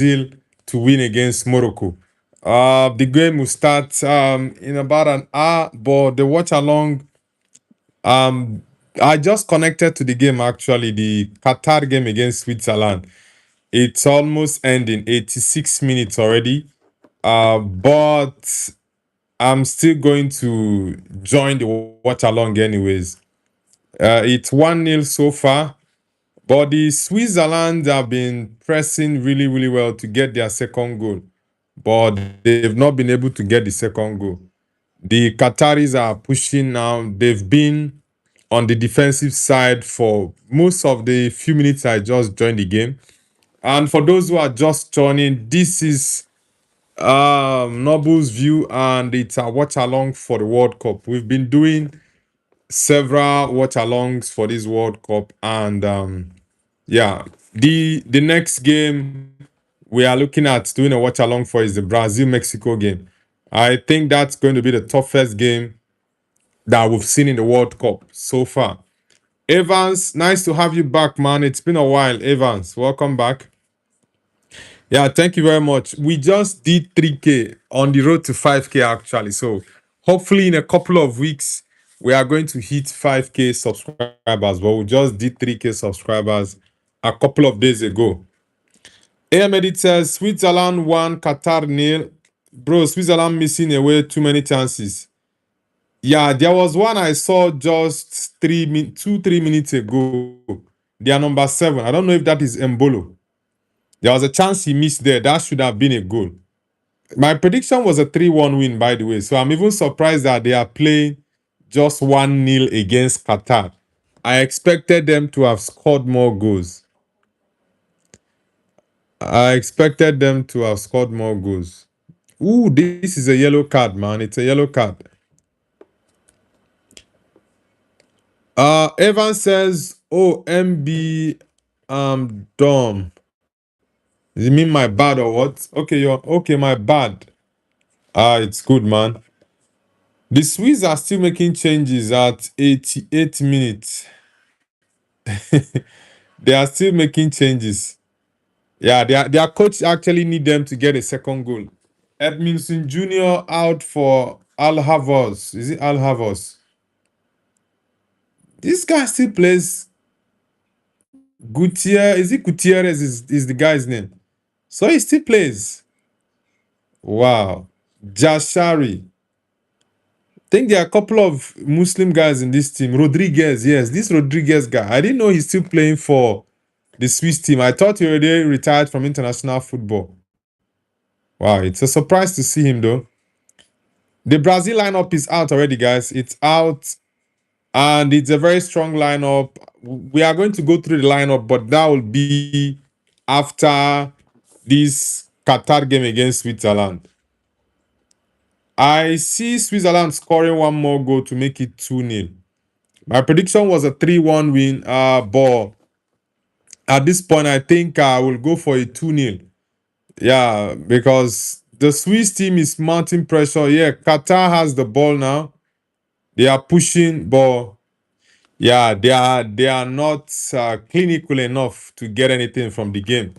to win against Morocco. The game will start in about an hour, but the watch along. Um, I just connected to the game actually, the Qatar game against Switzerland. It's almost ending, 86 minutes already. But I'm still going to join the watch along anyways. It's 1-0 so far. But the Switzerland have been pressing really, really well to get their second goal. But they've not been able to get the second goal. The Qataris are pushing now. They've been on the defensive side for most of the few minutes I just joined the game. And for those who are just joining, this is Noble's view, and it's a watch along for the World Cup. We've been doing several watch alongs for this World Cup, and yeah, the next game we are looking at doing a watch along for is the Brazil-Mexico game. I think that's going to be the toughest game that we've seen in the World Cup so far. Evans, nice to have you back, man. It's been a while. Evans, welcome back. Yeah, thank you very much. We just did 3K on the road to 5K actually. So hopefully in a couple of weeks, we are going to hit 5K subscribers. But we just did 3K subscribers a couple of days ago. Ahmed says Switzerland 1, Qatar 0. Bro, Switzerland missing away too many chances. Yeah, there was one I saw just 3 minutes ago. They are number 7. I don't know if that is Mbolo. There was a chance he missed there. That should have been a goal. My prediction was a 3-1 win, by the way. So I'm even surprised that they are playing just 1-0 against Qatar. I expected them to have scored more goals. Ooh, this is a yellow card, man. It's a yellow card. Evan says, oh, MB, dumb. Does it mean my bad or what? Okay, my bad. It's good, man. The Swiss are still making changes at 88 minutes. They are still making changes. Yeah, their coach actually need them to get a second goal. Edmondson Jr. out for Al Havos. Is it Al Havos? This guy still plays. Gutierrez. Is it Gutierrez is the guy's name? So he still plays. Wow. Jashari. I think there are a couple of Muslim guys in this team. Rodriguez, yes, this Rodriguez guy. I didn't know he's still playing for the Swiss team. I thought he already retired from international football. Wow, it's a surprise to see him though. The Brazil lineup is out already, guys. It's out, and it's a very strong lineup. We are going to go through the lineup, but that will be after this Qatar game against Switzerland. I see Switzerland scoring one more goal to make it 2-0. My prediction was a 3-1 win, but at this point, I think I will go for a 2-0. Yeah, because the Swiss team is mounting pressure. Yeah, Qatar has the ball now. They are pushing, but yeah, they are not clinical enough to get anything from the game.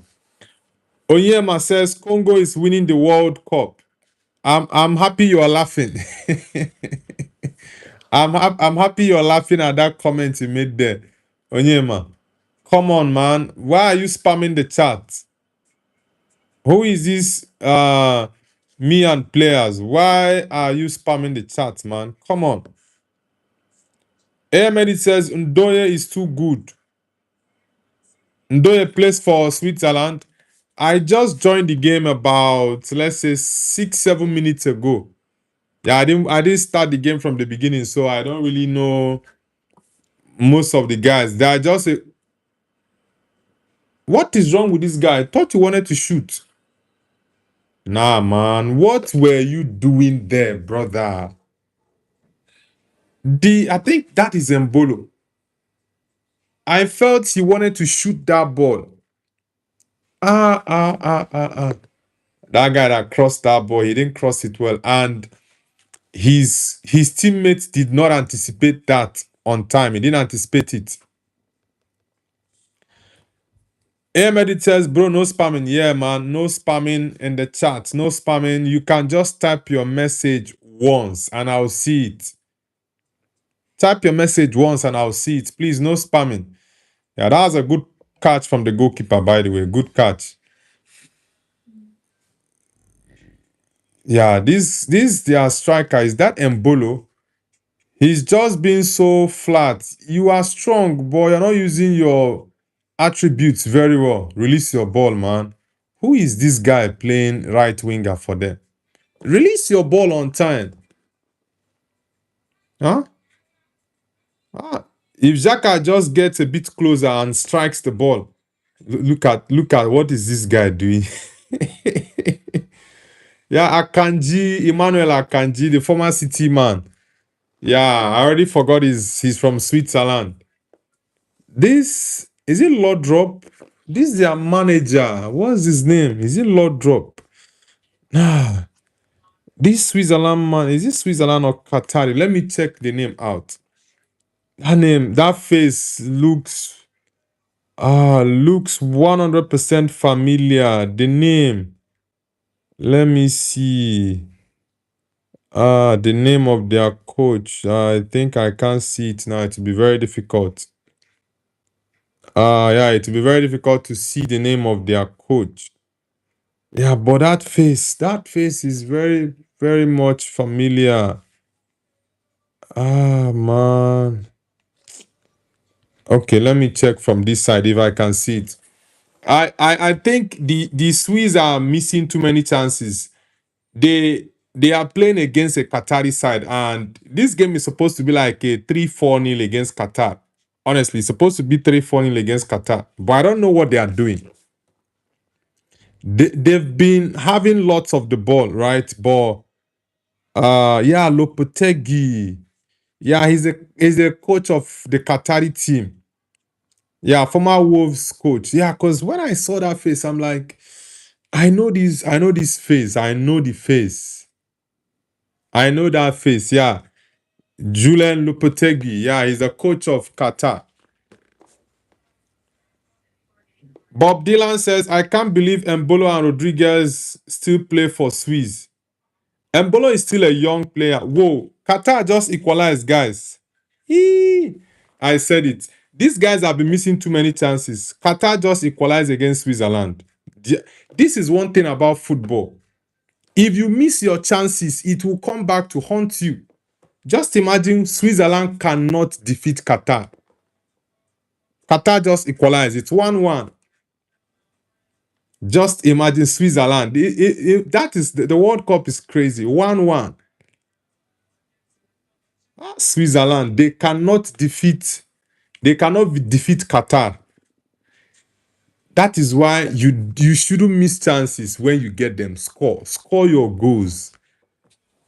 Onyema says Congo is winning the World Cup. I'm happy you are laughing. I'm happy you're laughing at that comment you made there, Onyema. Come on, man. Why are you spamming the chat? Who is this? Me and players. Why are you spamming the chat, man? Come on. Ahmed says Ndoye is too good. Ndoye plays for Switzerland. I just joined the game about, let's say, 6-7 minutes ago. Yeah, I didn't start the game from the beginning, so I don't really know most of the guys. They are just what is wrong with this guy? I thought you wanted to shoot. Nah, man. What were you doing there, brother? I think that is Mbolo. I felt he wanted to shoot that ball. Ah. That guy that crossed that ball, he didn't cross it well. And his teammates did not anticipate that on time. He didn't anticipate it. AM editors, bro, no spamming. Yeah, man, no spamming in the chat. No spamming. You can just type your message once and I'll see it. Type your message once and I'll see it. Please, no spamming. Yeah, that was a good catch from the goalkeeper, by the way. Good catch. Yeah, this their striker is that Embolo. He's just been so flat. You are strong, but you're not using your attributes very well. Release your ball, man. Who is this guy playing right winger for them? Release your ball on time. Huh? Ah. If Xhaka just gets a bit closer and strikes the ball, look at what is this guy doing? Yeah, Akanji, Emmanuel Akanji, the former City man. Yeah, I already forgot he's from Switzerland. This is it Lord Drop? This is their manager. What's his name? Is it Lord Drop? Ah, this Switzerland man, is it Switzerland or Qatari? Let me check the name out. That name, that face looks 100% familiar. The name. Let me see. The name of their coach. I think I can't see it now. It will be very difficult. Yeah, it will be very difficult to see the name of their coach. Yeah, but that face is very, very much familiar. Ah, man. Okay, let me check from this side if I can see it. I think the Swiss are missing too many chances. They are playing against a Qatari side, and this game is supposed to be like a 3-4-0 against Qatar. Honestly, it's supposed to be 3-4-0 against Qatar, but I don't know what they are doing. They've been having lots of the ball, right? But yeah, Lopetegui. Yeah, he's a coach of the Qatari team. Yeah, former Wolves coach. Yeah, because when I saw that face, I'm like, I know this face. I know the face. I know that face. Yeah. Julian Lopetegui. Yeah, he's the coach of Qatar. Bob Dylan says, I can't believe Embolo and Rodriguez still play for Swiss. Embolo is still a young player. Whoa, Qatar just equalized, guys. I said it. These guys have been missing too many chances. Qatar just equalized against Switzerland. This is one thing about football. If you miss your chances, it will come back to haunt you. Just imagine Switzerland cannot defeat Qatar. Qatar just equalized. It's 1-1. Just imagine Switzerland. That is the World Cup is crazy. 1-1. Switzerland, they cannot defeat Qatar. That is why you shouldn't miss chances when you get them. Score your goals.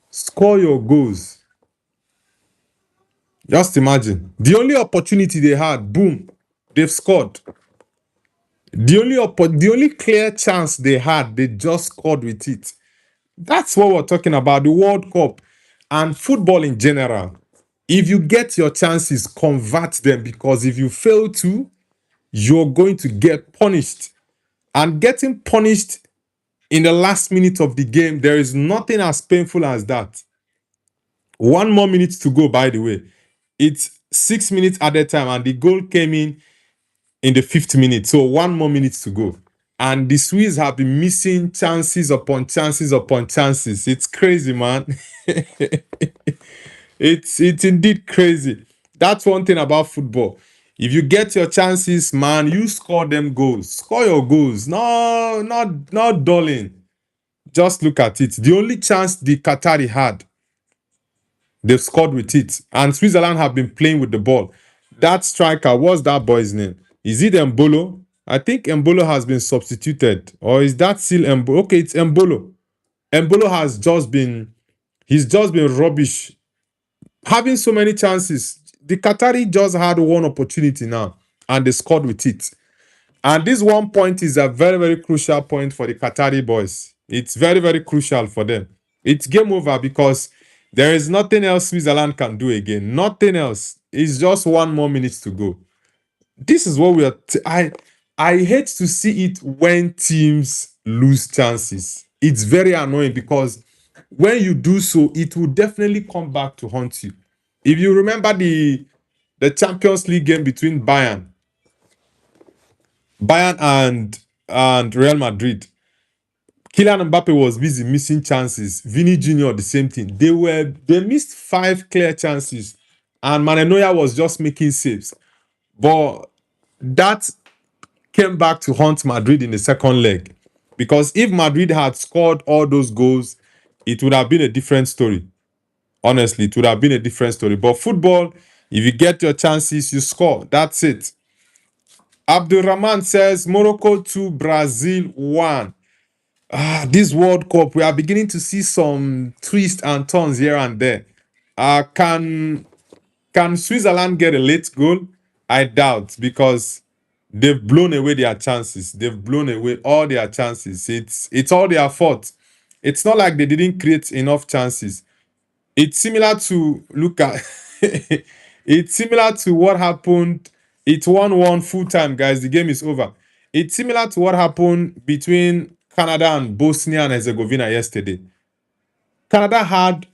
Score your goals. Just imagine. The only opportunity they had, boom, they've scored. The only clear chance they had, they just scored with it. That's what we're talking about, the World Cup and football in general. If you get your chances, convert them, because if you fail to, you're going to get punished. And getting punished in the last minute of the game, there is nothing as painful as that. 1 more minute to go, by the way. It's 6 minutes at a time, and the goal came in the 5th minute. So 1 more minute to go. And the Swiss have been missing chances upon chances upon chances. It's crazy, man. It's indeed crazy. That's one thing about football. If you get your chances, man, you score them goals. Score your goals. No, not dulling. Just look at it. The only chance the Qatari had, they've scored with it. And Switzerland have been playing with the ball. That striker, what's that boy's name? Is it Embolo? I think Embolo has been substituted. Or is that still Embolo? Okay, it's Embolo. Embolo he's just been rubbish. Having so many chances. The Qatari just had one opportunity now, and they scored with it. And this 1 point is a very, very crucial point for the Qatari boys. It's very, very crucial for them. It's game over because there is nothing else Switzerland can do again. Nothing else. It's just 1 more minute to go. This is what we are... I hate to see it when teams lose chances. It's very annoying because when you do so, it will definitely come back to haunt you. If you remember the Champions League game between Bayern and Real Madrid, Kylian Mbappe was busy missing chances. Vini Jr. the same thing. They missed 5 clear chances, and Manuel Neuer was just making saves. But that came back to haunt Madrid in the second leg. Because if Madrid had scored all those goals, it would have been a different story. Honestly, it would have been a different story. But football, if you get your chances, you score. That's it. Abdulrahman says Morocco 2, Brazil 1. This World Cup, we are beginning to see some twists and turns here and there. Uh, can can Switzerland get a late goal? I doubt because they've blown away their chances. They've blown away all their chances. It's all their fault. It's not like they didn't create enough chances. It's similar to look at it's similar to what happened. It's 1-1 full time, guys. The game is over. It's similar to what happened between Canada and Bosnia and Herzegovina yesterday. Canada had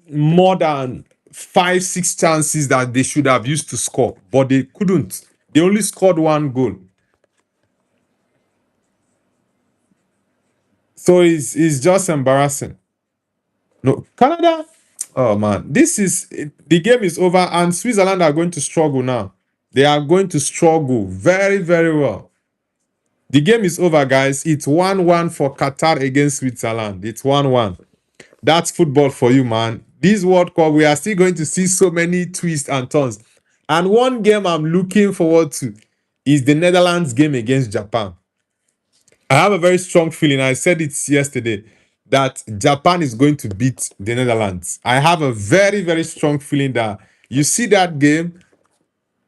more than 5, 6 chances that they should have used to score, but they couldn't. They only scored 1 goal. So it's just embarrassing. No, Canada. Oh man, the game is over, and Switzerland are going to struggle now. They are going to struggle very, very well. The game is over, guys. It's 1-1 for Qatar against Switzerland. It's 1-1. That's football for you, man. This World Cup, we are still going to see so many twists and turns. And one game I'm looking forward to is the Netherlands game against Japan. I have a very strong feeling. I said it yesterday that Japan is going to beat the Netherlands. I have a very, very strong feeling that you see that game,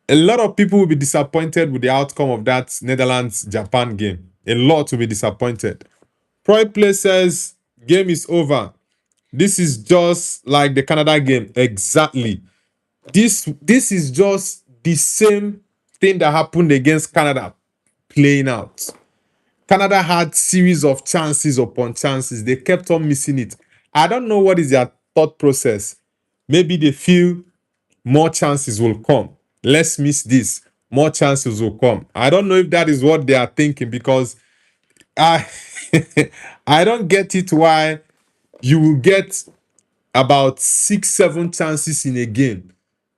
a lot of people will be disappointed with the outcome of that Netherlands Japan game. A lot will be disappointed. Troy Play says, game is over. This is just like the Canada game. Exactly. This is just the same thing that happened against Canada playing out. Canada had series of chances upon chances. They kept on missing it. I don't know what is their thought process. Maybe they feel more chances will come. Let's miss this. More chances will come. I don't know if that is what they are thinking because I I don't get it why you will get about 6, 7 chances in a game.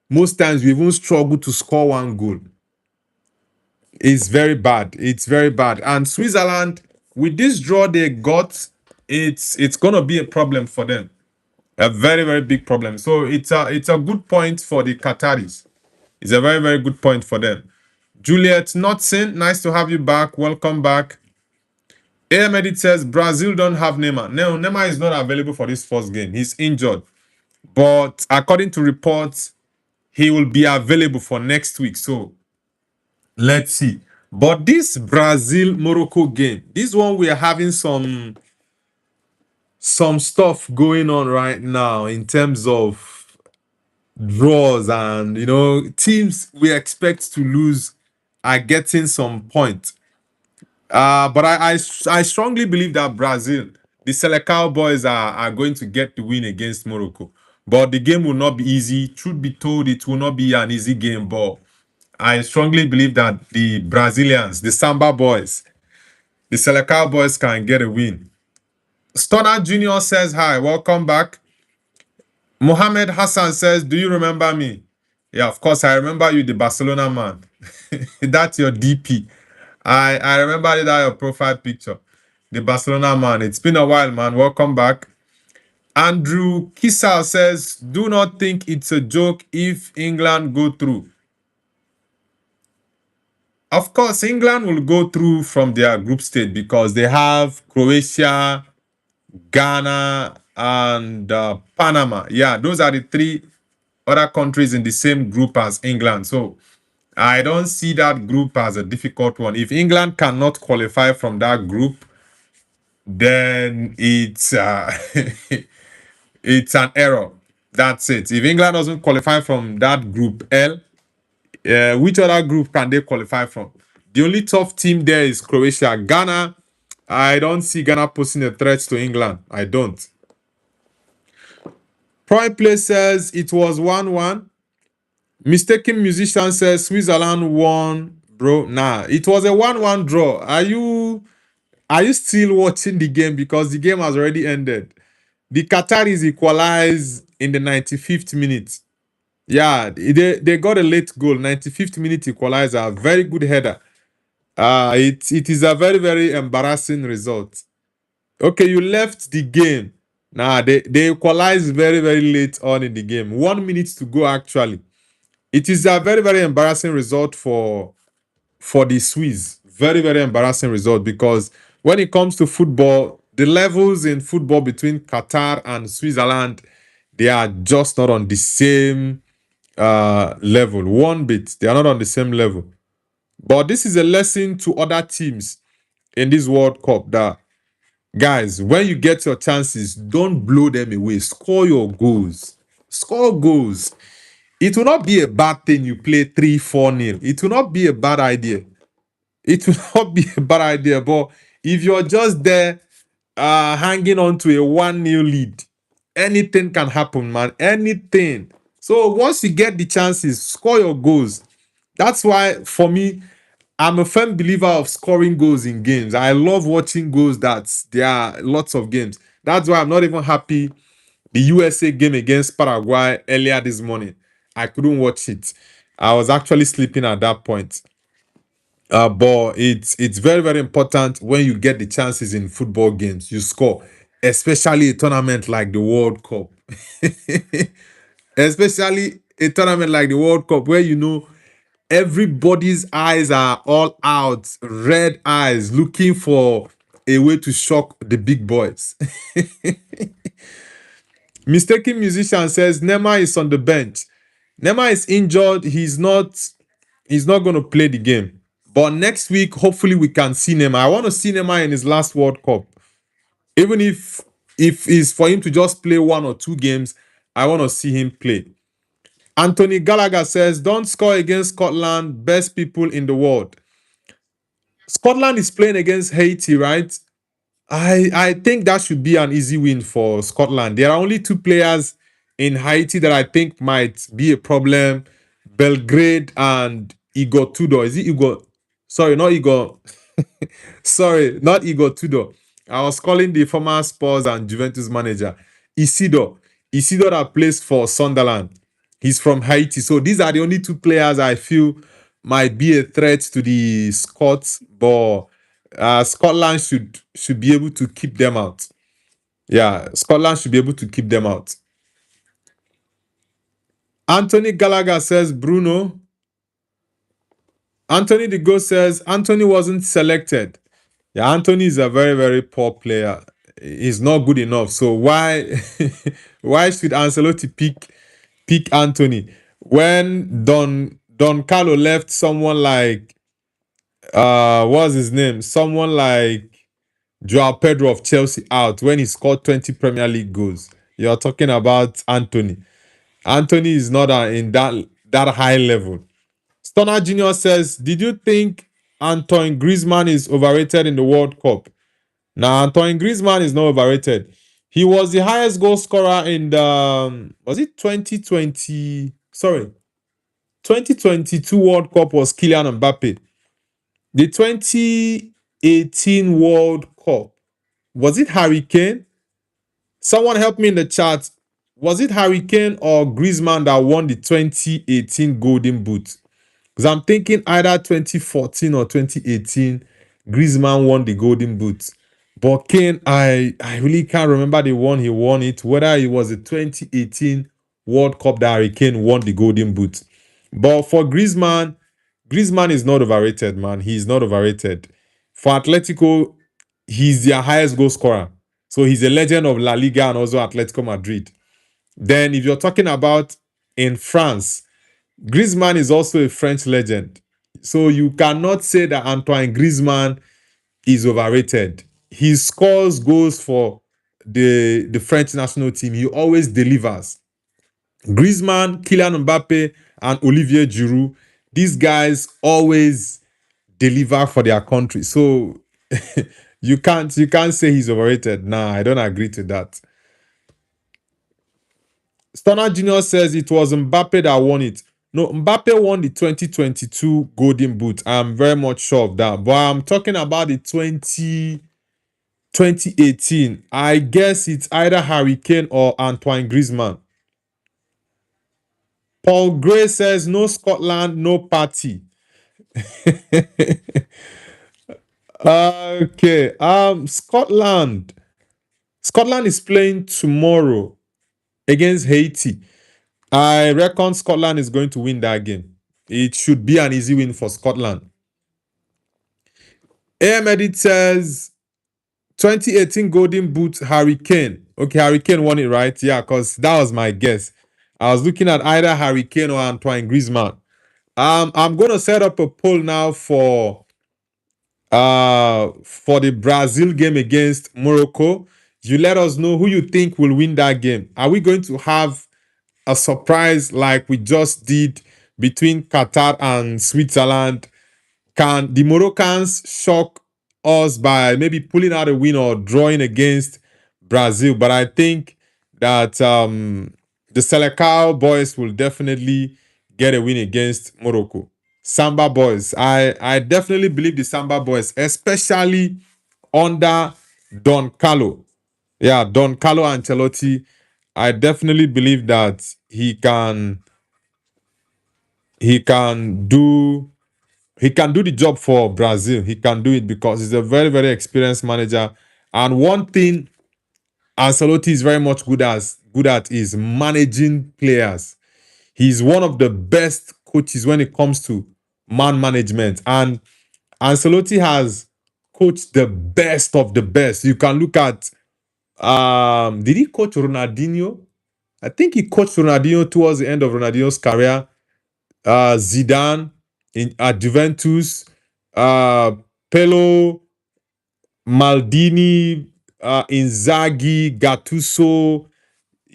Most times we even struggle to score 1 goal. It's very bad. It's very bad. And Switzerland, with this draw they got, it's gonna be a problem for them. A very, very big problem. So it's a good point for the Qataris. It's a very, very good point for them. Juliet Notson, nice to have you back. Welcome back. Edit says Brazil don't have Neymar. No, Neymar is not available for this first game. He's injured. But according to reports, he will be available for next week. So let's see. But this Brazil Morocco game, this one we are having some stuff going on right now in terms of draws and teams we expect to lose are getting some point. But I strongly believe that Brazil, the Selecao boys are going to get the win against Morocco. But the game will not be easy. Truth be told, it will not be an easy game. But I strongly believe that the Brazilians, the Samba boys, the Selecao boys can get a win. Stoner Jr. says hi, welcome back. Mohammed Hassan says, do you remember me? Yeah, of course, I remember you, the Barcelona man. That's your DP. I remember that your profile picture. The Barcelona man. It's been a while, man. Welcome back. Andrew Kisal says, do not think it's a joke if England go through. Of course, England will go through from their group stage because they have Croatia, Ghana, and Panama. Yeah, those are the 3 other countries in the same group as England. So I don't see that group as a difficult one. If England cannot qualify from that group, then it's it's an error. That's it. If England doesn't qualify from that group L, which other group can they qualify from? The only tough team there is Croatia. Ghana, I don't see Ghana posing a threat to England. I don't. Prime Play says it was 1-1. Mistaken Musician says Switzerland won. Bro, nah. It was a 1-1 draw. Are you still watching the game? Because the game has already ended. The Qataris equalized in the 95th minute. Yeah, they got a late goal. 95th minute equalizer. Very good header. It is a very, very embarrassing result. Okay, you left the game. Nah, they equalized very, very late on in the game. 1 minute to go, actually. It is a very, very embarrassing result for the Swiss. Very, very embarrassing result because when it comes to football, the levels in football between Qatar and Switzerland, they are just not on the same level. One bit. They are not on the same level. But this is a lesson to other teams in this World Cup that, guys, when you get your chances, don't blow them away. Score your goals. Score goals. It will not be a bad thing you play 3-4-0. It will not be a bad idea. It will not be a bad idea. But if you're just there hanging on to a 1-0 lead, anything can happen, man. Anything. So once you get the chances, score your goals. That's why, for me, I'm a firm believer of scoring goals in games. I love watching goals. There are lots of games. That's why I'm not even happy the USA game against Paraguay earlier this morning. I couldn't watch it. I was actually sleeping at that point. But it's very, very important when you get the chances in football games, you score, especially a tournament like the World Cup. Especially a tournament like the World Cup, where everybody's eyes are all out, red eyes, looking for a way to shock the big boys. Mistaken Musician says Neymar is on the bench. Neymar is injured. He's not going to play the game. But next week, hopefully, we can see Neymar. I want to see Neymar in his last World Cup. Even if it's for him to just play 1 or 2 games, I want to see him play. Anthony Gallagher says, don't score against Scotland, best people in the world. Scotland is playing against Haiti, right? I think that should be an easy win for Scotland. There are only 2 players in Haiti that I think might be a problem. Belgrade and Igor Tudor. Is it Igor? Sorry, not Igor. Sorry, not Igor Tudor. I was calling the former Spurs and Juventus manager. Isidore. Isidore that plays for Sunderland. He's from Haiti. So these are the only 2 players I feel might be a threat to the Scots, but Scotland should be able to keep them out. Yeah, Scotland should be able to keep them out. Anthony Gallagher says Bruno. Anthony the Go says Anthony wasn't selected. Yeah, Anthony is a very, very poor player. He's not good enough. So why why should Ancelotti pick Anthony when Don Carlo left someone like what's his name? Someone like Joao Pedro of Chelsea out when he scored 20 Premier League goals. You're talking about Anthony. Anthony is not in that high level. Stoner Junior says, did you think Antoine Griezmann is overrated in the World Cup? Now, Antoine Griezmann is not overrated. He was the highest goal scorer in the was it 2020? Sorry, 2022 World Cup was Kylian Mbappe. The 2018 World Cup, was it Harry Kane? Someone help me in the chat. Was it Harry Kane or Griezmann that won the 2018 Golden Boot? Because I'm thinking either 2014 or 2018, Griezmann won the Golden Boot. But Kane, I really can't remember the one he won it, whether it was the 2018 World Cup that Harry Kane won the Golden Boot. But for Griezmann is not overrated, man. He's not overrated. For Atletico, he's their highest goal scorer. So he's a legend of La Liga and also Atletico Madrid. Then if you're talking about in France, Griezmann is also a French legend. So you cannot say that Antoine Griezmann is overrated. He scores goals for the French national team. He always delivers. Griezmann, Kylian Mbappe, and Olivier Giroud, these guys always deliver for their country. So you can't say he's overrated. Nah, I don't agree to that. Stunner Junior says it was Mbappe that won it. No, Mbappe won the 2022 Golden Boot. I'm very much sure of that. But I'm talking about the 2018. I guess it's either Harry Kane or Antoine Griezmann. Paul Gray says no Scotland, no party. Okay. Scotland. Scotland is playing tomorrow against Haiti. I reckon Scotland is going to win that game. It should be an easy win for Scotland. AM Edit says 2018 Golden Boot Harry Kane. Okay, Harry Kane won it, right? Yeah, because that was my guess. I was looking at either Harry Kane or Antoine Griezmann. I'm gonna set up a poll now for the Brazil game against Morocco. You let us know who you think will win that game. Are we going to have a surprise like we just did between Qatar and Switzerland? Can the Moroccans shock us by maybe pulling out a win or drawing against Brazil? But I think that the Selecao boys will definitely get a win against Morocco. Samba boys. I definitely believe the Samba boys, especially under Don Carlo. Yeah, Don Carlo Ancelotti. I definitely believe that he can do the job for Brazil. He can do it because he's a very, very experienced manager. And one thing Ancelotti is very much good at is managing players. He's one of the best coaches when it comes to man management. And Ancelotti has coached the best of the best. You can look at did he coach Ronaldinho? I think he coached Ronaldinho towards the end of Ronaldinho's career. Zidane at Juventus, Pelo, Maldini, Inzaghi, Gattuso,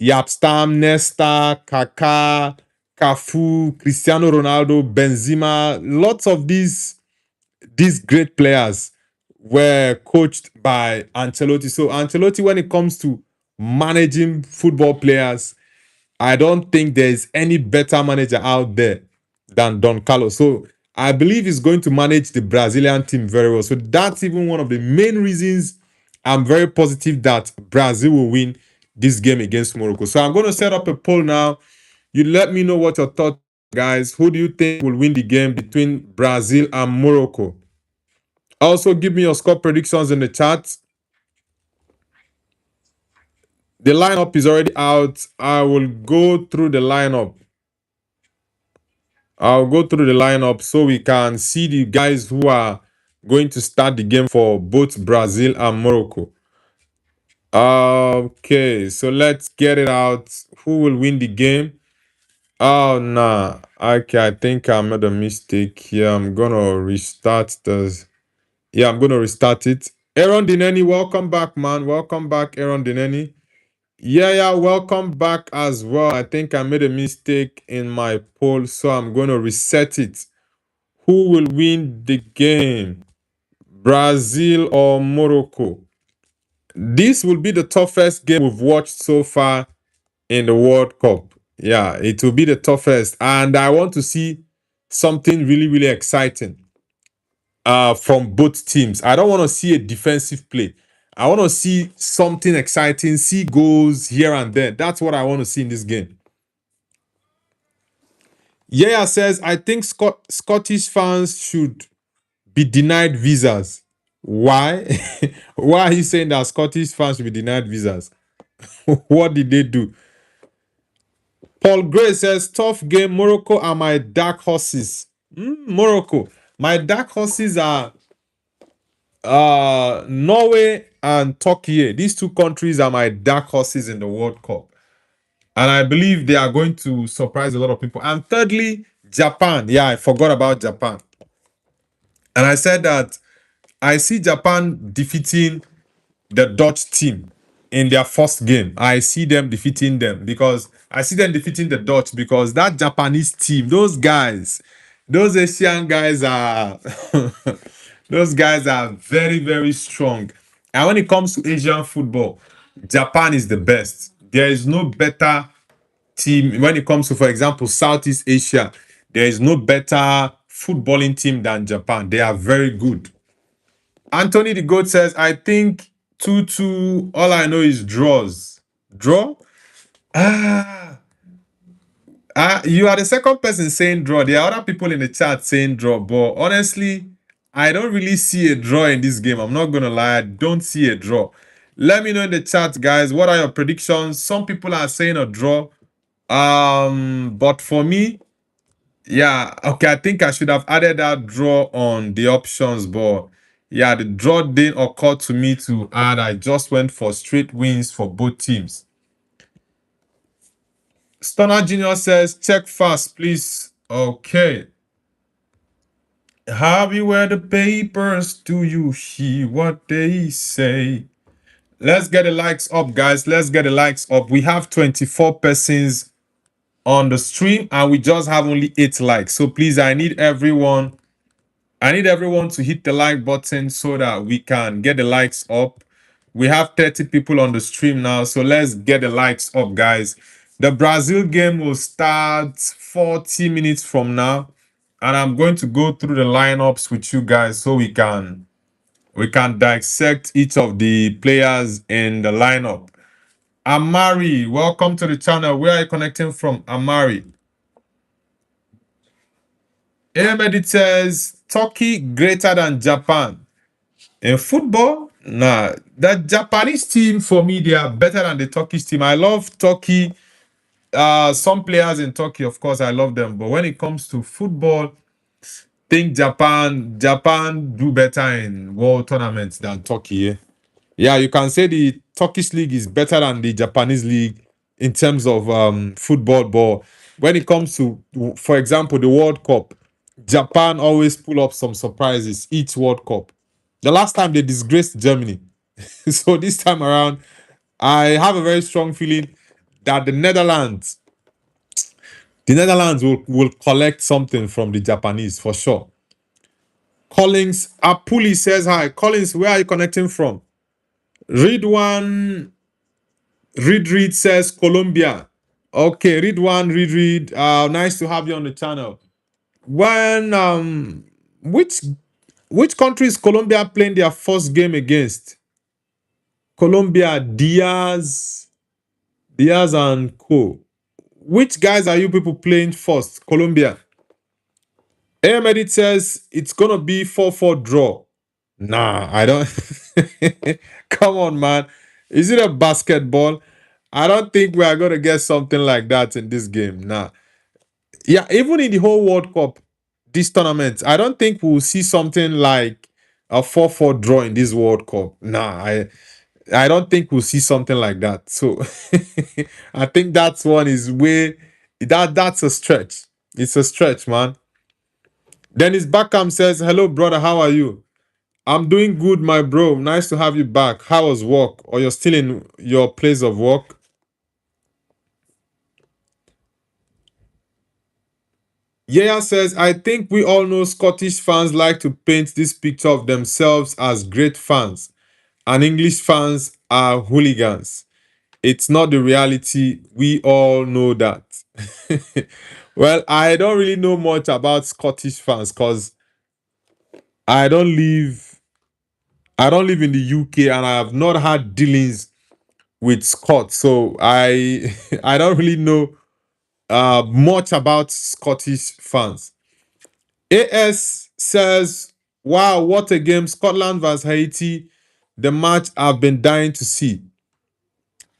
Yapstam, Nesta, Kaká, Cafu, Cristiano Ronaldo, Benzema. Lots of these great players were coached by Ancelotti. So Ancelotti, when it comes to managing football players, I don't think there's any better manager out there than Don Carlos. So I believe he's going to manage the Brazilian team very well. So that's even one of the main reasons I'm very positive that Brazil will win this game against Morocco. So I'm going to set up a poll now. You let me know what your thoughts are, guys. Who do you think will win the game between Brazil and Morocco? Also, give me your score predictions in the chat. The lineup is already out. I will go through the lineup. I'll go through the lineup so we can see the guys who are going to start the game for both Brazil and Morocco. Okay, so let's get it out. Who will win the game? Oh, nah. Okay, I think I made a mistake here. I'm going to restart this. Yeah, I'm going to restart it. Aaron Dineni, welcome back, man. Welcome back, Aaron Dineni. Yeah, welcome back as well. I think I made a mistake in my poll, so I'm going to reset it. Who will win the game? Brazil or Morocco? This will be the toughest game we've watched so far in the World Cup. Yeah, it will be the toughest. And I want to see something really, really exciting from both teams. I don't want to see a defensive play. I want to see something exciting, see goals here and there. That's what I want to see in this game. Yeah says, I think Scottish fans should be denied visas. Why? Why are you saying that Scottish fans should be denied visas? What did they do? Paul Gray says, tough game. Morocco are my dark horses. Morocco. My dark horses are Norway and Turkey. These two countries are my dark horses in the World Cup. And I believe they are going to surprise a lot of people. And thirdly, Japan. Yeah, I forgot about Japan. And I said that I see Japan defeating the Dutch team in their first game. I see them defeating them because I see them defeating the Dutch because that Japanese team, those guys, Those Asian guys are those guys are very, very strong. And when it comes to Asian football, Japan is the best. There is no better team when it comes to, for example, Southeast Asia. There is no better footballing team than Japan. They are very good. Anthony the Goat says, I think 2-2. All I know is draws. Draw? Ah, you are the second person saying draw. There are other people in the chat saying draw, but honestly, I don't really see a draw in this game. I'm not gonna lie, I don't see a draw. Let me know in the chat, guys. What are your predictions? Some people are saying a draw. But for me, yeah, okay, I think I should have added that draw on the options, but yeah, the draw didn't occur to me to add. I just went for straight wins for both teams. Stunner Junior says, check fast, please. Okay. Have you read the papers? Do you hear what they say? Let's get the likes up, guys. Let's get the likes up. We have 24 persons on the stream and we just have only 8 likes. So please, I need everyone to hit the like button so that we can get the likes up. We have 30 people on the stream now, so let's get the likes up, guys. The Brazil game will start 40 minutes from now, and I'm going to go through the lineups with you guys so we can dissect each of the players in the lineup. Amari, welcome to the channel. Where are you connecting from, Amari? Ahmed says Turkey greater than Japan. In football, nah, the Japanese team for me, they are better than the Turkish team. I love Turkey. Some players in Turkey, of course, I love them. But when it comes to football, think Japan do better in world tournaments than Turkey. Yeah, yeah, you can say the Turkish league is better than the Japanese league in terms of football. But when it comes to, for example, the World Cup, Japan always pull up some surprises each World Cup. The last time they disgraced Germany. So this time around, I have a very strong feeling that the Netherlands will collect something from the Japanese for sure. Collins Apuli says hi. Collins, where are you connecting from? Reed says Colombia. Okay, Reed. Nice to have you on the channel. When which country is Colombia playing their first game against? Colombia, Diaz and Co. Which guys are you people playing first? Colombia. Ahmed says it's gonna be 4-4 draw. Nah, I don't. Come on, man. Is it a basketball? I don't think we are gonna get something like that in this game. Nah. Yeah, even in the whole World Cup, this tournament, I don't think we'll see something like a 4-4 draw in this World Cup. Nah, I don't think we'll see something like that. So I think that's one is that's a stretch. It's a stretch, man. Dennis Backham says, hello, brother. How are you? I'm doing good, my bro. Nice to have you back. How was work? Or you're still in your place of work? Yaya says, I think we all know Scottish fans like to paint this picture of themselves as great fans, and English fans are hooligans. It's not the reality. We all know that. Well, I don't really know much about Scottish fans because I don't live in the UK and I have not had dealings with Scots. So I I don't really know much about Scottish fans. AS says, wow, what a game. Scotland vs Haiti. The match I've been dying to see.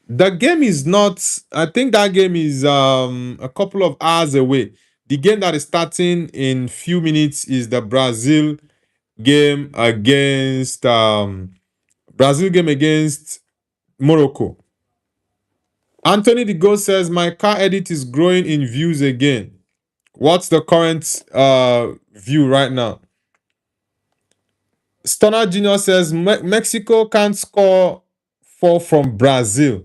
The game is not, I think that game is a couple of hours away. The game that is starting in few minutes is the Brazil game against Morocco. Anthony the Ghost says, my car edit is growing in views again. What's the current view right now? Stunner Junior says, Mexico can't score 4 from Brazil.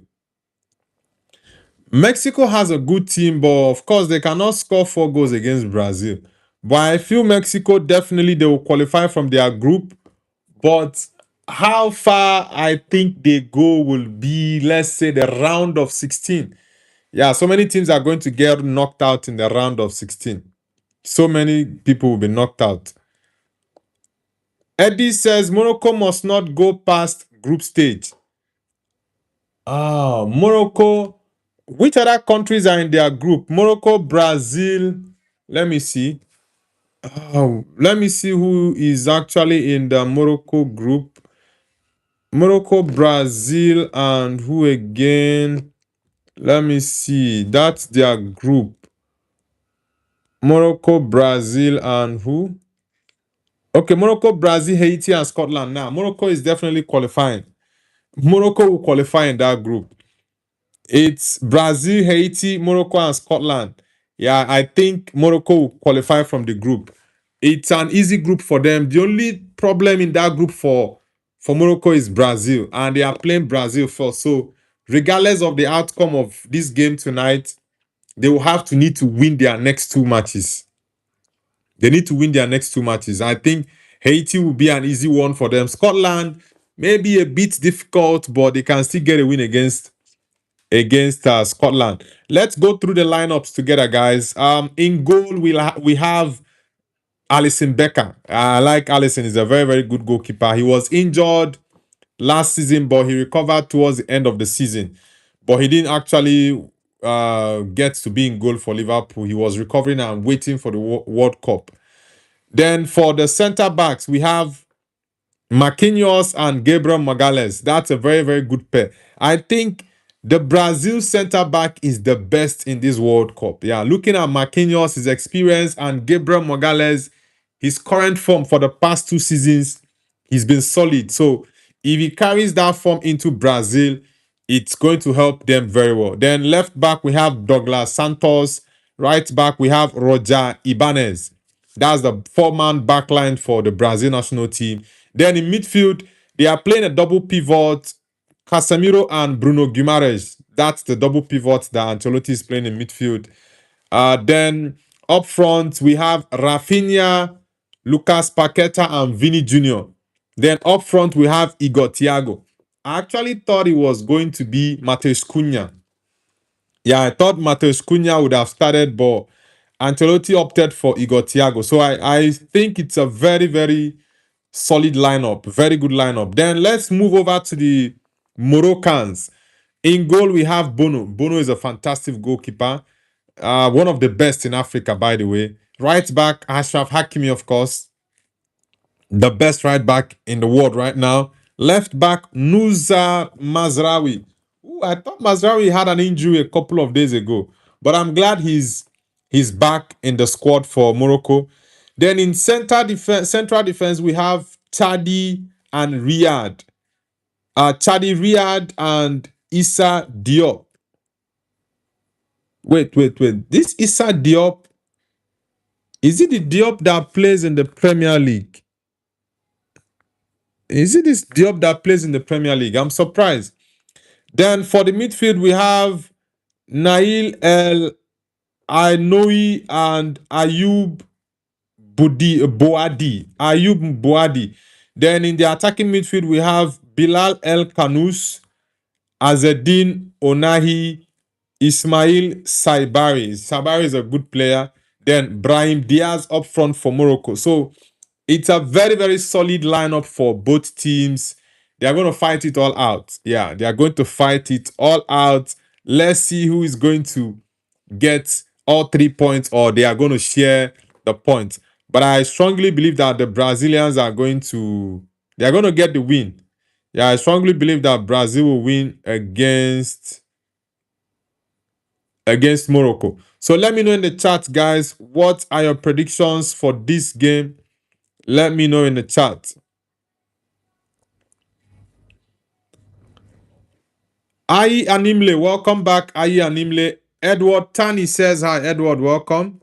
Mexico has a good team, but of course they cannot score 4 goals against Brazil. But I feel Mexico definitely they will qualify from their group. But how far I think they go will be, let's say, the round of 16. Yeah, so many teams are going to get knocked out in the round of 16. So many people will be knocked out. Eddie says Morocco must not go past group stage. Morocco. Which other countries are in their group? Morocco, Brazil. Let me see. Let me see who is actually in the Morocco group. Morocco, Brazil, and who again? Let me see. That's their group. Morocco, Brazil, and who? Okay, Morocco, Brazil, Haiti, and Scotland. Now, Morocco is definitely qualifying. Morocco will qualify in that group. It's Brazil, Haiti, Morocco, and Scotland. Yeah, I think Morocco will qualify from the group. It's an easy group for them. The only problem in that group for Morocco is Brazil, and they are playing Brazil first. So, regardless of the outcome of this game tonight, they will have to need to win their next two matches. They need to win their next two matches. I think Haiti will be an easy one for them. Scotland may be a bit difficult, but they can still get a win against Scotland. Let's go through the lineups together, guys. In goal, we have Alisson Becker. I like Alisson. He's a very, very good goalkeeper. He was injured last season, but he recovered towards the end of the season. But he didn't actually get to be in goal for Liverpool. He was recovering and waiting for the World Cup. Then for the centre backs, we have Marquinhos and Gabriel Magalhaes. That's a very, very good pair. I think the Brazil centre back is the best in this World Cup. Yeah, looking at Marquinhos, his experience, and Gabriel Magalhaes, his current form for the past two seasons, he's been solid. So if he carries that form into Brazil, it's going to help them very well. Then left back, we have Douglas Santos. Right back, we have Roger Ibanez. That's the four-man backline for the Brazil national team. Then in midfield, they are playing a double pivot, Casemiro and Bruno Guimaraes. That's the double pivot that Ancelotti is playing in midfield. Then up front, we have Rafinha, Lucas Paqueta, and Vini Jr. Then up front, we have Igor Thiago. I actually thought it was going to be Matheus Cunha. Yeah, I thought Matheus Cunha would have started, but Ancelotti opted for Igor Thiago. So I think it's a very, very solid lineup. Very good lineup. Then let's move over to the Moroccans. In goal, we have Bono. Bono is a fantastic goalkeeper. One of the best in Africa, by the way. Right back, Ashraf Hakimi, of course. The best right back in the world right now. Left back, Nusa Mazraoui. Ooh, I thought Mazraoui had an injury a couple of days ago, but I'm glad he's back in the squad for Morocco. Then in central defense, we have Chadi and Riyad. Chadi Riyad and Issa Diop. Wait. This Issa Diop, is it the Diop that plays in the Premier League? Is it this Diop that plays in the Premier League? I'm surprised. Then for the midfield, we have Nail El Ainoui and Ayub Boadi. Ayub Boadi. Then in the attacking midfield, we have Bilal El Kanous, Azedin Onahi, Ismail Saibari. Saibari is a good player. Then Brahim Diaz up front for Morocco. So it's a very, very solid lineup for both teams. They are going to fight it all out. Yeah, they are going to fight it all out. Let's see who is going to get all 3 points or they are going to share the points. But I strongly believe that the Brazilians are going to get the win. Yeah, I strongly believe that Brazil will win against Morocco. So let me know in the chat, guys, what are your predictions for this game? Let me know in the chat. Ayi Animle, welcome back, Ayi Animle. Edward Tani says hi. Edward, welcome.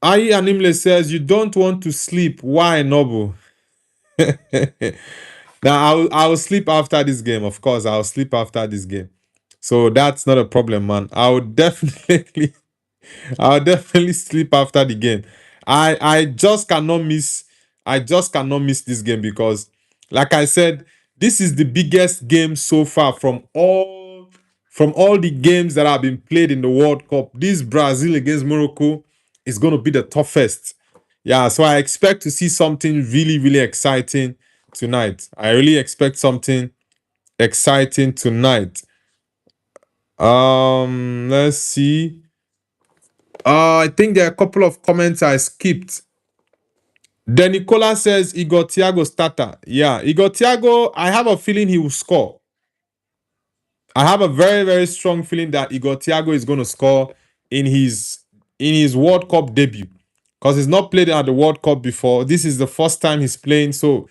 Ayi Animle says, you don't want to sleep. Why, Nobu? Now, I'll sleep after this game. Of course, I'll sleep after this game. So that's not a problem, man. I would definitely I'll definitely sleep after the game. I just cannot miss. I just cannot miss this game because, like I said, this is the biggest game so far from all the games that have been played in the World Cup. This Brazil against Morocco is going to be the toughest. Yeah, so I expect to see something really, really exciting tonight. I really expect something exciting tonight. Let's see. I think there are a couple of comments I skipped. Then Nicola says Igor Thiago starter. Yeah, Igor Thiago, I have a feeling he will score. I have a very, very strong feeling that Igor Thiago is going to score in his World Cup debut. Because he's not played at the World Cup before. This is the first time he's playing. So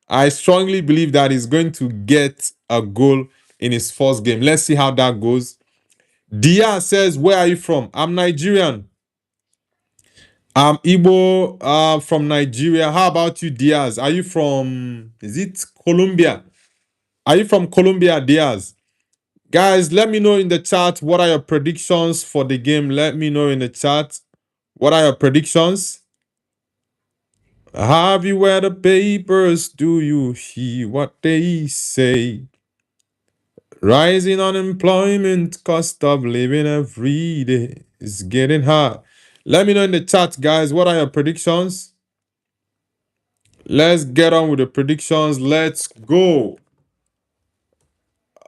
I strongly believe that he's going to get a goal in his first game. Let's see how that goes. Dia says, where are you from? I'm Nigerian. I'm Igbo from Nigeria. How about you, Diaz? Are you from, is it Colombia? Are you from Colombia, Diaz? Guys, let me know in the chat what are your predictions for the game. Let me know in the chat. What are your predictions? Have you read the papers? Do you hear what they say? Rising unemployment, cost of living every day is getting high. Let me know in the chat, guys. What are your predictions? Let's get on with the predictions. Let's go.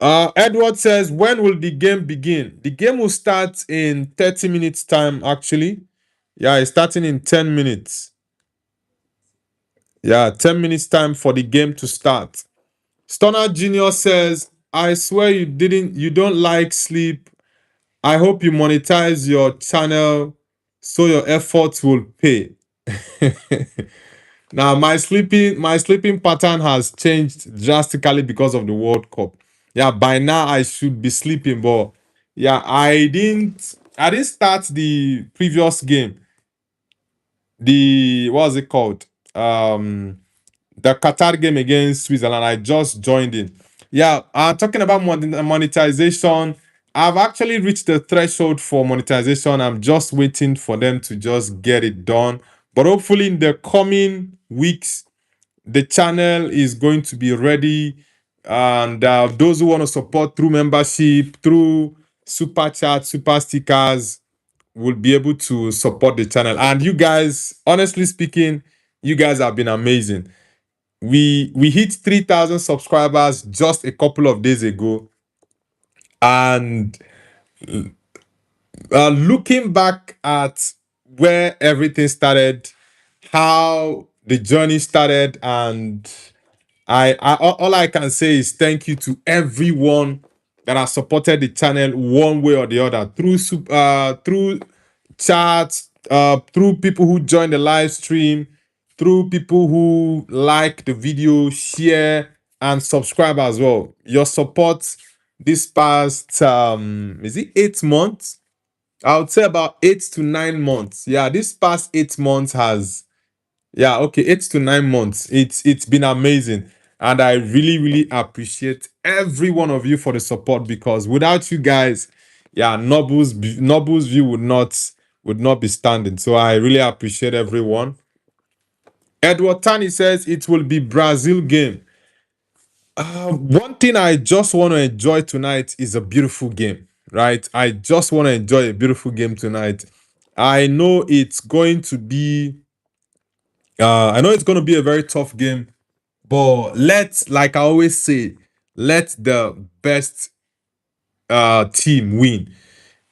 Edward says, when will the game begin? The game will start in 30 minutes time, actually. Yeah, it's starting in 10 minutes. Yeah, 10 minutes time for the game to start. Stoner Junior says, I swear you don't like sleep. I hope you monetize your channel so your efforts will pay. Now my sleeping pattern has changed drastically because of the World Cup. Yeah, by now I should be sleeping, but yeah, I didn't start the previous game. The what was it called? The Qatar game against Switzerland. I just joined in. Yeah, talking about monetization. I've actually reached the threshold for monetization. I'm just waiting for them to just get it done. But hopefully, in the coming weeks, the channel is going to be ready. And those who want to support through membership, through super chat, super stickers, will be able to support the channel. And you guys, honestly speaking, you guys have been amazing. We hit 3,000 subscribers just a couple of days ago, and looking back at where everything started, how the journey started, and all I can say is thank you to everyone that has supported the channel one way or the other through chats, through people who join the live stream, through people who like the video, share, and subscribe as well. Your support this past is it 8 months? I would say about 8 to 9 months. Yeah, this past 8 months has, yeah, okay, 8 to 9 months. It's been amazing. And I really, really appreciate every one of you for the support, because without you guys, yeah, Noble's view would not be standing. So I really appreciate everyone. Edward Tani says it will be Brazil game. One thing I just want to enjoy tonight is a beautiful game, right? I just want to enjoy a beautiful game tonight. I know it's going to be a very tough game, but like I always say, let the best team win.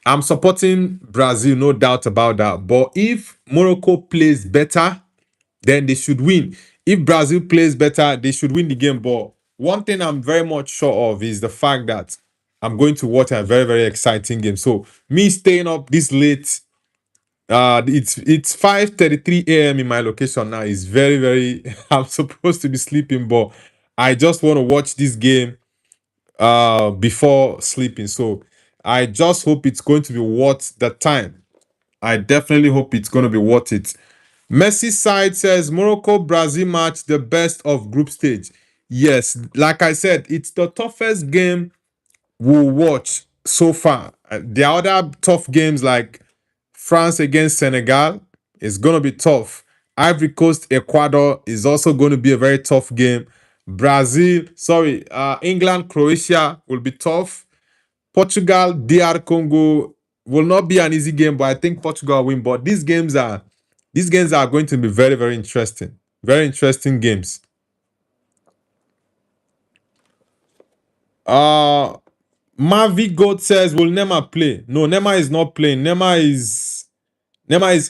I'm supporting Brazil, no doubt about that. But if Morocco plays better, then they should win. If Brazil plays better, they should win the game. But one thing I'm very much sure of is the fact that I'm going to watch a very, very exciting game. So me staying up this late, it's 5:33 a.m. in my location now. It's very, very I'm supposed to be sleeping, but I just want to watch this game before sleeping. So I just hope it's going to be worth the time. I definitely hope it's going to be worth it. Messi side says Morocco Brazil match, the best of group stage. Yes, like I said, it's the toughest game we'll watch so far. There are other tough games like France against Senegal is going to be tough. Ivory Coast, Ecuador is also going to be a very tough game. England, Croatia will be tough. Portugal, DR Congo will not be an easy game, but I think Portugal will win. But these games are going to be very, very interesting. Very interesting games. Uh Mavi Goat says, will Neymar play? No, Neymar is not playing. Neymar is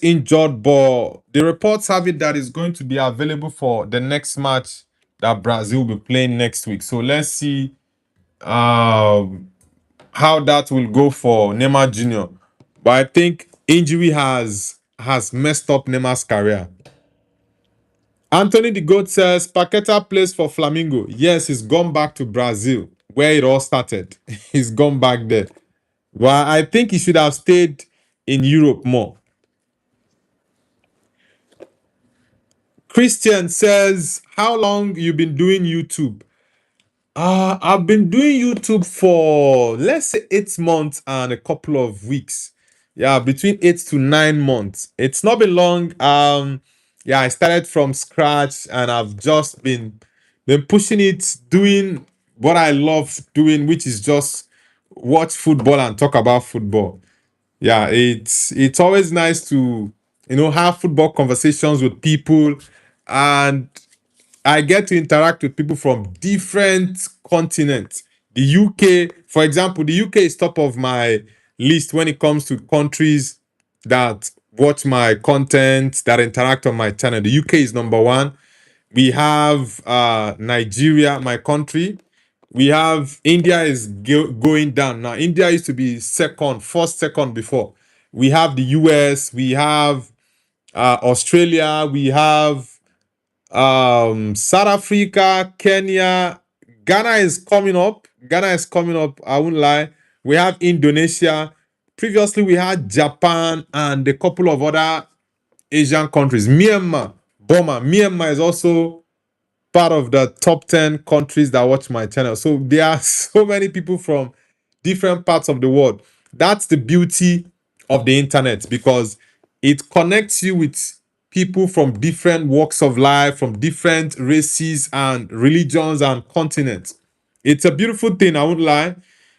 injured, but the reports have it that he's going to be available for the next match that Brazil will be playing next week. So let's see how that will go for Neymar Jr. But I think injury has messed up Neymar's career. Anthony the Goat says Paqueta plays for Flamengo. Yes, he's gone back to Brazil, where it all started. He's gone back there. Well, I think he should have stayed in Europe more. Christian says, how long you been doing YouTube? I've been doing YouTube for, let's say, 8 months and a couple of weeks. Yeah, between 8 to 9 months. It's not been long. Yeah, I started from scratch and I've just been pushing it, doing what I love doing, which is just watch football and talk about football. Yeah, it's always nice to have football conversations with people, and I get to interact with people from different continents. The UK, for example, the UK is top of my list when it comes to countries that watch my content, that interact on my channel. The UK is number one. We have Nigeria, my country. We have India is going down. Now, India used to be first, second before. We have the US, we have Australia, we have South Africa, Kenya, Ghana is coming up. I won't lie. We have Indonesia. Previously, we had Japan and a couple of other Asian countries. Myanmar is also part of the top 10 countries that watch my channel. So there are so many people from different parts of the world. That's the beauty of the internet, because it connects you with people from different walks of life, from different races and religions and continents. It's a beautiful thing, I won't lie.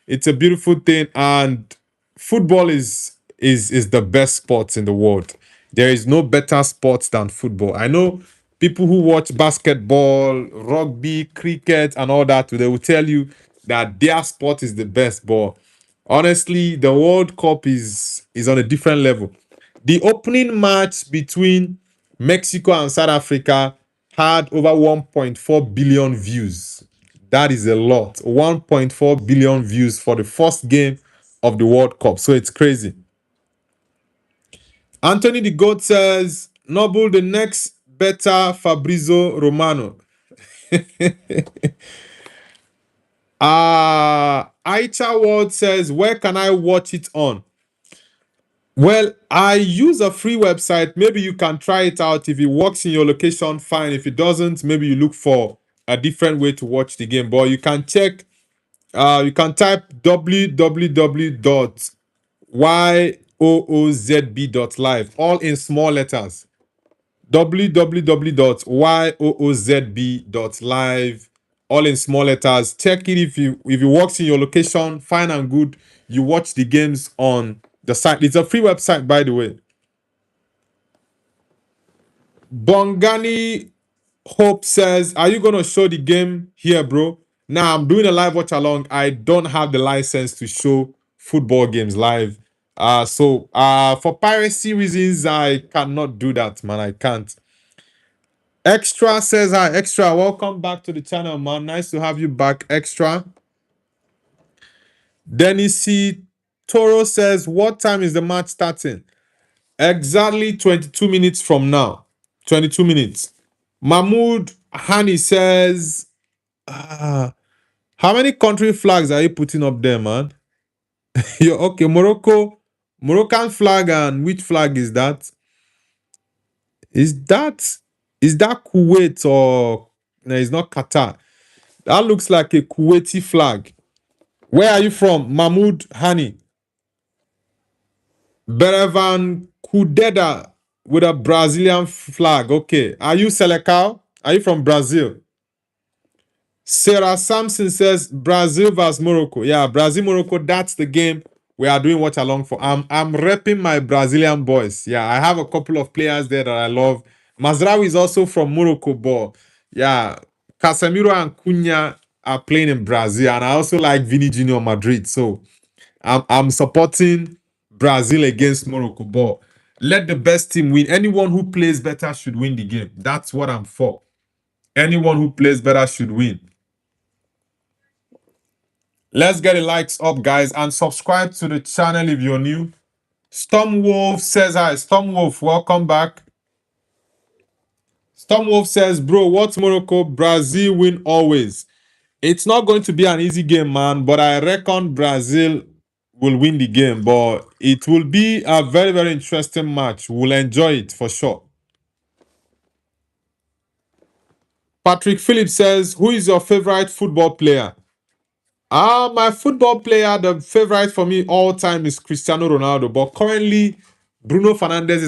It's a beautiful thing, and football is the best sport in the world. There is no better sport than football. I know people who watch basketball, rugby, cricket, and all that, they will tell you that their sport is the best. But honestly, the World Cup is on a different level. The opening match between Mexico and South Africa had over 1.4 billion views. That is a lot. 1.4 billion views for the first game of the World Cup. So it's crazy. Anthony the Goat says, Noble, the next better Fabrizio Romano. Aicha World says, where can I watch it on? Well, I use a free website. Maybe you can try it out. If it works in your location, fine. If it doesn't, maybe you look for a different way to watch the game. But you can check, you can type www.yoozb.live, all in small letters. www.yoozb.live, all in small letters. Check it. If it works in your location, fine and good. You watch the games on the site. It's a free website, by the way. Bongani Hope says, are you going to show the game here, bro? Now, I'm doing a live watch along. I don't have the license to show football games live. So for piracy reasons, I cannot do that, man. I can't. Extra says, hi, Extra. Welcome back to the channel, man. Nice to have you back, Extra. Dennis C. Toro says, what time is the match starting? Exactly 22 minutes from now. 22 minutes. Mahmoud Hani says, how many country flags are you putting up there, man? You're okay, Moroccan flag, and which flag is that? Is that Kuwait, or no, it's not Qatar. That looks like a Kuwaiti flag. Where are you from, Mahmoud Hani? Berevan Kudeda with a Brazilian flag. Okay. Are you Selecao? Are you from Brazil? Sarah Sampson says Brazil versus Morocco. Yeah, Brazil Morocco. That's the game we are doing watch along for. I'm repping my Brazilian boys. Yeah, I have a couple of players there that I love. Mazraoui is also from Morocco, but yeah, Casemiro and Cunha are playing in Brazil, and I also like Vini Junior Madrid. So I'm supporting Brazil against Morocco, but let the best team win. Anyone who plays better should win the game. That's what I'm for. Anyone who plays better should win. Let's get the likes up, guys, and subscribe to the channel if you're new. Stormwolf says hi. Stormwolf, welcome back. Stormwolf says, bro, what's Morocco? Brazil win always. It's not going to be an easy game, man, but I reckon Brazil will win the game. But it will be a very, very interesting match. We'll enjoy it for sure. Patrick Phillips says, who is your favorite football player? My football player, the favorite for me all time is Cristiano Ronaldo, but currently Bruno Fernandes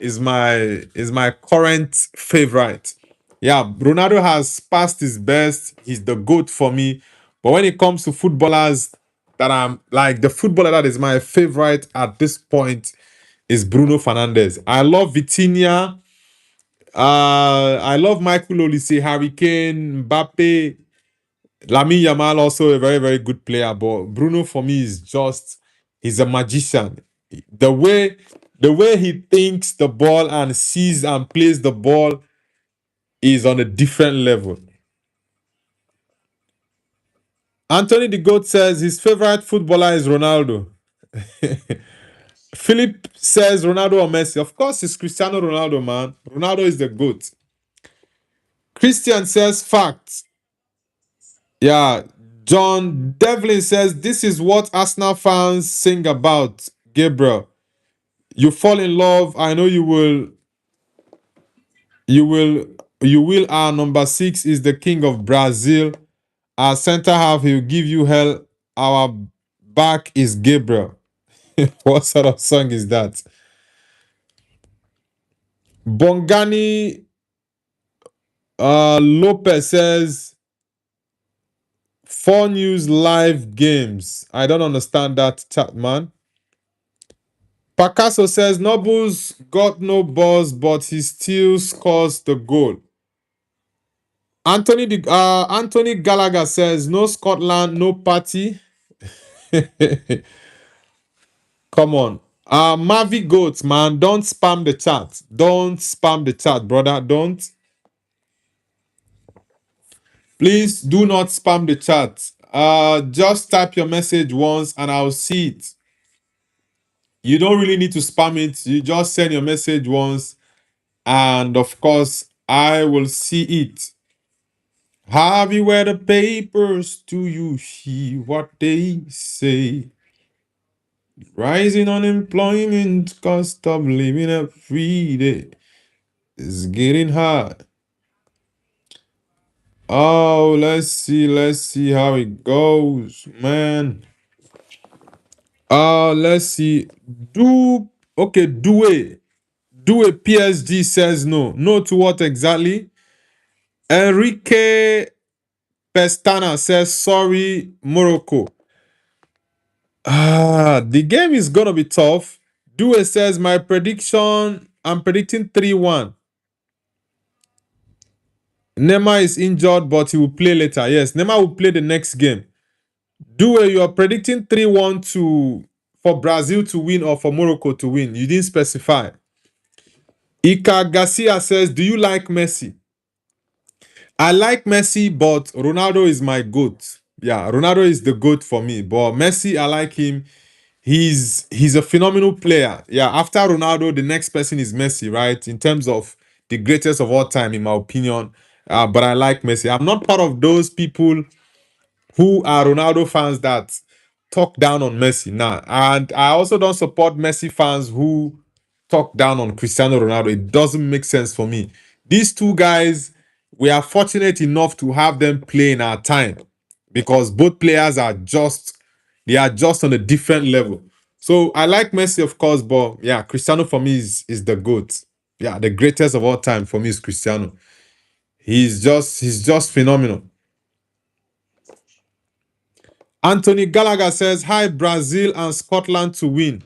is my current favorite. Yeah, Ronaldo has passed his best. He's the GOAT for me. But when it comes to footballers that I'm like the footballer that is my favorite at this point is Bruno Fernandes. I love Vitinha. I love Michael Olise, Harry Kane, Mbappe. Lamine Yamal also a very, very good player, but Bruno for me is just he's a magician. The way the way he thinks the ball and sees and plays the ball is on a different level. Anthony the Goat says his favorite footballer is Ronaldo. Philip says Ronaldo or Messi. Of course, it's Cristiano Ronaldo, man. Ronaldo is the GOAT. Christian says facts. Yeah, John Devlin says this is what Arsenal fans sing about. Gabriel, you fall in love. I know you will. You will. You will. Our number 6 is the king of Brazil. Our center half, he'll give you hell. Our back is Gabriel. What sort of song is that? Bongani Lopez says 4 News live games. I don't understand that chat, man. Picasso says Nobles got no balls, but he still scores the goal. Anthony Gallagher says no Scotland, no party. Come on. Mavi Goats, man, don't spam the chat. Don't spam the chat, brother. Don't. Please do not spam the chat. Just type your message once and I'll see it. You don't really need to spam it. You just send your message once, and of course, I will see it. Have you read the papers? Do you see what they say? Rising unemployment, cost of living every day is getting hard. Oh, let's see how it goes, man. Let's see. Do a PSG says no. No to what exactly? Enrique Pestana says sorry, Morocco. The game is gonna be tough. Due says my prediction. I'm predicting 3-1. Neymar is injured, but he will play later. Yes, Neymar will play the next game. Due, you are predicting 3-1 for Brazil to win or for Morocco to win. You didn't specify. Ika Garcia says, do you like Messi? I like Messi, but Ronaldo is my GOAT. Yeah, Ronaldo is the GOAT for me. But Messi, I like him. He's a phenomenal player. Yeah, after Ronaldo, the next person is Messi, right? In terms of the greatest of all time, in my opinion. But I like Messi. I'm not part of those people who are Ronaldo fans that talk down on Messi. Nah, and I also don't support Messi fans who talk down on Cristiano Ronaldo. It doesn't make sense for me. These two guys, we are fortunate enough to have them play in our time because both players are just on a different level. So I like Messi, of course, but yeah, Cristiano for me is the GOAT. Yeah, the greatest of all time for me is Cristiano. He's just phenomenal. Anthony Gallagher says, "Hi, Brazil and Scotland to win."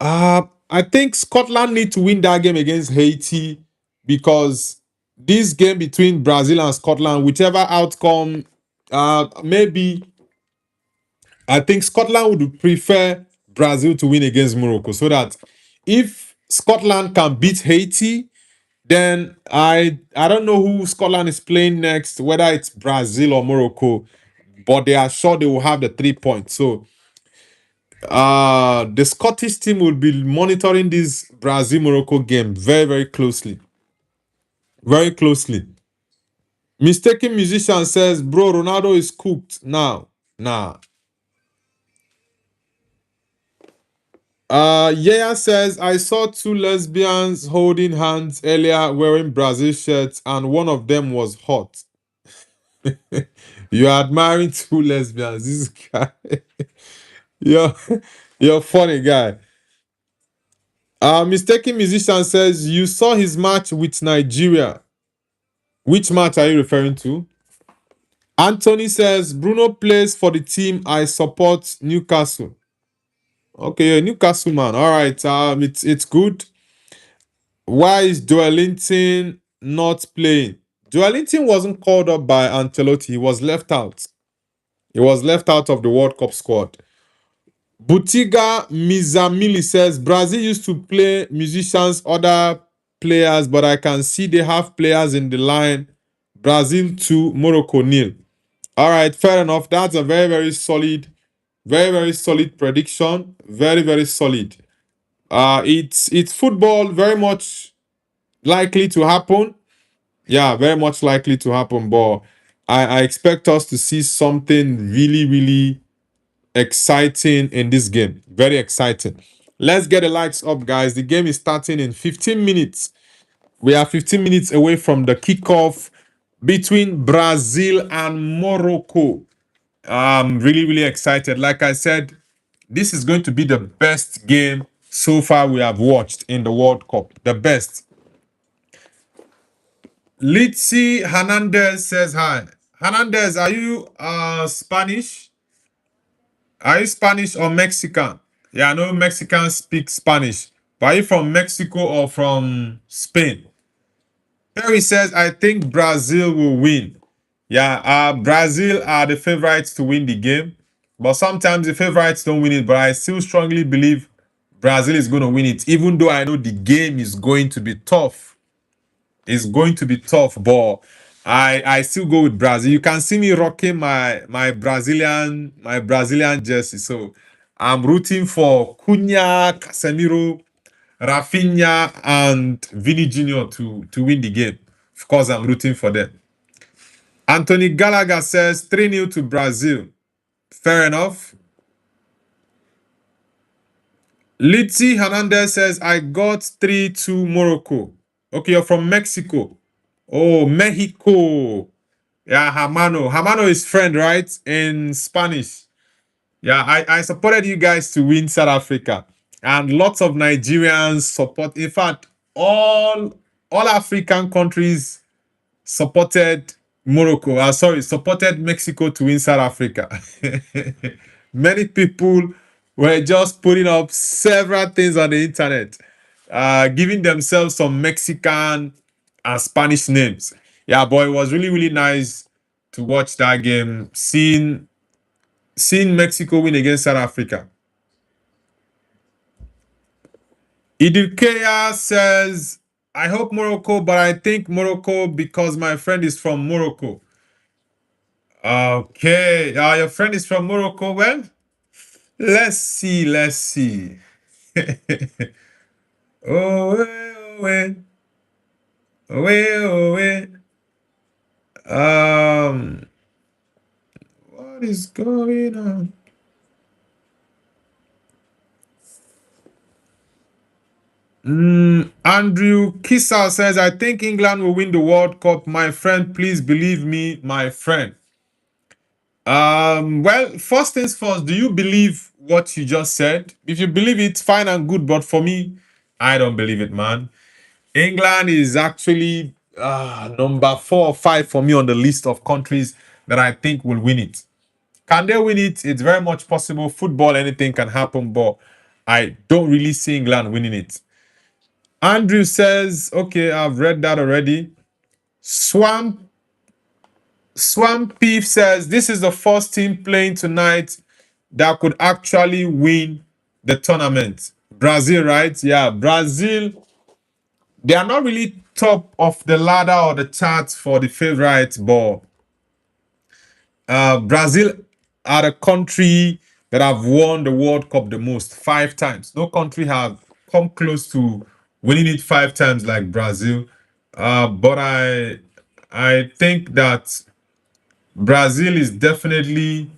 I think Scotland need to win that game against Haiti because this game between Brazil and Scotland, whichever outcome, maybe I think Scotland would prefer Brazil to win against Morocco so that if Scotland can beat Haiti, then I don't know who Scotland is playing next, whether it's Brazil or Morocco, but they are sure they will have the 3 points. So the Scottish team will be monitoring this Brazil Morocco game very, very closely. Very closely. Mistaken musician says, "Bro, Ronaldo is cooked now." Nah. Yaya says, "I saw two lesbians holding hands earlier wearing Brazil shirts, and one of them was hot." You're admiring two lesbians. This guy. you're, you're a funny guy. Mistaken musician says, "You saw his match with Nigeria." Which match are you referring to? Anthony says, "Bruno plays for the team I support, Newcastle." Okay, yeah, Newcastle man. All right. It's good. Why is Joelinton not playing? Joelinton wasn't called up by Ancelotti. He was left out. He was left out of the World Cup squad. Butiga Mizamili says, "Brazil used to play musicians, other players, but I can see they have players in the line. Brazil 2, Morocco nil." All right, fair enough. That's a very, very, very solid prediction. Very, very solid. It's football, very much likely to happen. Yeah, very much likely to happen. But I expect us to see something really, really exciting in this game. Very exciting. Let's get the likes up, guys. The game is starting in 15 minutes. We are 15 minutes away from the kickoff between Brazil and Morocco. I'm really, really excited. Like I said, this is going to be the best game so far we have watched in the World Cup. The best. Litsi Hernandez says hi. Hernandez, are you Spanish? Are you Spanish or Mexican? Yeah, I know Mexicans speak Spanish. But are you from Mexico or from Spain? Perry says, "I think Brazil will win." Yeah, Brazil are the favorites to win the game. But sometimes the favorites don't win it. But I still strongly believe Brazil is going to win it. Even though I know the game is going to be tough. It's going to be tough, but I still go with Brazil. You can see me rocking my Brazilian jersey. So I'm rooting for Cunha, Casemiro, Rafinha, and Vini Jr. to win the game. Of course, I'm rooting for them. Anthony Gallagher says 3-0 to Brazil. Fair enough. Litsi Hernandez says, "I got 3-2 Morocco." Okay, you're from Mexico. Oh, Mexico. Yeah, Hermano. Hermano is friend, right? In Spanish. Yeah, I supported you guys to win South Africa. And lots of Nigerians support. In fact, all African countries supported Morocco. Sorry, supported Mexico to win South Africa. Many people were just putting up several things on the internet, giving themselves some Mexican and Spanish names. Yeah, but it was really, really nice to watch that game, seeing Mexico win against South Africa. Idilkeya says, "I hope Morocco, but I think Morocco because my friend is from Morocco." Okay, your friend is from Morocco. Well, let's see, let's see. Oh, wait, oh, wait, oh, wait. What is going on? Andrew Kissa says, "I think England will win the World Cup. My friend, please believe me, my friend." Well, first things first, do you believe what you just said? If you believe it, fine and good. But for me, I don't believe it, man. England is actually number 4 or 5 for me on the list of countries that I think will win it. Can they win it? It's very much possible. Football, anything can happen, but I don't really see England winning it. Andrew says, okay, I've read that already. Swamp Swamp Beef says this is the first team playing tonight that could actually win the tournament. Brazil, right? Yeah, Brazil. They are not really top of the ladder or the charts for the favorites, but Brazil are the country that have won the World Cup the most, 5 times. No country have come close to winning it 5 times like Brazil. But I think that Brazil is definitely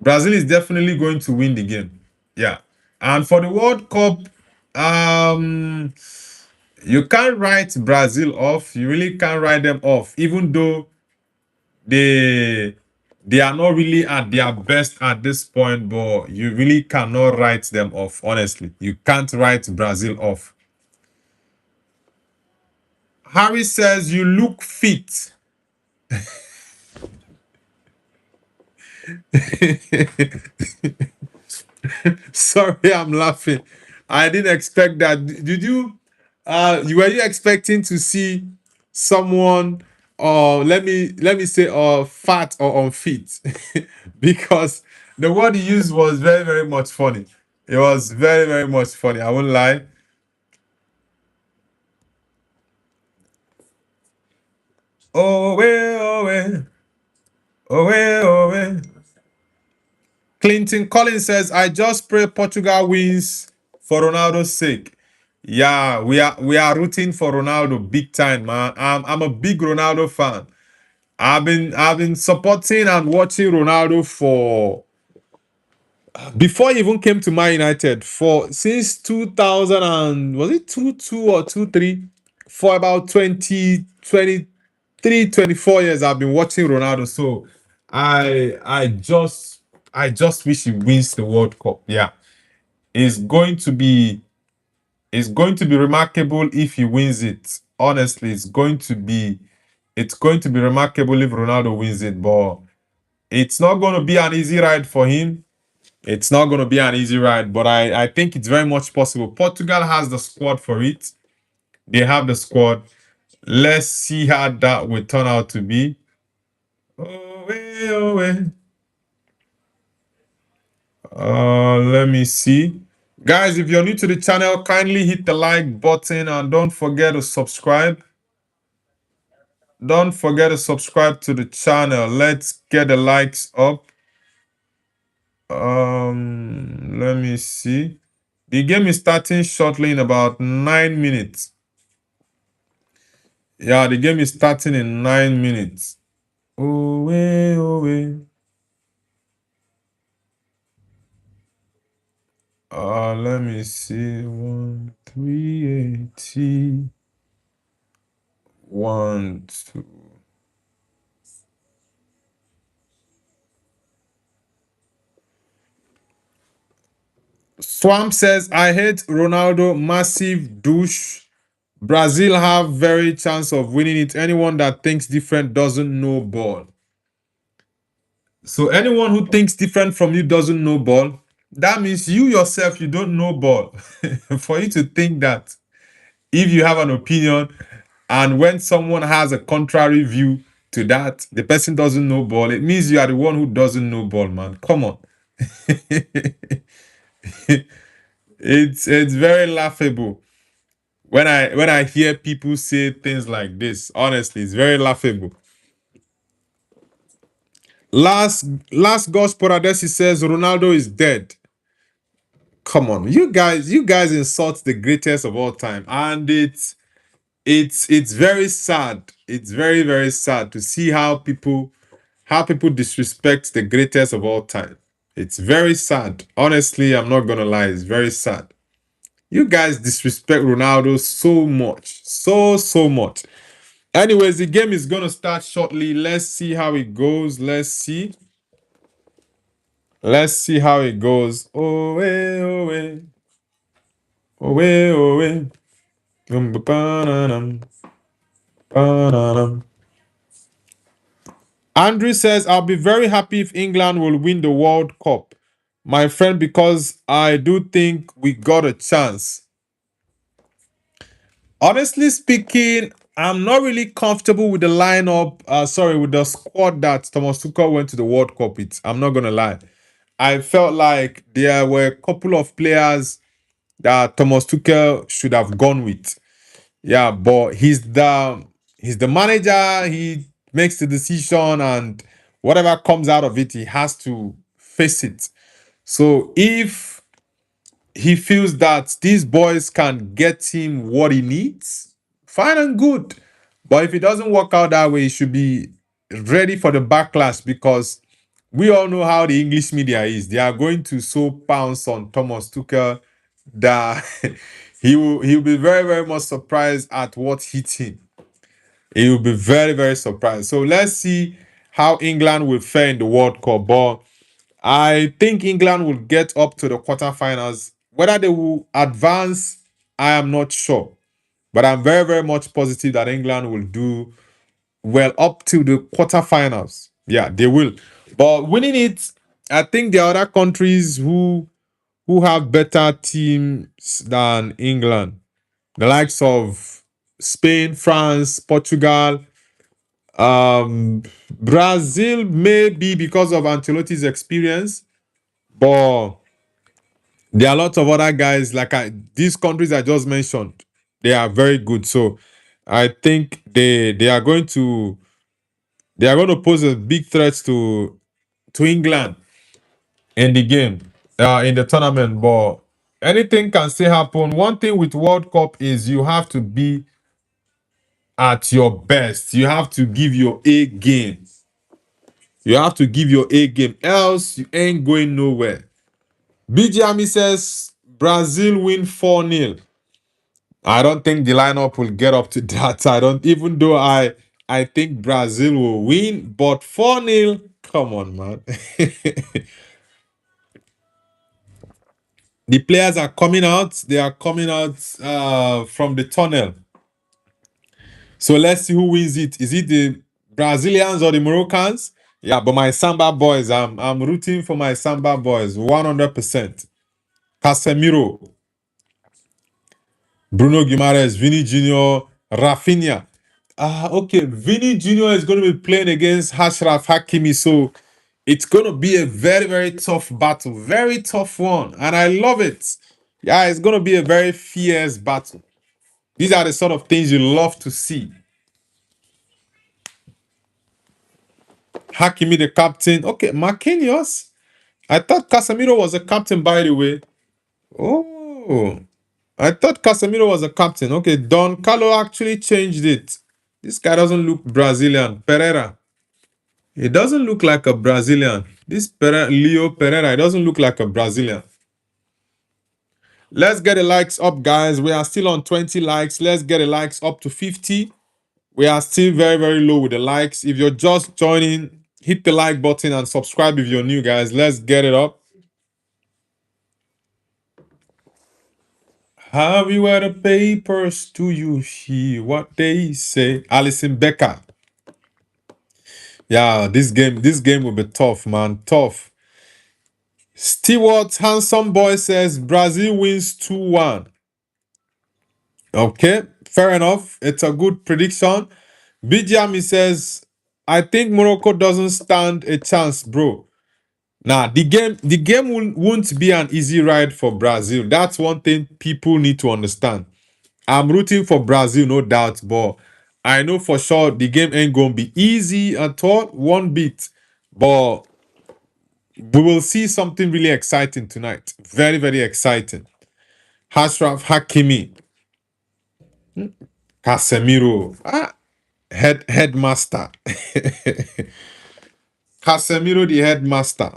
Brazil is definitely going to win the game. Yeah. And for the World Cup, um, you can't write Brazil off. You really can't write them off, even though they they are not really at their best at this point, but you really cannot write them off, honestly. You can't write Brazil off. Harry says you look fit. Sorry, I'm laughing. I didn't expect that. Did you? Were you expecting to see someone, or let me say, fat or unfit? Because the word he used was very very much funny. It was very very much funny. I won't lie. Oh way, oh way, oh way, oh way. Clinton Collins says, I just pray Portugal wins for Ronaldo's sake. Yeah, we are rooting for Ronaldo big time, man. I'm a big Ronaldo fan. I've been supporting and watching Ronaldo for before he even came to Man United for since 2000, and was it 22 or 23, for about 24 years I've been watching Ronaldo. So I just wish he wins the World Cup. Yeah. It's going to be remarkable if he wins it. Honestly, it's going to be remarkable if Ronaldo wins it, but it's not going to be an easy ride for him. It's not going to be an easy ride, but I think it's very much possible. Portugal has the squad for it. They have the squad. Let's see how that will turn out to be. Oh, eh, oh, eh. Let me see. Guys, if you're new to the channel, kindly hit the like button and don't forget to subscribe. Don't forget to subscribe to the channel. Let's get the likes up. Let me see. The game is starting shortly in about 9 minutes. Yeah, the game is starting in 9 minutes. Oh, way, oh, way. Let me see. 1380. 1, 2. Swamp says, I hate Ronaldo, massive douche. Brazil have very chance of winning it. Anyone that thinks different doesn't know ball. So anyone who thinks different from you doesn't know ball. That means you yourself, you don't know ball. For you to think that if you have an opinion and when someone has a contrary view to that, the person doesn't know ball, it means you are the one who doesn't know ball, man. Come on. It's very laughable when I hear people say things like this. Honestly, it's very laughable. Last gospel Adesi says Ronaldo is dead. Come on, you guys insult the greatest of all time, and it's very sad. It's very very sad to see how people disrespect the greatest of all time. It's very sad. Honestly, I'm not gonna lie. It's very sad. You guys disrespect Ronaldo so much, so much. Anyways, the game is gonna start shortly. Let's see how it goes. Let's see. Let's see how it goes. Oh, eh, oh, eh. Oh, eh, oh, eh. Ba-da-dum, ba-da-dum. Andrew says, I'll be very happy if England will win the World Cup, my friend, because I do think we got a chance. Honestly speaking, I'm not really comfortable with the lineup. With the squad that Thomas Tuchel went to the World Cup with. I'm not gonna lie. I felt like there were a couple of players that Thomas Tuchel should have gone with. Yeah, but he's the manager. He makes the decision, and whatever comes out of it, he has to face it. So if he feels that these boys can get him what he needs, fine and good. But if it doesn't work out that way, he should be ready for the backlash because we all know how the English media is. They are going to so pounce on Thomas Tuchel that he'll be very, very much surprised at what hit him. He will be very, very surprised. So let's see how England will fare in the World Cup. But I think England will get up to the quarterfinals. Whether they will advance, I am not sure. But I'm very, very much positive that England will do well up to the quarterfinals. Yeah, they will. But winning it, I think there are other countries who have better teams than England. The likes of Spain, France, Portugal, Brazil, maybe because of Ancelotti's experience, but there are lots of other guys these countries I just mentioned. They are very good. So I think they are going to pose a big threat to England in the game, in the tournament. But anything can still happen. One thing with World Cup is you have to be at your best. You have to give your A game. You have to give your A game, else you ain't going nowhere. BGMI says Brazil win 4-0. I don't think the lineup will get up to that. I don't, even though I think Brazil will win, but 4-0, come on, man. The players are coming out. They are coming out from the tunnel. So let's see who wins it. Is it the Brazilians or the Moroccans? Yeah, but my Samba boys, I'm rooting for my Samba boys 100%. Casemiro, Bruno Guimaraes, Vini Jr., Rafinha. Okay, Vini Jr. is going to be playing against Ashraf Hakimi, so it's going to be a very, very tough battle. Very tough one, and I love it. Yeah, it's going to be a very fierce battle. These are the sort of things you love to see. Hakimi, the captain. Okay, Marquinhos. I thought Casemiro was a captain, by the way. Oh, I thought Casemiro was a captain. Okay, Don Carlo actually changed it. This guy doesn't look Brazilian. Pereira. He doesn't look like a Brazilian. Leo Pereira, he doesn't look like a Brazilian. Let's get the likes up, guys. We are still on 20 likes. Let's get the likes up to 50. We are still very, very low with the likes. If you're just joining, hit the like button and subscribe if you're new, guys. Let's get it up. Have you read the papers? Do you hear what they say? Alison Becker. Yeah, this game will be tough, man. Tough. Stewart Handsome Boy says Brazil wins 2-1. Okay, fair enough. It's a good prediction. BGMI says, I think Morocco doesn't stand a chance, bro. Nah, the game won't be an easy ride for Brazil. That's one thing people need to understand. I'm rooting for Brazil, no doubt, but I know for sure the game ain't gonna be easy at all, one bit. But we will see something really exciting tonight. Very, very exciting. Ashraf Hakimi, Casemiro, headmaster. Casemiro, the headmaster.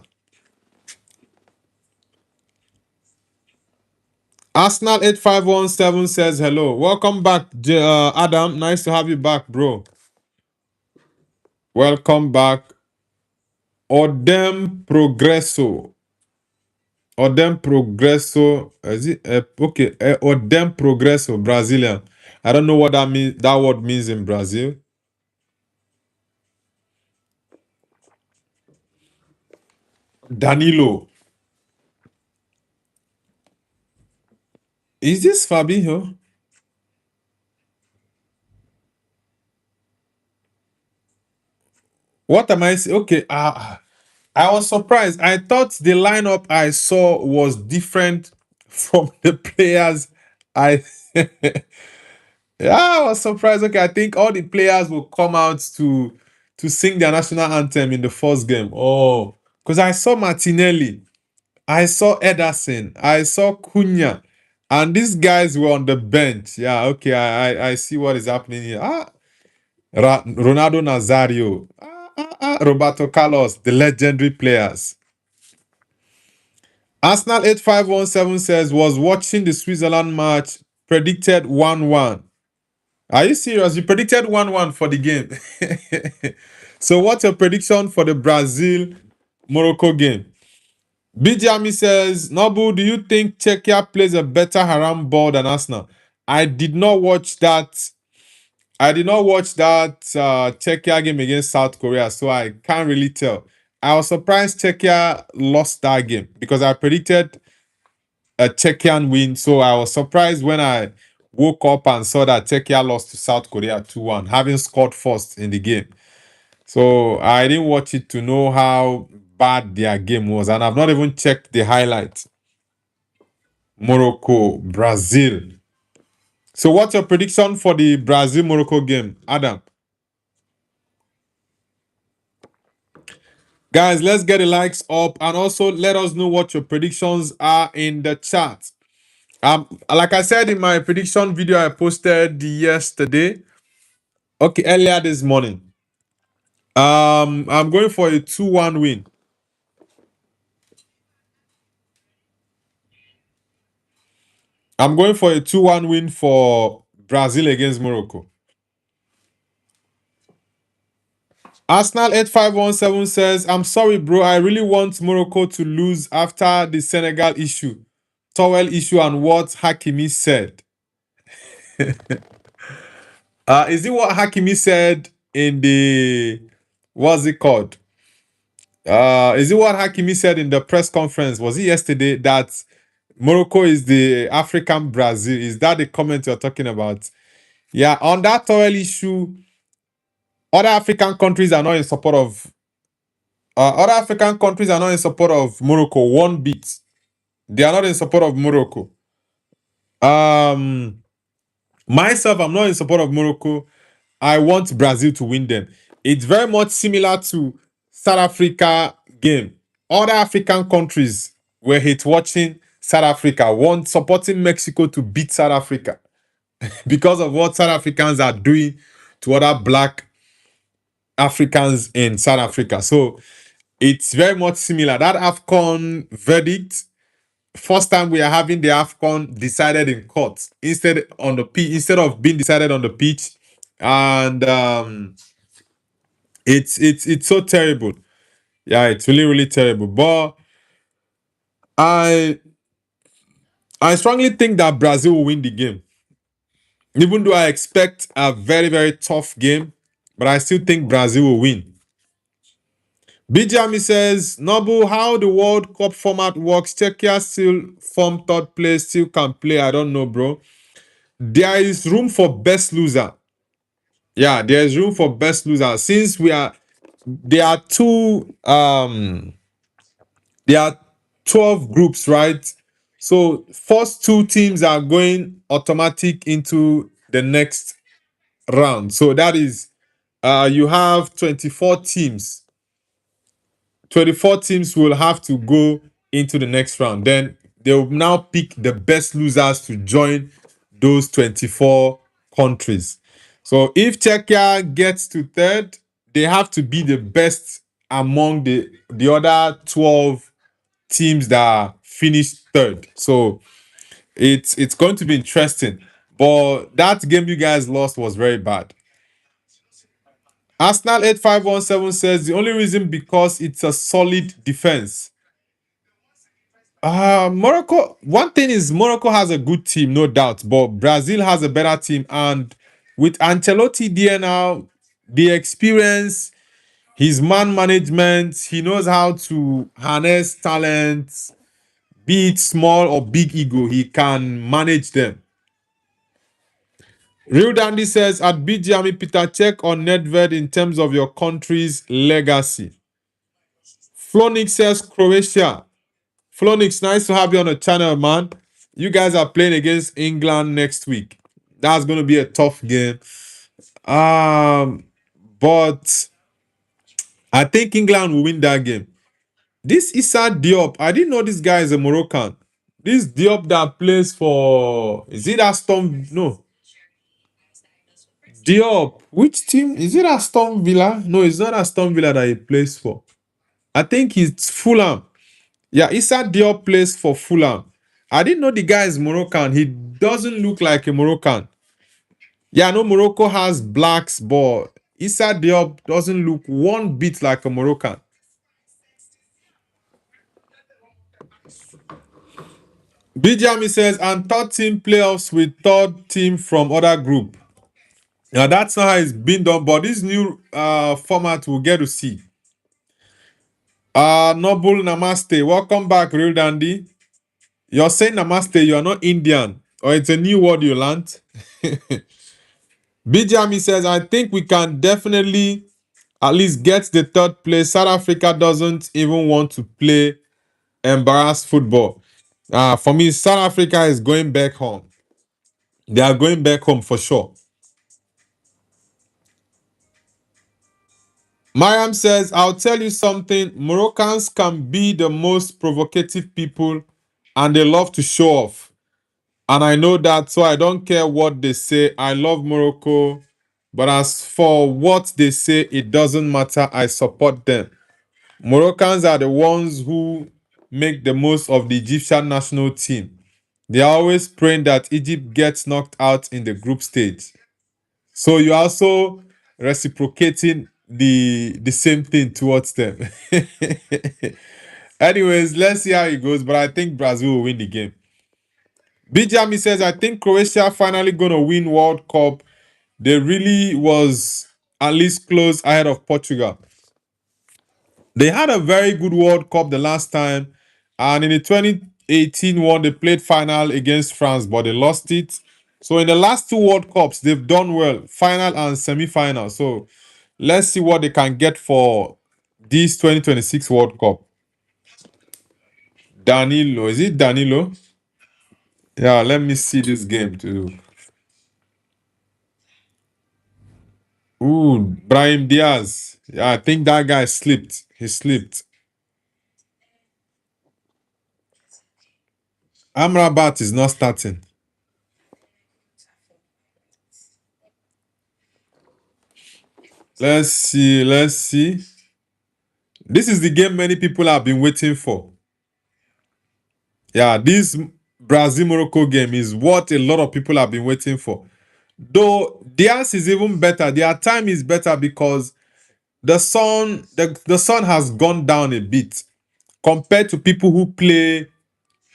Arsenal 8517 says hello. Welcome back, Adam. Nice to have you back, bro. Welcome back. Odem Progresso. Odem Progresso. Is it okay? Odem Progresso, Brazilian. I don't know what that means. That word means in Brazil. Danilo. Is this Fabinho? What am I saying? Okay. I was surprised. I thought the lineup I saw was different from the players I yeah, I was surprised. Okay, I think all the players will come out to sing their national anthem in the first game. Oh, because I saw Martinelli, I saw Ederson, I saw Cunha, and these guys were on the bench. Yeah, okay, I see what is happening here. Ronaldo Nazario, Roberto Carlos, the legendary players. Arsenal 8517 says was watching the Switzerland match, predicted 1-1. Are you serious? You predicted 1-1 for the game. So what's your prediction for the Brazil Morocco game? Bijami says, Nobu, do you think Czechia plays a better haram ball than Arsenal? I did not watch that. I did not watch that Czechia game against South Korea, so I can't really tell. I was surprised Czechia lost that game because I predicted a Czechian win. So I was surprised when I woke up and saw that Czechia lost to South Korea 2-1, having scored first in the game. So I didn't watch it to know how bad their game was. And I've not even checked the highlights. Morocco, Brazil. So what's your prediction for the Brazil-Morocco game, Adam? Guys, let's get the likes up and also let us know what your predictions are in the chat. Like I said in my prediction video I posted yesterday, okay, earlier this morning. I'm going for a 2-1 win. I'm going for a 2-1 win for Brazil against Morocco. Arsenal 8517 says, I'm sorry, bro. I really want Morocco to lose after the Senegal issue, towel issue, and what Hakimi said. Is it what Hakimi said in the what's it called? Is it what Hakimi said in the press conference? Was it yesterday that Morocco is the African Brazil? Is that the comment you're talking about? Yeah, on that towel issue, other African countries are not in support of Morocco one bit. They are not in support of Morocco. Um, Myself, I'm not in support of Morocco. I want Brazil to win them. It's very much similar to South Africa game. Other African countries were hate watching South Africa, want supporting Mexico to beat South Africa because of what South Africans are doing to other black Africans in South Africa. So it's very much similar. That AFCON verdict, first time we are having the AFCON decided in court instead of being decided on the pitch. And it's so terrible. Yeah, it's really, really terrible. But I I strongly think that Brazil will win the game. Even though I expect a very, very tough game, but I still think Brazil will win. Bijami says, Nobu, how the World Cup format works, Czechia still form third place, still can play. I don't know, bro. There is room for best loser. Yeah, there is room for best loser. Since there are there are 12 groups, right? So first two teams are going automatic into the next round. So that is you have 24 teams. 24 teams will have to go into the next round. Then they will now pick the best losers to join those 24 countries. So if Czechia gets to third, they have to be the best among the other 12 teams that finished third. So It's going to be interesting. But that game you guys lost was very bad. Arsenal 8517 says the only reason because it's a solid defense. Morocco. One thing is Morocco has a good team, no doubt, but Brazil has a better team, and with Ancelotti there now, the experience, his man management, he knows how to harness talent, be it small or big ego, he can manage them. Real Dandy says at BGME Peter, check on Nedved in terms of your country's legacy. Flonix says Croatia. Flonix, nice to have you on the channel, man. You guys are playing against England next week. That's going to be a tough game. Um, but I think England will win that game. This Issa Diop, I didn't know this guy is a Moroccan. This Diop that plays for, is it Aston? No, Diop. Which team? Is it Aston Villa? No, it's not Aston Villa that he plays for. I think it's Fulham. Yeah, Issa Diop plays for Fulham. I didn't know the guy is Moroccan. He doesn't look like a Moroccan. Yeah, I know Morocco has blacks, but Issa Diop doesn't look one bit like a Moroccan. Bijami says, and third team playoffs with third team from other group. Now, that's not how it's been done, but this new format we'll get to see. Noble Namaste. Welcome back, Real Dandy. You're saying Namaste, you're not Indian, or it's a new word you learned. Bijami says, I think we can definitely at least get the third place. South Africa doesn't even want to play embarrassed football. For me, South Africa is going back home. They are going back home for sure. Mariam says, I'll tell you something. Moroccans can be the most provocative people and they love to show off. And I know that, so I don't care what they say. I love Morocco. But as for what they say, it doesn't matter. I support them. Moroccans are the ones who make the most of the Egyptian national team. They are always praying that Egypt gets knocked out in the group stage. So you're also reciprocating the same thing towards them. Anyways, let's see how it goes. But I think Brazil will win the game. Bijami says, I think Croatia finally gonna win World Cup. They really was at least close ahead of Portugal. They had a very good World Cup the last time, and in the 2018 one, they played final against France, but they lost it. So in the last two World Cups, they've done well, final and semi-final. So let's see what they can get for this 2026 World Cup. Danilo, is it Danilo? Yeah, let me see this game too. Ooh, Brahim Diaz. Yeah, I think that guy slipped. He slipped. Amrabat is not starting. Let's see. Let's see. This is the game many people have been waiting for. Yeah, this Brazil-Morocco game is what a lot of people have been waiting for. Though theirs is even better. Their time is better because the sun has gone down a bit compared to people who play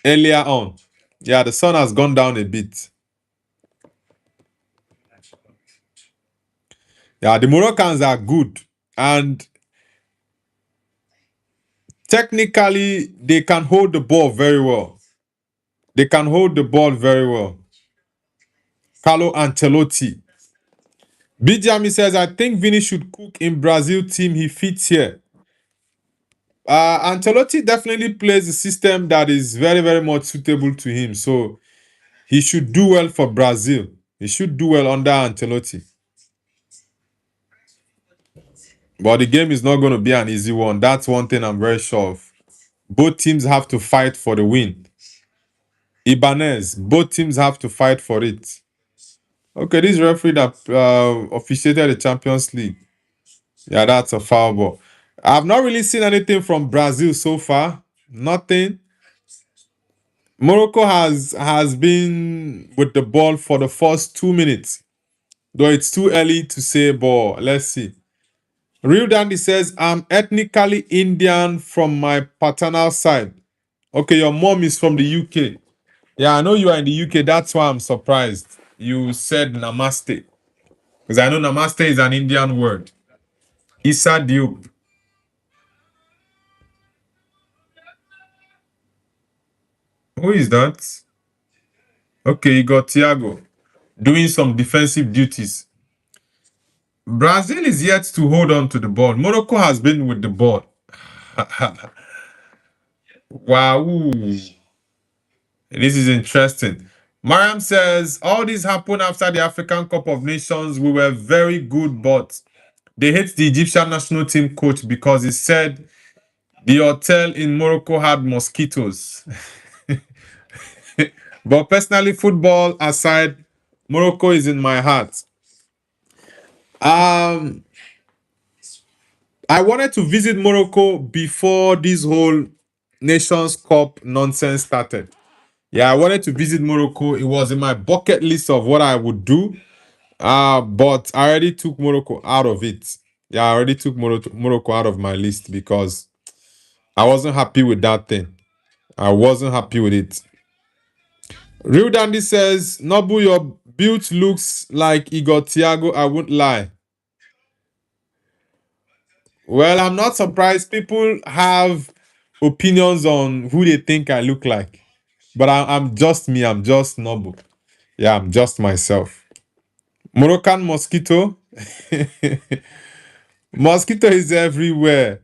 earlier on. Yeah, the sun has gone down a bit. Yeah, the Moroccans are good. And technically, they can hold the ball very well. They can hold the ball very well. Carlo Ancelotti. Bijami says, I think Vini should cook in Brazil team. He fits here. Ancelotti definitely plays a system that is very, very much suitable to him. So he should do well for Brazil. He should do well under Ancelotti. But the game is not going to be an easy one. That's one thing I'm very sure of. Both teams have to fight for the win. Ibanez, both teams have to fight for it. Okay, this referee that officiated the Champions League. Yeah, that's a foul ball. I've not really seen anything from Brazil so far. Nothing. Morocco has been with the ball for the first 2 minutes. Though it's too early to say, but let's see. Real Dandy says, I'm ethnically Indian from my paternal side. Okay, your mom is from the UK. Yeah, I know you are in the UK. That's why I'm surprised. You said namaste. Because I know namaste is an Indian word. Issa Diop. Who is that? Okay, you got Thiago doing some defensive duties. Brazil is yet to hold on to the ball. Morocco has been with the ball. Wow. This is interesting. Mariam says, all this happened after the African Cup of Nations. We were very good, but they hate the Egyptian national team coach because he said the hotel in Morocco had mosquitoes. But personally, football aside, Morocco is in my heart. Um, I wanted to visit Morocco before this whole Nations Cup nonsense started. Yeah, I wanted to visit Morocco. It was in my bucket list of what I would do. But I already took Morocco out of it. Yeah, I already took Morocco out of my list because I wasn't happy with that thing. I wasn't happy with it. Real Dandy says, Nobu, your build looks like Igor Thiago. I won't lie. Well, I'm not surprised. People have opinions on who they think I look like. But I'm just me. I'm just Nobu. Yeah, I'm just myself. Moroccan mosquito. Mosquito is everywhere.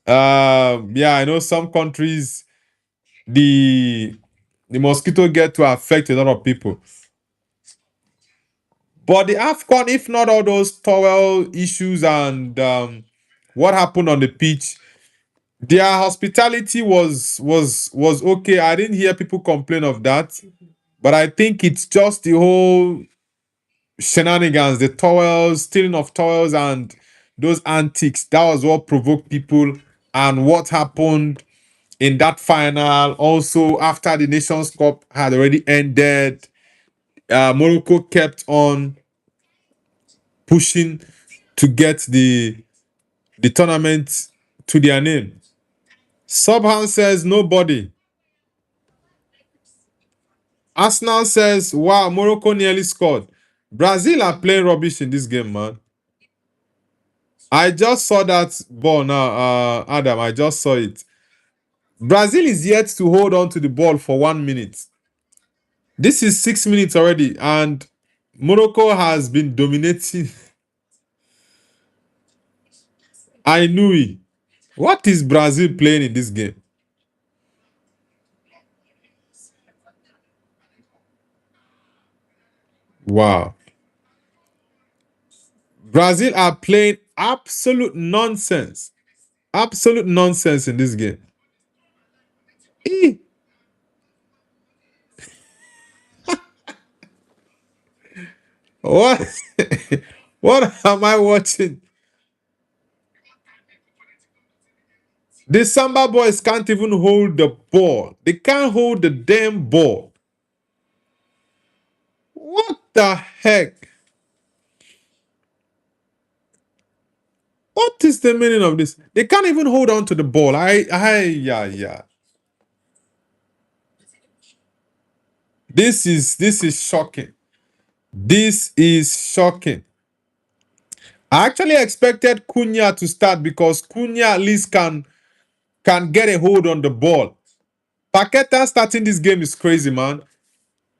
Yeah, I know some countries the mosquito get to affect a lot of people. But the AFCON, if not all those towel issues and what happened on the pitch, their hospitality was okay. I didn't hear people complain of that. But I think it's just the whole shenanigans, the towels, stealing of towels, and those antics. That was what provoked people, and what happened in that final. Also, after the Nations Cup had already ended, Morocco kept on pushing to get the tournament to their name. Subhan says nobody. Arsenal says, wow, Morocco nearly scored. Brazil are playing rubbish in this game, man. I just saw that ball now, Adam. I just saw it. Brazil is yet to hold on to the ball for 1 minute. This is 6 minutes already, and Morocco has been dominating. I knew it. What is Brazil playing in this game? Wow. Brazil are playing absolute nonsense. Absolute nonsense in this game. Eh, what? What am I watching? The Samba boys can't even hold the ball. They can't hold the damn ball. What the heck? What is the meaning of this? They can't even hold on to the ball. Yeah. This is shocking. This is shocking. I actually expected Cunha to start because Cunha at least can get a hold on the ball. Paqueta starting this game is crazy, man.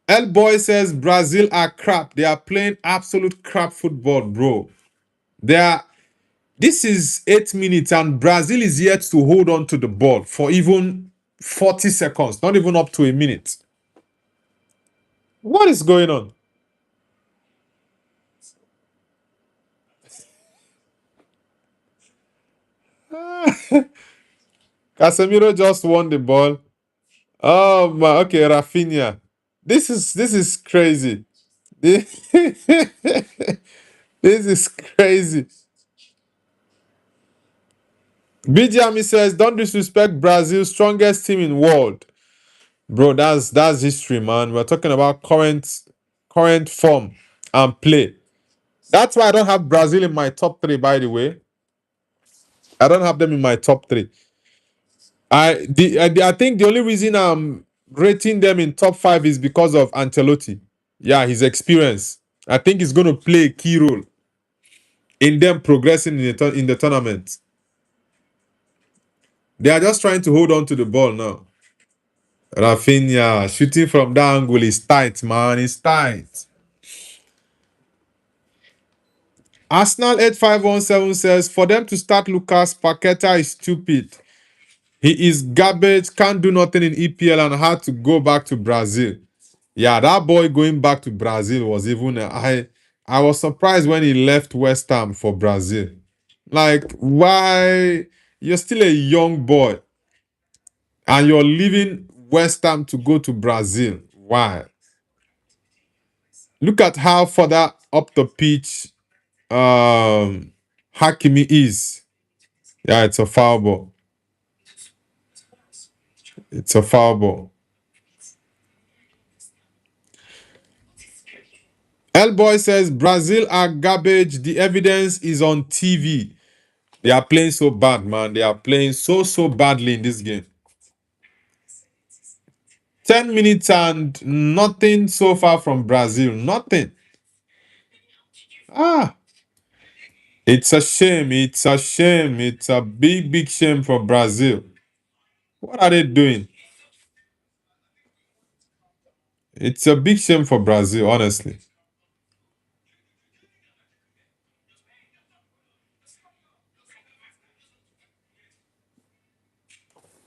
El Boy says Brazil are crap. They are playing absolute crap football, bro. They are. This is 8 minutes, and Brazil is yet to hold on to the ball for even 40 seconds, not even up to a minute. What is going on? Casemiro just won the ball. Oh my, okay, Rafinha. This is crazy. This, this is crazy. BGMI says, don't disrespect Brazil, strongest team in world. Bro, that's history, man. We're talking about current form and play. That's why I don't have Brazil in my top three, by the way. I don't have them in my top three. I think the only reason I'm rating them in top five is because of Ancelotti. Yeah, his experience. I think he's going to play a key role in them progressing in the tournament. They are just trying to hold on to the ball now. Rafinha shooting from that angle is tight, man. It's tight. Arsenal 8517 says for them to start Lucas Paqueta is stupid. He is garbage, can't do nothing in EPL and had to go back to Brazil. Yeah, that boy going back to Brazil was even I was surprised when he left West Ham for Brazil. Like, why? You're still a young boy and you're leaving West Ham to go to Brazil. Why? Look at how further up the pitch Hakimi is. Yeah, it's a foul ball. It's a foul ball. El Boy says Brazil are garbage. The evidence is on TV. They are playing so bad, man. They are playing so badly in this game. 10 minutes and nothing so far from Brazil. Nothing. Ah, it's a shame. It's a shame. It's a big shame for Brazil. What are they doing? It's a big shame for Brazil, honestly.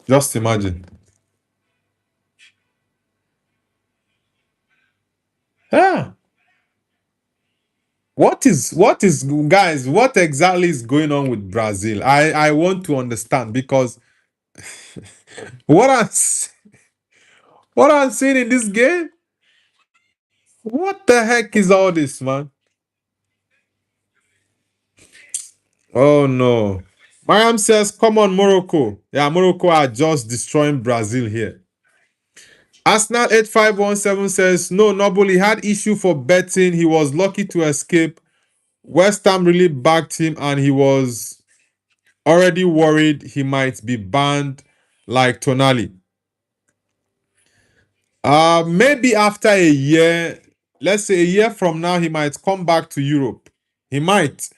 Just imagine. Yeah. What is guys, what exactly is going on with Brazil? I want to understand because what I what I'm seeing in this game, what the heck is all this, man? Oh no. Mariam says, come on, Morocco. Yeah, Morocco are just destroying Brazil here. Arsenal 8517 says, no, Noble, he had issue for betting. He was lucky to escape. West Ham really backed him and he was already worried he might be banned like Tonali. Maybe after a year, let's say a year from now, he might come back to Europe. He might.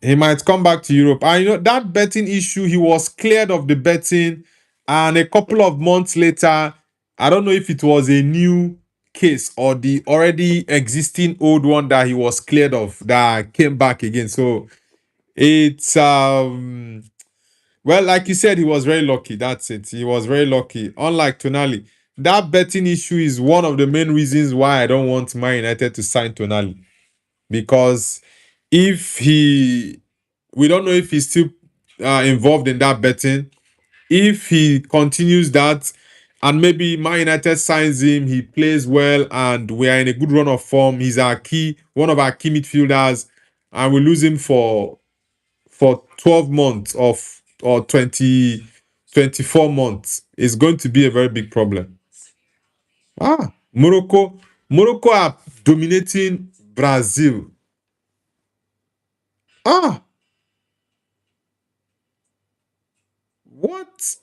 He might come back to Europe. And you know, that betting issue, he was cleared of the betting. And a couple of months later, I don't know if it was a new case or the already existing old one that he was cleared of that came back again. So it's well, like you said, he was very lucky. That's it. He was very lucky. Unlike Tonali, that betting issue is one of the main reasons why I don't want Man United to sign Tonali. Because if we don't know if he's still involved in that betting. If he continues that, and maybe Man United signs him, he plays well, and we are in a good run of form. He's one of our key midfielders, and we lose him for 12 months or 24 months. It's going to be a very big problem. Morocco are dominating Brazil. Ah, what?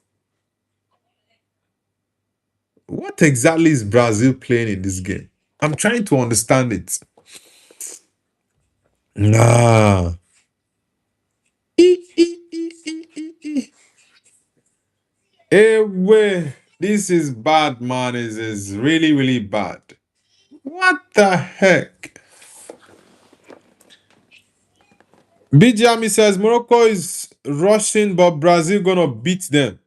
What exactly is Brazil playing in this game? I'm trying to understand it. Nah. Hey, way. This is bad, man. This is really bad. What the heck? Bijami says Morocco is rushing, but Brazil gonna beat them.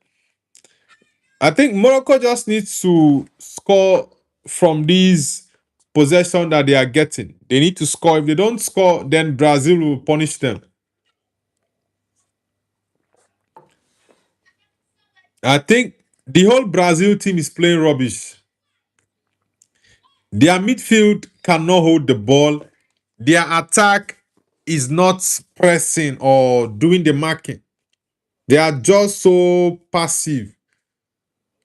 I think Morocco just needs to score from these possession that they are getting. They need to score. If they don't score, then Brazil will punish them. I think the whole Brazil team is playing rubbish. Their midfield cannot hold the ball. Their attack is not pressing or doing the marking. They are just so passive.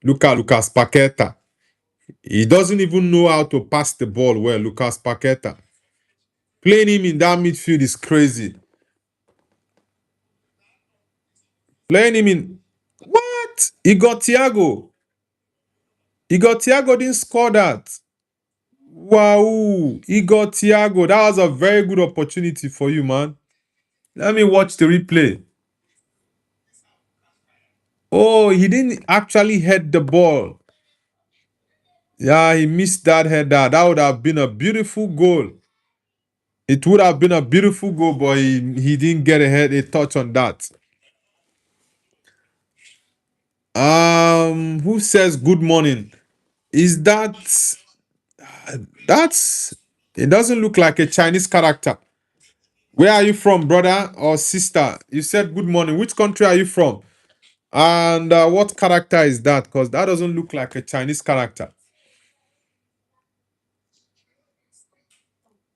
Lucas Paqueta. He doesn't even know how to pass the ball well. Lucas Paqueta. Playing him in that midfield is crazy. Playing him in what? He got Thiago. He got Thiago didn't score that. Wow. He got Thiago. That was a very good opportunity for you, man. Let me watch the replay. Oh, he didn't actually head the ball. Yeah, he missed that header. That would have been a beautiful goal. It would have been a beautiful goal, but he didn't get a touch on that. Who says good morning? Is that's it doesn't look like a Chinese character. Where are you from, brother or sister? You said good morning. Which country are you from? And what character is that? Because that doesn't look like a Chinese character.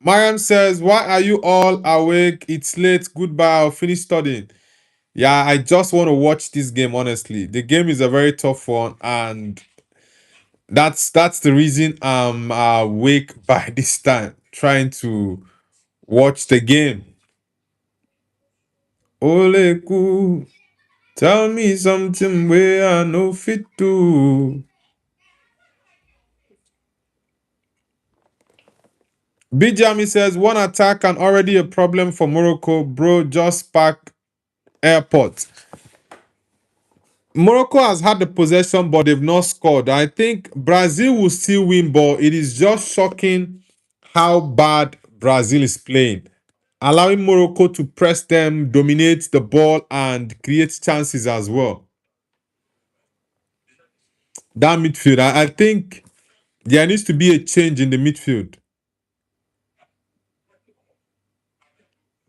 Mariam says, why are you all awake? It's late. Goodbye. I'll finish studying. Yeah, I just want to watch this game, honestly. The game is a very tough one, and that's the reason I'm awake by this time, trying to watch the game. Oleku, tell me something where I know fit to. Bijami says, one attack and already a problem for Morocco. Bro, just pack airport. Morocco has had the possession, but they've not scored. I think Brazil will still win, but it is just shocking how bad Brazil is playing. Allowing Morocco to press them, dominate the ball, and create chances as well. That midfield, I think there needs to be a change in the midfield.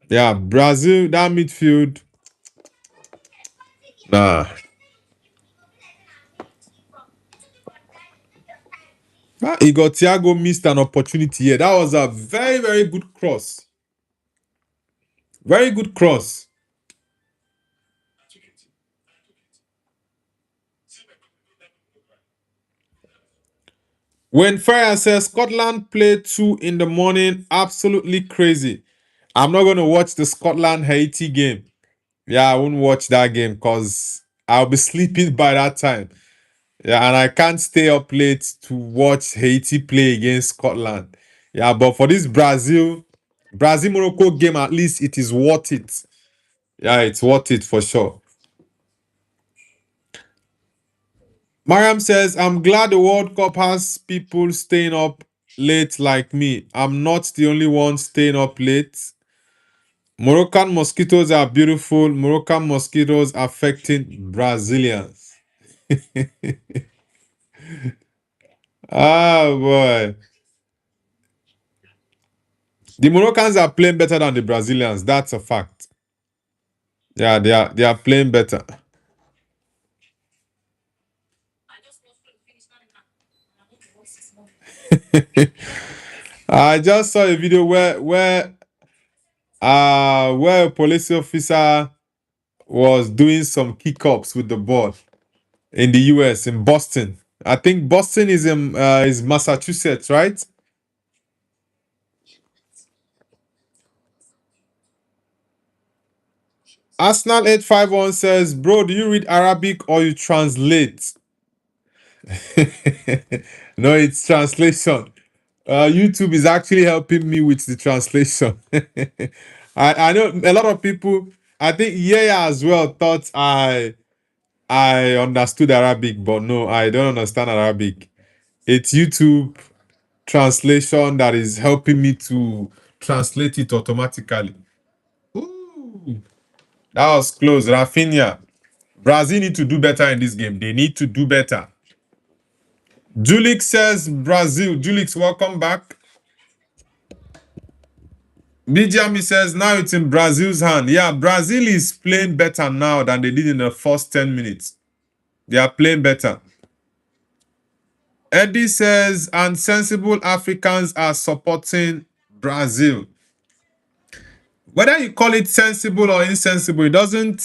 Yeah, Brazil, that midfield. Nah. Igor Thiago missed an opportunity here. That was a very, very good cross. Very good cross. When Farah says Scotland play 2 in the morning, absolutely crazy. I'm not going to watch the Scotland Haiti game. Yeah, I won't watch that game because I'll be sleeping by that time. Yeah, and I can't stay up late to watch Haiti play against Scotland. Yeah, but for this Brazil Morocco game, at least it is worth it. Yeah, it's worth it for sure. Mariam says, I'm glad the World Cup has people staying up late like me. I'm not the only one staying up late. Moroccan mosquitoes are beautiful. Moroccan mosquitoes affecting Brazilians. Ah, boy. The Moroccans are playing better than the Brazilians. That's a fact. Yeah, they are playing better. I just saw a video where a police officer was doing some kick-ups with the ball in the US in Boston. I think Boston is Massachusetts, right? Arsenal 851 says, "Bro, do you read Arabic or you translate?" No, it's translation. YouTube is actually helping me with the translation. I know a lot of people. I think yeah as well thought I understood Arabic, but no, I don't understand Arabic. It's YouTube translation that is helping me to translate it automatically. Ooh, that was close. Rafinha. Brazil need to do better in this game. They need to do better. Julix says Brazil. Julix, welcome back. Bijami says now it's in Brazil's hand. Yeah, Brazil is playing better now than they did in the first 10 minutes. They are playing better. Eddie says, and sensible Africans are supporting Brazil. Whether you call it sensible or insensible, it doesn't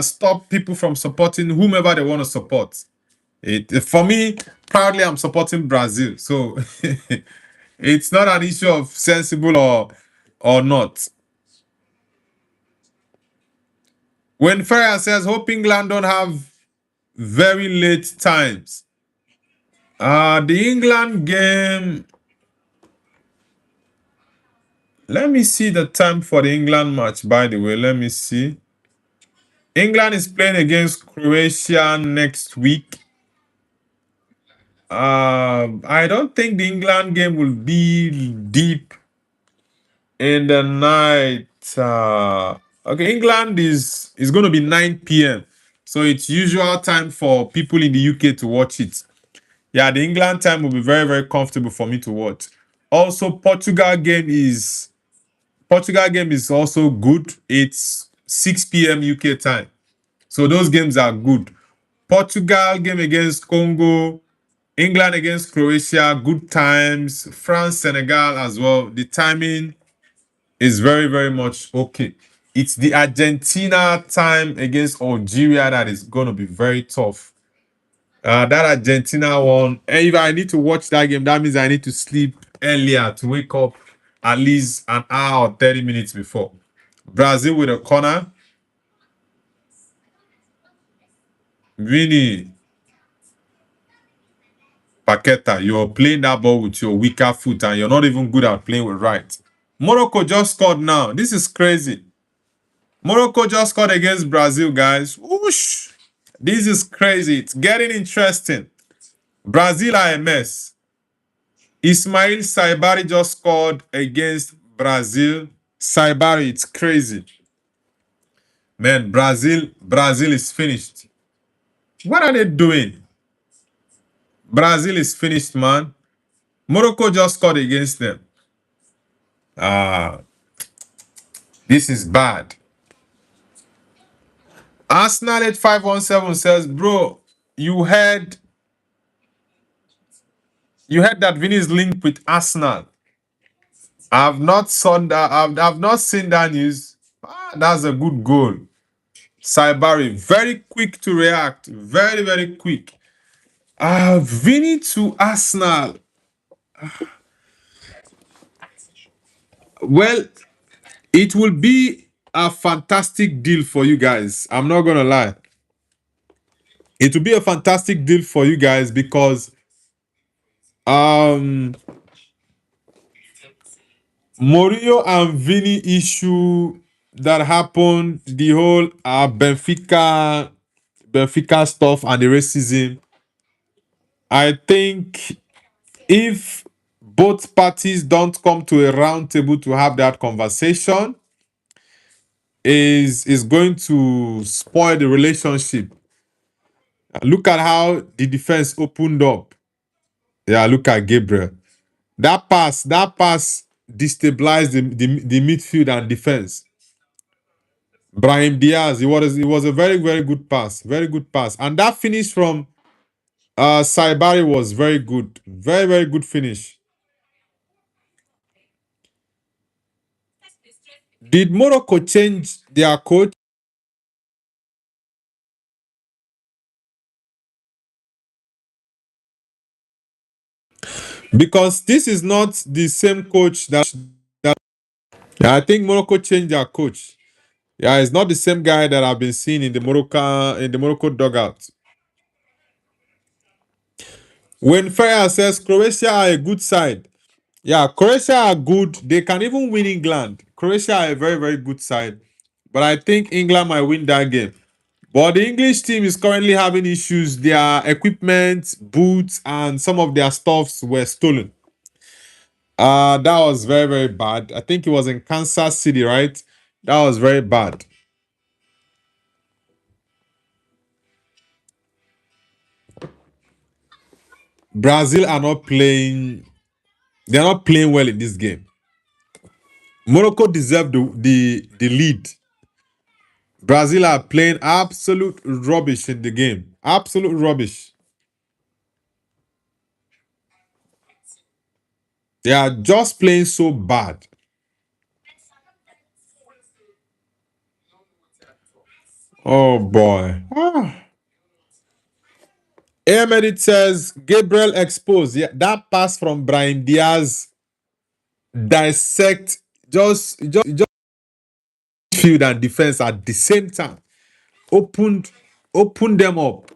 stop people from supporting whomever they want to support. For me, proudly, I'm supporting Brazil. So it's not an issue of sensible or not. When Ferrer says, hope England don't have very late times. The England game. Let me see the time for the England match, by the way. Let me see. England is playing against Croatia next week. I don't think the England game will be deep in the night. Okay, England is going to be 9 p.m. So it's usual time for people in the UK to watch it. Yeah, the England time will be very, very comfortable for me to watch. Also, Portugal game is also good. It's 6 p.m. UK time. So those games are good. Portugal game against Congo, England against Croatia, good times. France, Senegal as well. The timing is very, very much okay. It's the Argentina time against Algeria that is going to be very tough. That Argentina one, and if I need to watch that game, that means I need to sleep earlier to wake up at least an hour or 30 minutes before. Brazil with a corner. Vini Paqueta, you're playing that ball with your weaker foot and you're not even good at playing with right. Morocco just scored now. This is crazy. Morocco just scored against Brazil, guys. Whoosh! This is crazy. It's getting interesting. Brazil are a mess. Ismail Saibari just scored against Brazil. Saibari, it's crazy. Man, Brazil is finished. What are they doing? Brazil is finished, man. Morocco just scored against them. Ah, this is bad. Arsenal 8517 says, bro, you heard that Vinny's linked with Arsenal. I've not seen that. I've not seen that news. That's a good goal. Saibari, very quick to react. Very, very quick. Vinny to Arsenal. Well, it will be a fantastic deal for you guys. I'm not gonna lie. It will be a fantastic deal for you guys because um Mourinho and Vinny issue that happened, the whole Benfica stuff and the racism. I think if both parties don't come to a round table to have that conversation, is going to spoil the relationship. Look at how the defense opened up. Yeah, look at Gabriel. That pass destabilized the midfield and defense. Brahim Diaz, it was a very, very good pass. Very good pass. And that finish from Saibari was very good. Very, very good finish. Did Morocco change their coach? Because this is not the same coach that yeah, I think Morocco changed their coach. Yeah, it's not the same guy that I've been seeing in the Morocco dugout. When Ferrer says Croatia are a good side, yeah, Croatia are good. They can even win England. Croatia are a very, very good side. But I think England might win that game. But the English team is currently having issues. Their equipment, boots, and some of their stuffs were stolen. That was very, very bad. I think it was in Kansas City, right? That was very bad. Brazil are not playing. They're not playing well in this game. Morocco deserved the lead. Brazil are playing absolute rubbish in the game. Absolute rubbish. They are just playing so bad. Oh boy. Ahmed says Gabriel exposed. Yeah, that pass from Brian Diaz dissect just field and defense at the same time. Opened them up.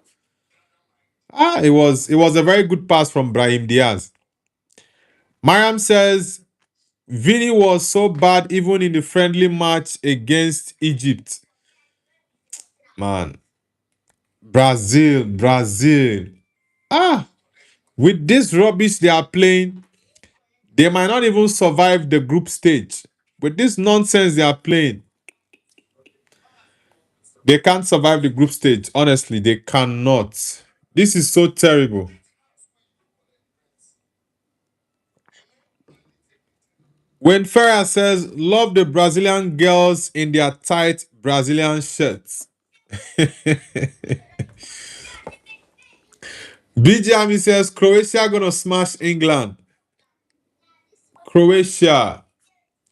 It was a very good pass from Brahim Diaz. Mariam says Vini was so bad even in the friendly match against Egypt. Man, Brazil. Ah, with this rubbish they are playing, they might not even survive the group stage. With this nonsense they are playing, they can't survive the group stage. Honestly, they cannot. This is so terrible. When Ferrer says, love the Brazilian girls in their tight Brazilian shirts. BJ Ami says, Croatia gonna smash England. Croatia.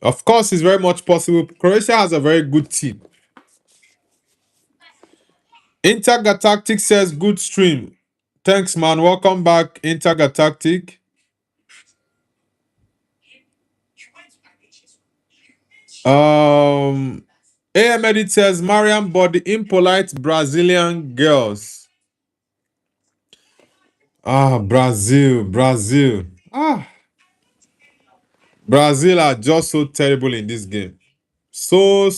Of course, it's very much possible. Croatia has a very good team. Intergalactic says, good stream. Thanks, man. Welcome back, Intergalactic. AMED says, Mariam, but the impolite Brazilian girls. Brazil. Brazil are just so terrible in this game. So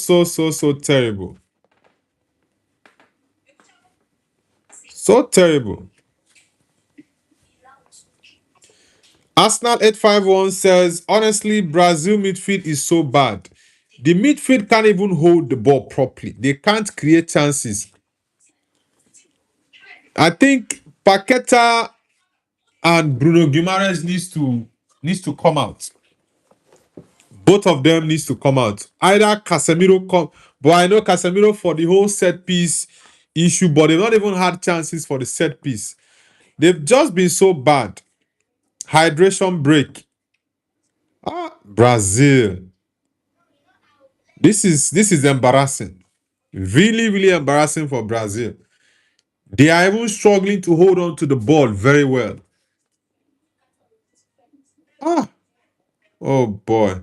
terrible. So terrible. Arsenal 851 says, honestly, Brazil midfield is so bad. The midfield can't even hold the ball properly. They can't create chances. I think Paqueta and Bruno Guimaraes needs to come out. Both of them needs to come out. Either Casemiro come, but I know Casemiro for the whole set piece issue, but they've not even had chances for the set piece. They've just been so bad. Hydration break. Brazil. This is embarrassing. Really embarrassing for Brazil. They are even struggling to hold on to the ball very well. Oh boy.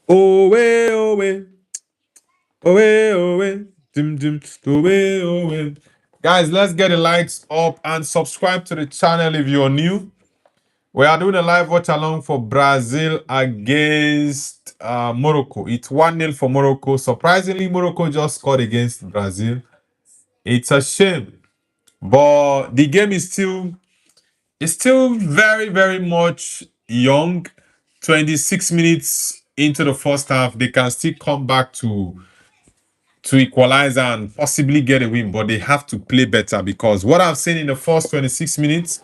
Owe, owe. Owe, owe. Dim, dim. Owe, owe. Guys, let's get the likes up and subscribe to the channel if you're new. We are doing a live watch along for Brazil against Morocco. It's 1-0 for Morocco. Surprisingly, Morocco just scored against Brazil. It's a shame. But the game is still very much young. 26 minutes into the first half, they can still come back to equalize and possibly get a win, but they have to play better because what I've seen in the first 26 minutes,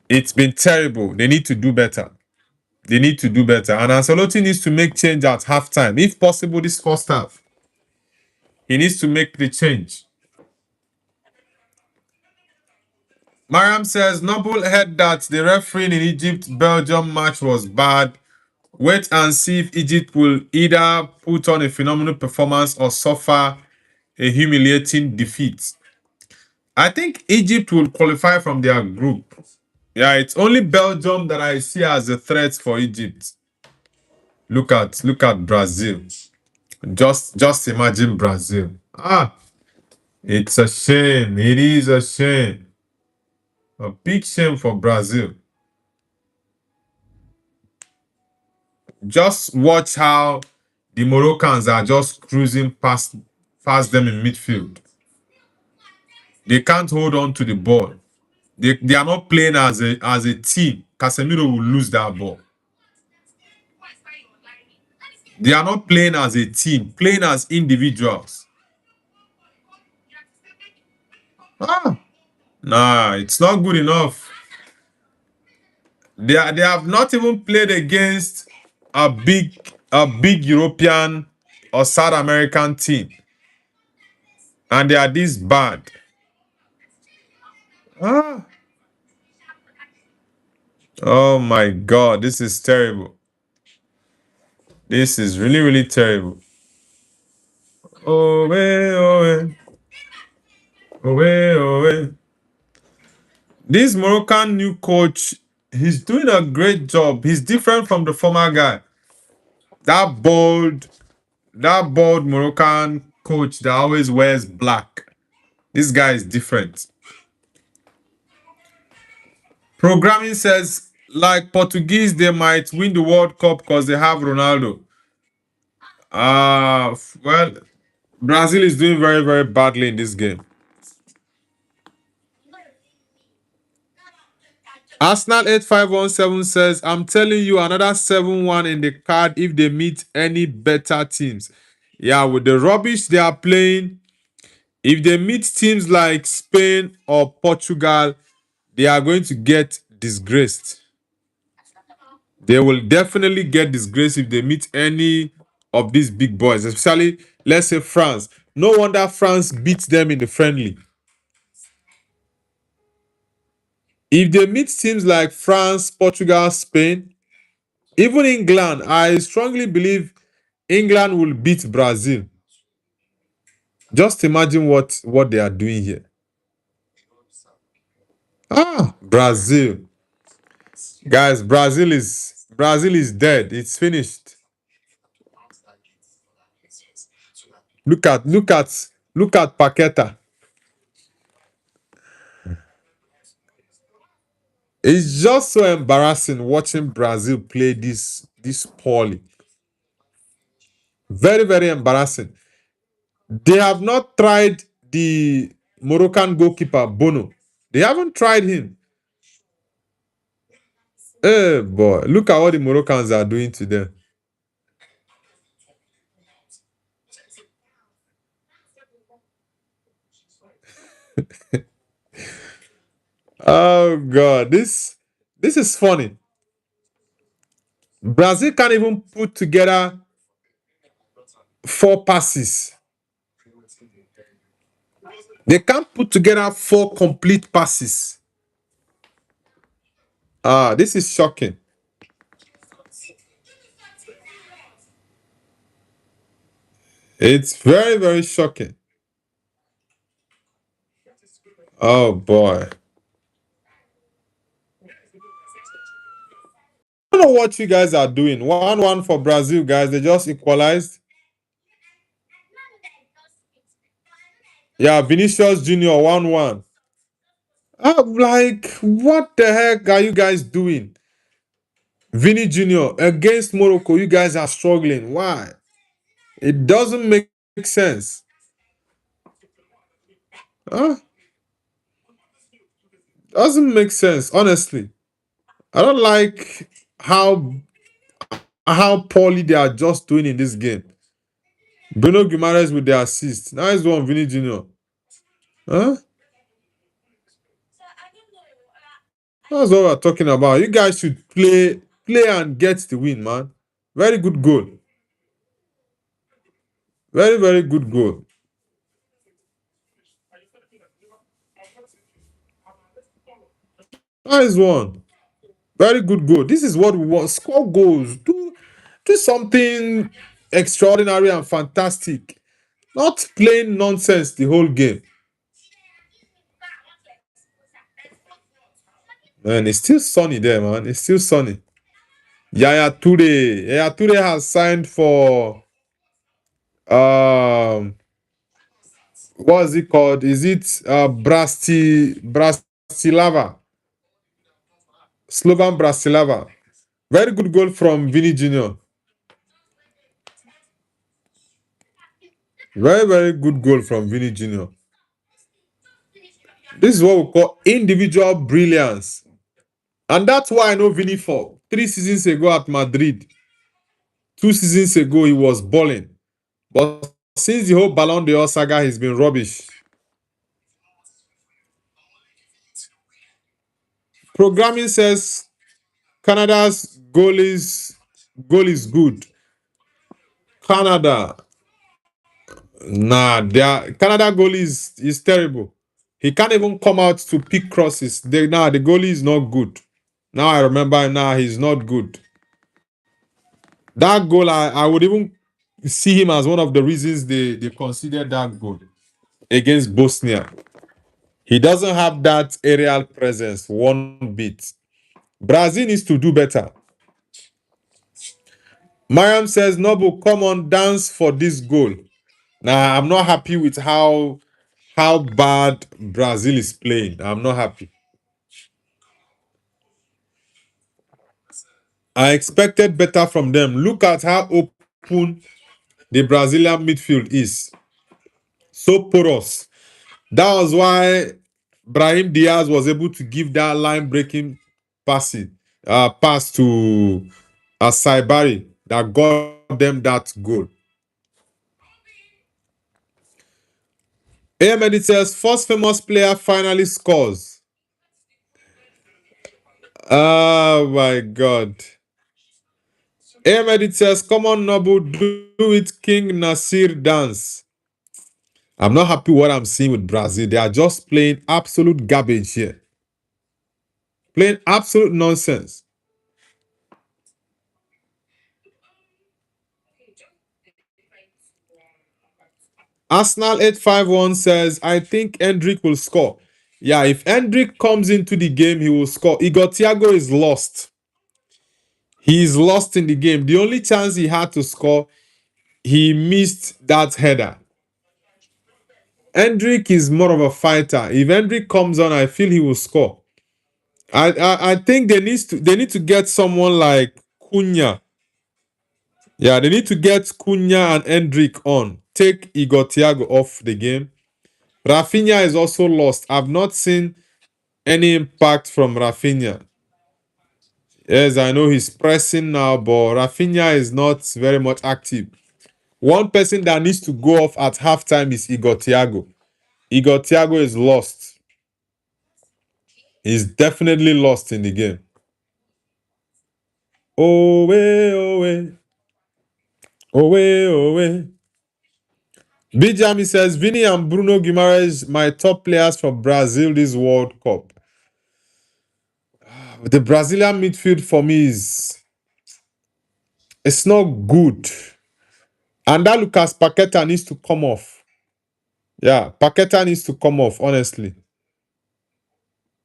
it's been terrible. They need to do better. They need to do better. And Ancelotti needs to make change at halftime. If possible, this first half, he needs to make the change. Mariam says, Noble heard that the referee in Egypt-Belgium match was bad. Wait and see if Egypt will either put on a phenomenal performance or suffer a humiliating defeat. I think Egypt will qualify from their group. Yeah, it's only Belgium that I see as a threat for Egypt. Look at Brazil. Just imagine Brazil. It's a shame. It is a shame. A big shame for Brazil. Just watch how the Moroccans are just cruising past them in midfield. They can't hold on to the ball. They are not playing as a team. Casemiro will lose that ball. They are not playing as a team, playing as individuals. Nah, it's not good enough. They have not even played against a big European or South American team. And they are this bad. Oh my God, this is terrible. This is really terrible. Owe, owe. Owe, owe. This Moroccan new coach, he's doing a great job. He's different from the former guy. That bald, that bald Moroccan coach that always wears black. This guy is different. Programming says, like Portuguese, they might win the World Cup because they have Ronaldo. Well, Brazil is doing very, very badly in this game. Arsenal 8517 says, I'm telling you, another 7-1 in the card if they meet any better teams. Yeah, with the rubbish they are playing, if they meet teams like Spain or Portugal, they are going to get disgraced. They will definitely get disgraced if they meet any of these big boys, especially, let's say, France. No wonder France beats them in the friendly. If they meet teams like France, Portugal, Spain, even England, I strongly believe England will beat Brazil. Just imagine what they are doing here. Brazil. Guys, Brazil is dead. It's finished. Look at Paqueta. It's just so embarrassing watching Brazil play this poorly. Very, very embarrassing. They have not tried the Moroccan goalkeeper, Bono. They haven't tried him. Hey, boy. Look at what the Moroccans are doing to them. Oh, God. This is funny. Brazil can't even put together 4 passes. They can't put together 4 complete passes. This is shocking. It's very, very shocking. Oh, boy. I don't know what you guys are doing. 1-1 for Brazil, guys. They just equalized. Yeah, Vinicius Junior 1-1. I'm like, what the heck are you guys doing? Vinny Junior against Morocco, you guys are struggling. Why? It doesn't make sense. Huh? Doesn't make sense, honestly. I don't like how poorly they are just doing in this game. Bruno Guimaraes with the assist. Nice one, Vinny Junior. Huh? That's what we're talking about. You guys should play and get the win, man. Very good goal. Very, very good goal. Nice one. Very good goal. This is what we want. Score goals. Do something extraordinary and fantastic. Not plain nonsense the whole game. Man, it's still sunny there, man. It's still sunny. Yaya Toure. Yaya Toure has signed for what is it called? Is it Brastilava? Slovan Brastilava. Very good goal from Vinny Junior. Very, very good goal from Vinny Junior. This is what we call individual brilliance. And that's why I know Vinny for 3 seasons ago at Madrid. 2 seasons ago, he was balling. But since the whole Ballon d'Or saga, he's been rubbish. Programming says Canada's goal is good. Canada. Nah, Canada goalie is terrible. He can't even come out to pick crosses. The goalie is not good. Now I remember now he's not good. That goal, I would even see him as one of the reasons they considered that goal against Bosnia. He doesn't have that aerial presence one bit. Brazil needs to do better. Mariam says, Noble, come on, dance for this goal. Now, I'm not happy with how bad Brazil is playing. I'm not happy. I expected better from them. Look at how open the Brazilian midfield is. So porous. That was why Brahim Diaz was able to give that line-breaking pass to Saibari that got them that goal. Ahmed says, first famous player finally scores. Oh my God. Ahmed says, come on, Nobu, do it, King Nasir dance. I'm not happy what I'm seeing with Brazil. They are just playing absolute garbage here. Playing absolute nonsense. Arsenal 851 says, I think Hendrick will score. Yeah, if Hendrick comes into the game, he will score. Igor Thiago is lost. He is lost in the game. The only chance he had to score, he missed that header. Hendrick is more of a fighter. If Hendrick comes on, I feel he will score. I think they need to get someone like Cunha. Yeah, they need to get Cunha and Hendrick on. Take Igor Thiago off the game. Rafinha is also lost. I've not seen any impact from Rafinha. Yes, I know he's pressing now, but Rafinha is not very much active. One person that needs to go off at halftime is Igor Thiago. Igor Thiago is lost. He's definitely lost in the game. Owe, owe, owe, owe. Bijami says, Vini and Bruno Guimaraes, my top players for Brazil this World Cup. The Brazilian midfield for me it's not good. And that Lucas Paqueta needs to come off. Yeah, Paqueta needs to come off, honestly.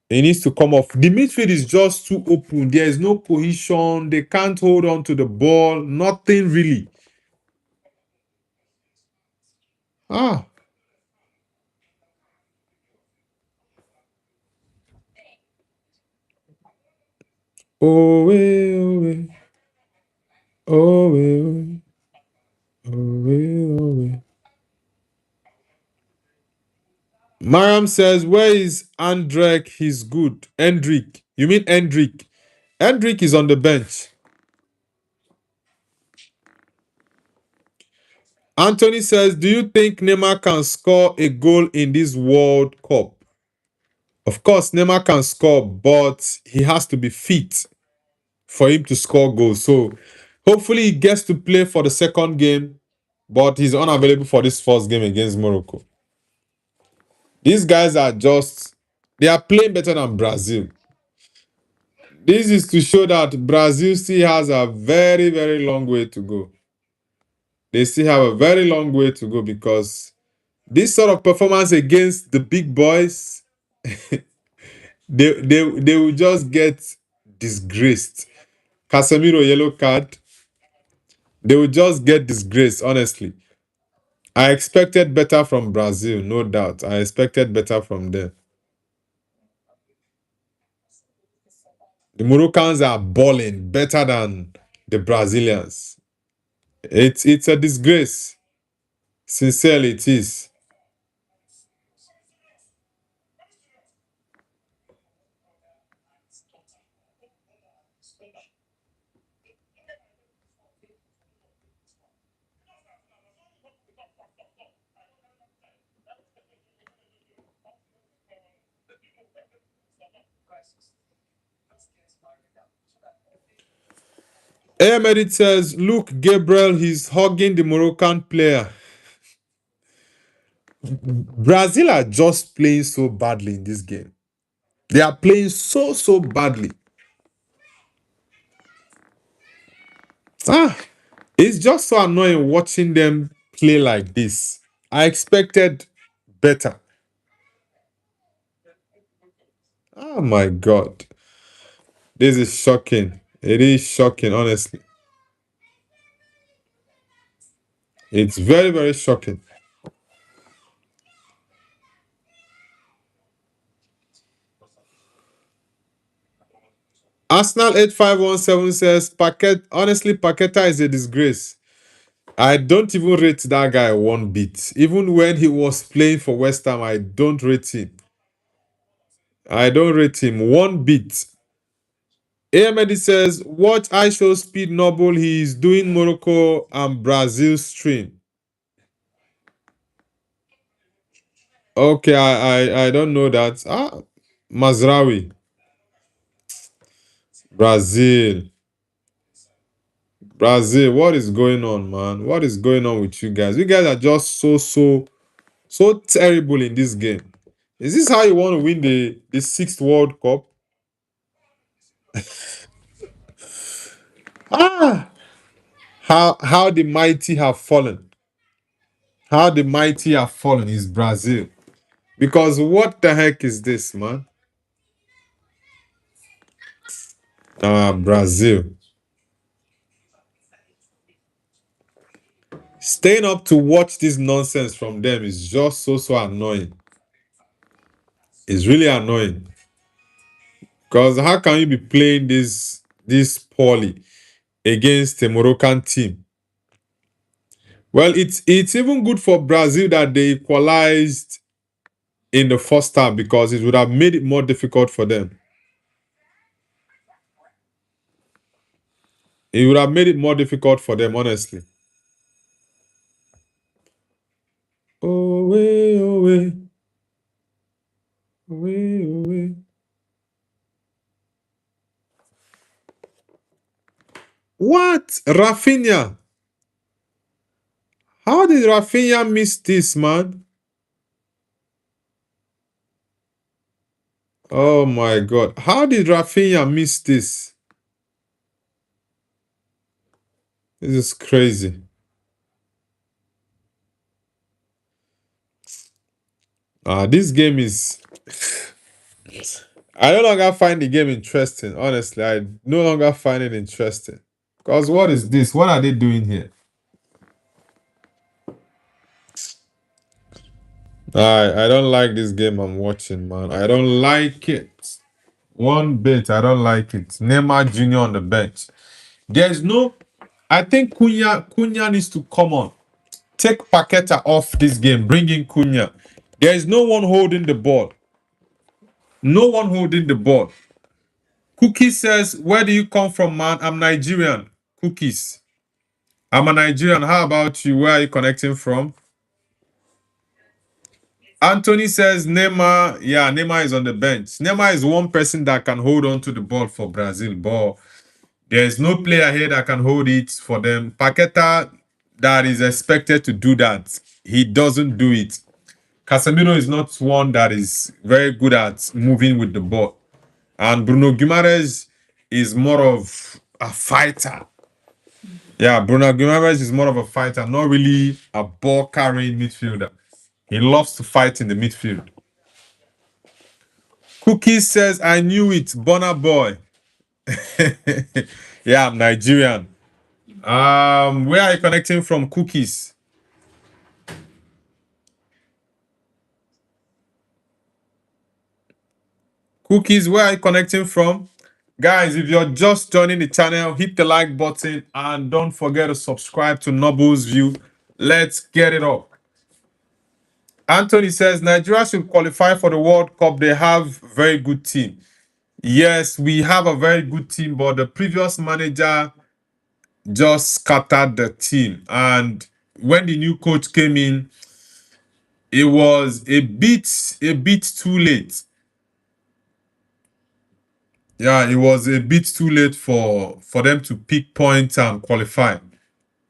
He needs to come off. The midfield is just too open. There is no cohesion. They can't hold on to the ball. Nothing really. Ah. Oh, oh, oh, oh. Mariam says, where is Andrek? He's good. Hendrick. You mean Hendrick? Hendrick is on the bench. Anthony says, do you think Neymar can score a goal in this World Cup? Of course, Neymar can score, but he has to be fit for him to score goals. So hopefully he gets to play for the second game, but he's unavailable for this first game against Morocco. These guys they are playing better than Brazil. This is to show that Brazil still has a very, very long way to go. They still have a very long way to go because this sort of performance against the big boys, they will just get disgraced. Casemiro yellow card, they will just get disgraced, honestly. I expected better from Brazil, no doubt. I expected better from them. The Moroccans are balling better than the Brazilians. It's a disgrace. Sincerely, it is. Ahmed says, look, Gabriel, he's hugging the Moroccan player. Brazil are just playing so badly in this game. They are playing so badly. It's just so annoying watching them play like this. I expected better. Oh my God. This is shocking. It is shocking, honestly. It's very, very shocking. Arsenal 8517 says, honestly, Paqueta is a disgrace. I don't even rate that guy one bit. Even when he was playing for West Ham, I don't rate him. I don't rate him one bit. Ahmed says, watch I show Speed Noble. He is doing Morocco and Brazil stream. Okay, I don't know that. Mazraoui, Brazil. Brazil, what is going on, man? What is going on with you guys? You guys are just so terrible in this game. Is this how you want to win the sixth World Cup? Ah, how the mighty have fallen. How the mighty have fallen is Brazil. Because what the heck is this, man? Brazil. Staying up to watch this nonsense from them is just so annoying. It's really annoying. Because how can you be playing this poorly against a Moroccan team? Well, it's even good for Brazil that they equalized in the first half because it would have made it more difficult for them. It would have made it more difficult for them, honestly. Away, away, away, away. What? Rafinha? How did Rafinha miss this, man? Oh my God. How did Rafinha miss this? This is crazy. This game is... I no longer find the game interesting, honestly. I no longer find it interesting. Because what is this? What are they doing here? I don't like this game I'm watching, man. I don't like it. One bit, I don't like it. Neymar Jr. on the bench. There's no... I think Cunha needs to come on. Take Paqueta off this game. Bring in Cunha. There is no one holding the ball. No one holding the ball. Cookie says, where do you come from, man? I'm Nigerian. Cookies. I'm a Nigerian. How about you? Where are you connecting from? Anthony says Neymar. Yeah, Neymar is on the bench. Neymar is one person that can hold on to the ball for Brazil. But there's no player here that can hold it for them. Paqueta, that is expected to do that. He doesn't do it. Casemiro is not one that is very good at moving with the ball. And Bruno Guimaraes is more of a fighter. Yeah, Bruno Guimaraes is more of a fighter, not really a ball carrying midfielder. He loves to fight in the midfield. Cookie says, I knew it, Bonner boy. Yeah, I'm Nigerian. Where are you connecting from, Cookies? Cookies, where are you connecting from? Guys, if you're just joining the channel, hit the like button and don't forget to subscribe to Noble's View. Let's get it up. Anthony says Nigeria should qualify for the World Cup. They have very good team. Yes, we have a very good team, but the previous manager just scattered the team. And when the new coach came in, it was a bit too late. Yeah, it was a bit too late for them to pick points and qualify.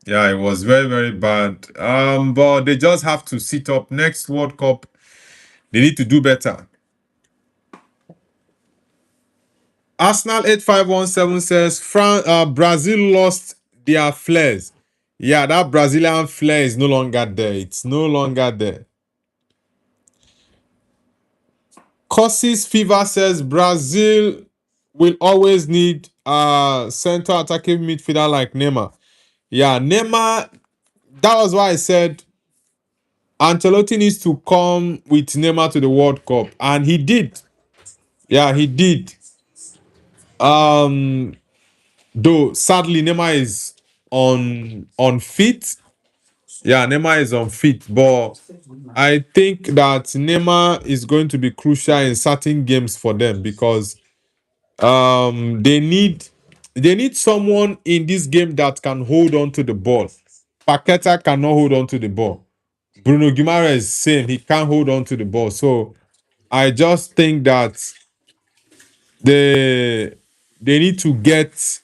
Yeah, it was very, very bad. But they just have to sit up. Next World Cup, they need to do better. Arsenal 8517 says Brazil lost their flares. Yeah, that Brazilian flair is no longer there. It's no longer there. Causes Fever says Brazil will always need a central attacking midfielder like Neymar. Yeah, Neymar. That was why I said Ancelotti needs to come with Neymar to the World Cup, and he did. Yeah, he did. Um, though sadly Neymar is on fit. Yeah, Neymar is on fit, but I think that Neymar is going to be crucial in certain games for them because they need someone in this game that can hold on to the ball. Paqueta cannot hold on to the ball. Bruno Guimaraes same, he can't hold on to the ball. So I just think that they they need to get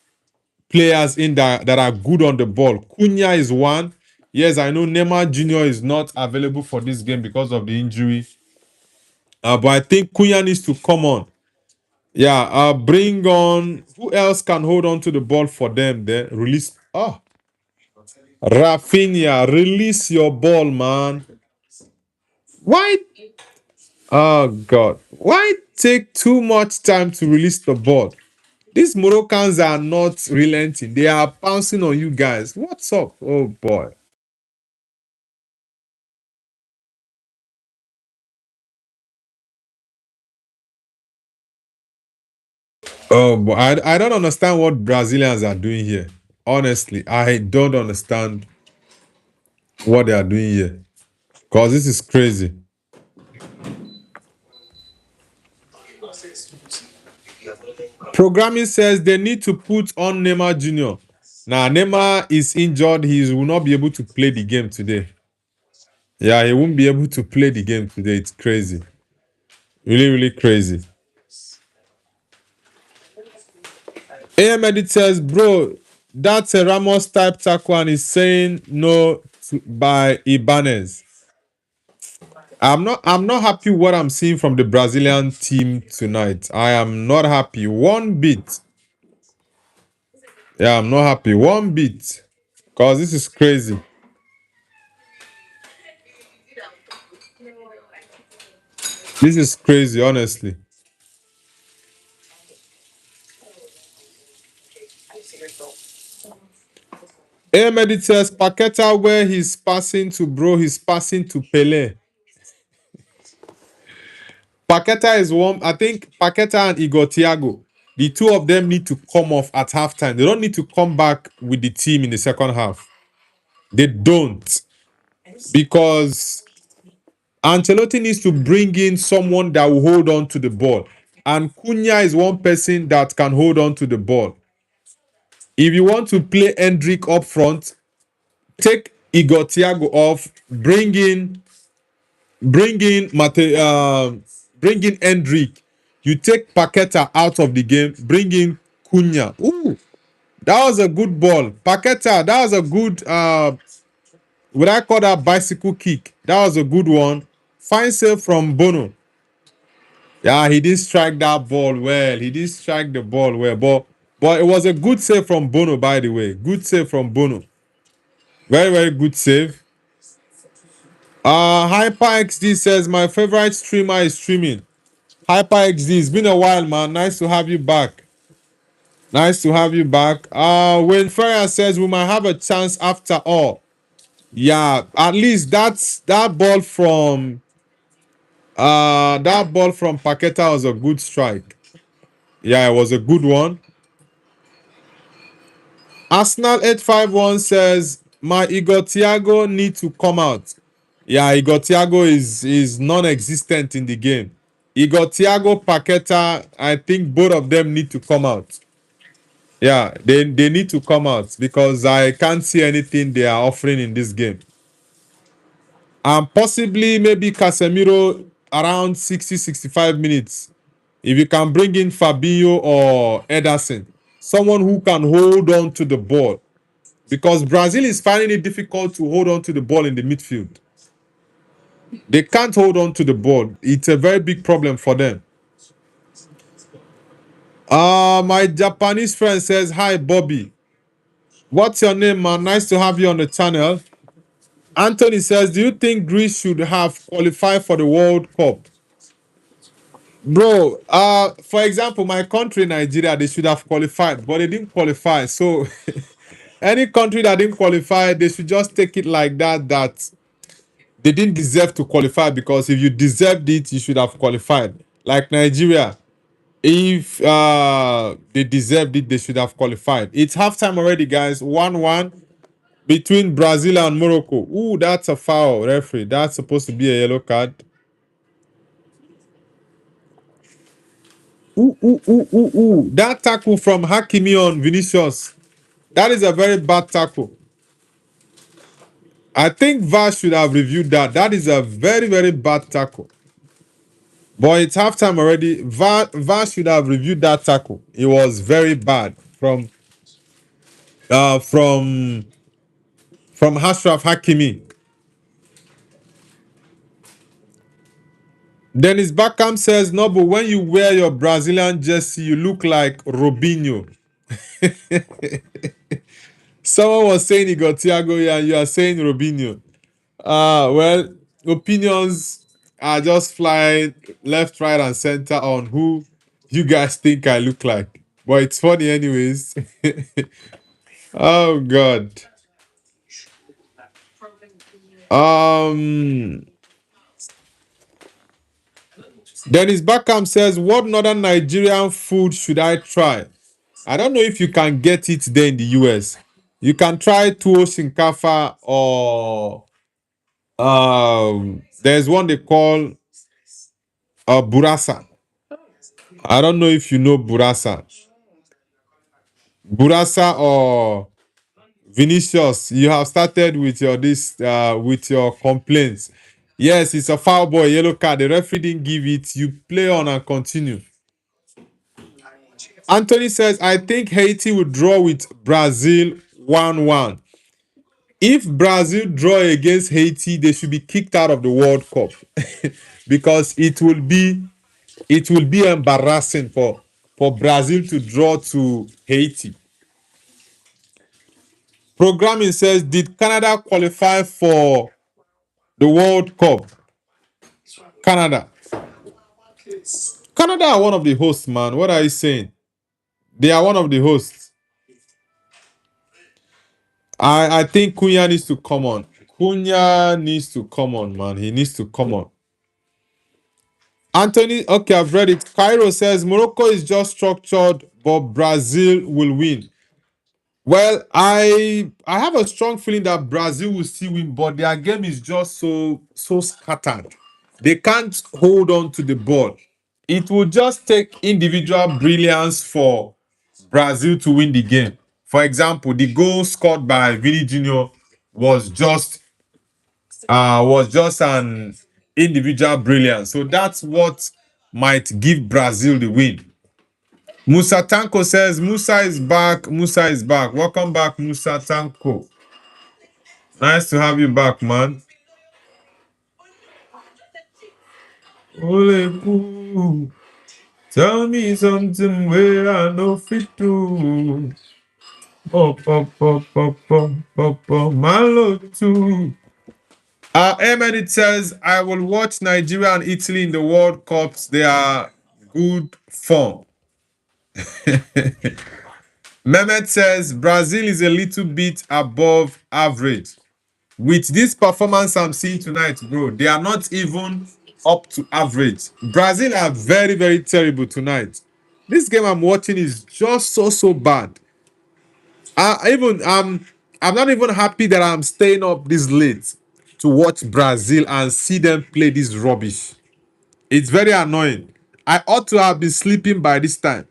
players in that are good on the ball. Cunha is one. Yes, I know Neymar Jr. is not available for this game because of the injury. But I think Cunha needs to come on. Yeah, bring on who else can hold on to the ball for them there. Release. Oh, Rafinha, release your ball, man. Why? Oh God. Why take too much time to release the ball? These Moroccans are not relenting. They are pouncing on you guys. What's up? Oh boy. Oh, but I don't understand what Brazilians are doing here. Honestly, I don't understand what they are doing here. Because this is crazy. Programming says they need to put on Neymar Jr. Now, Neymar is injured. He will not be able to play the game today. Yeah, he won't be able to play the game today. It's crazy. Really, really crazy. AM Edit says, bro, that's a Ramos type tackle and he's saying no by Ibanez. I'm not happy what I'm seeing from the Brazilian team tonight. I am not happy one bit. Yeah, I'm not happy one bit. Cause this is crazy. This is crazy, honestly. Ahmed says Paqueta where he's passing to bro, he's passing to Pele. Paqueta is one. I think Paqueta and Igor Thiago, the two of them need to come off at halftime. They don't need to come back with the team in the second half. They don't. Because Ancelotti needs to bring in someone that will hold on to the ball. And Cunha is one person that can hold on to the ball. If you want to play Hendrick up front, take Igor Thiago off, bring in Hendrick. You take Paqueta out of the game, bring in Cunha. Ooh, that was a good ball. Paqueta, that was a good would I call that bicycle kick? That was a good one. Fine save from Bono. Yeah, he didn't strike that ball well. He didn't strike the ball well, but it was a good save from Bono, by the way. Good save from Bono. Very, very good save. HyperXD says my favorite streamer is streaming. HyperXD, it's been a while, man. Nice to have you back. Nice to have you back. When Ferrer says we might have a chance after all. Yeah, at least that ball from Paqueta was a good strike. Yeah, it was a good one. Arsenal 851 says my Igor Thiago need to come out. Yeah, Igor Thiago is non-existent in the game. Igor Thiago, Paqueta, I think both of them need to come out. Yeah, they need to come out because I can't see anything they are offering in this game. And possibly maybe Casemiro around 60-65 minutes. If you can bring in Fabinho or Ederson, someone who can hold on to the ball. Because Brazil is finding it difficult to hold on to the ball in the midfield. They can't hold on to the ball. It's a very big problem for them. My Japanese friend says, hi, Bobby. What's your name, man? Nice to have you on the channel. Anthony says, do you think Greece should have qualified for the World Cup? Bro, for example, my country, Nigeria, they should have qualified, but they didn't qualify. So any country that didn't qualify, they should just take it like that, that they didn't deserve to qualify, because if you deserved it, you should have qualified. Like Nigeria, if they deserved it, they should have qualified. It's halftime already, guys. 1-1 between Brazil and Morocco. Ooh, that's a foul, referee. That's supposed to be a yellow card. Ooh, ooh, ooh, ooh, ooh. That tackle from Hakimi on Vinicius. That is a very bad tackle. I think VAR should have reviewed that. That is a very, very bad tackle. But it's halftime already. VAR should have reviewed that tackle. It was very bad uh from from Ashraf Hakimi. Dennis Beckham says, no, but when you wear your Brazilian jersey, you look like Robinho. Someone was saying he got Thiago here, and you are saying Robinho. Well, opinions are just flying left, right, and center on who you guys think I look like. But it's funny, anyways. Oh God. Um. Dennis Beckham says, "What northern Nigerian food should I try?" I don't know if you can get it there in the US. You can try tuwo shinkafa, or there's one they call burasa. I don't know if you know burasa. Burasa or Vinicius, you have started with your with your complaints. Yes, it's a foul ball, yellow card. The referee didn't give it. You play on and continue. Anthony says, I think Haiti will draw with Brazil 1-1. If Brazil draw against Haiti, they should be kicked out of the World Cup because it will be embarrassing for Brazil to draw to Haiti. Programming says, did Canada qualify for the World Cup? Canada. Canada are one of the hosts, man. What are you saying? They are one of the hosts. I think Cunha needs to come on. Cunha needs to come on, man. He needs to come on. Anthony, okay, I've read it. Cairo says Morocco is just structured, but Brazil will win. Well, I have a strong feeling that Brazil will still win, but their game is just so scattered. They can't hold on to the ball. It will just take individual brilliance for Brazil to win the game. For example, the goal scored by Vini Jr. was just an individual brilliance. So that's what might give Brazil the win. Musa Tanko says Musa is back. Musa is back. Welcome back, Musa Tanko. Nice to have you back, man. Ole cool. Tell me something where I know fit to. Up, up, up, up, up, up, up, my lord too. Ahmed, it says, I will watch Nigeria and Italy in the World Cups. They are good form. Mehmet says, Brazil is a little bit above average. With this performance I'm seeing tonight, bro, they are not even up to average. Brazil are very, very terrible tonight. This game I'm watching is just so bad. Even I'm not even happy that I'm staying up this late to watch Brazil and see them play this rubbish. It's very annoying. I ought to have been sleeping by this time,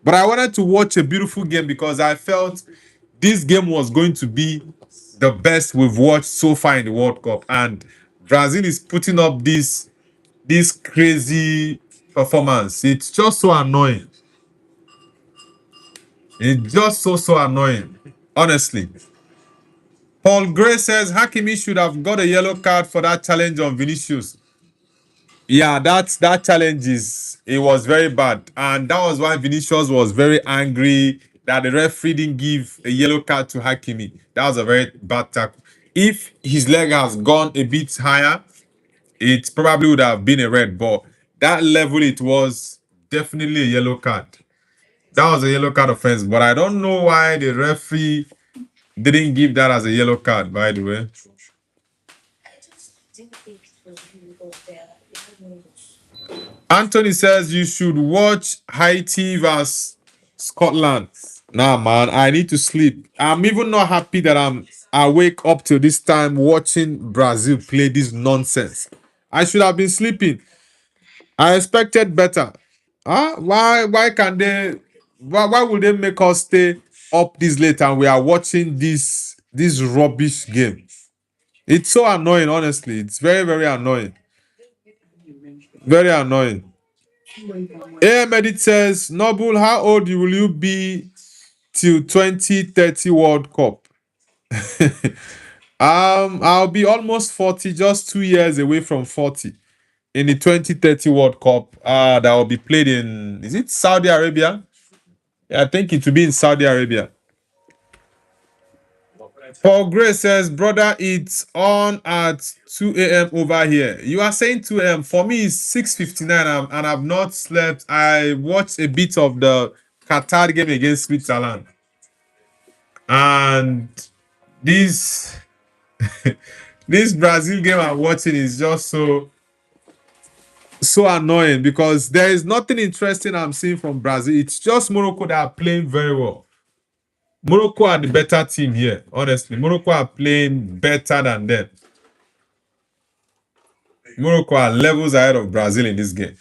but I wanted to watch a beautiful game because I felt this game was going to be the best we've watched so far in the World Cup, and Brazil is putting up this crazy performance. It's just so annoying. It's just so annoying. Honestly. Paul Gray says Hakimi should have got a yellow card for that challenge on Vinicius. Yeah, that challenge it was very bad, and that was why Vinicius was very angry that the referee didn't give a yellow card to Hakimi. That was a very bad tackle. If his leg has gone a bit higher, it probably would have been a red ball. that level it was definitely a yellow card. That was a yellow card offense, but I don't know why the referee didn't give that as a yellow card, by the way. Anthony says you should watch Haiti vs Scotland. Nah, man, I need to sleep. I'm even not happy that I'm awake up till this time watching Brazil play this nonsense. I should have been sleeping. I expected better. Huh? Why can they why would they make us stay up this late and we are watching this rubbish game? It's so annoying, honestly. It's very, very annoying. Very annoying. AM Edit says, Noble, how old will you be till 2030 World Cup? I'll be almost 40, just 2 years away from 40 in the 2030 World Cup. That will be played in, is it Saudi Arabia? Yeah, I think it will be in Saudi Arabia. Paul Gray says, brother, it's on at 2 a.m. over here. You are saying 2 a.m. For me, it's 6:59 and I've not slept. I watched a bit of the Qatar game against Switzerland. And this this Brazil game I'm watching is just so annoying because there is nothing interesting I'm seeing from Brazil. It's just Morocco that are playing very well. Morocco are the better team here, honestly. Morocco are playing better than them. Morocco are levels ahead of Brazil in this game.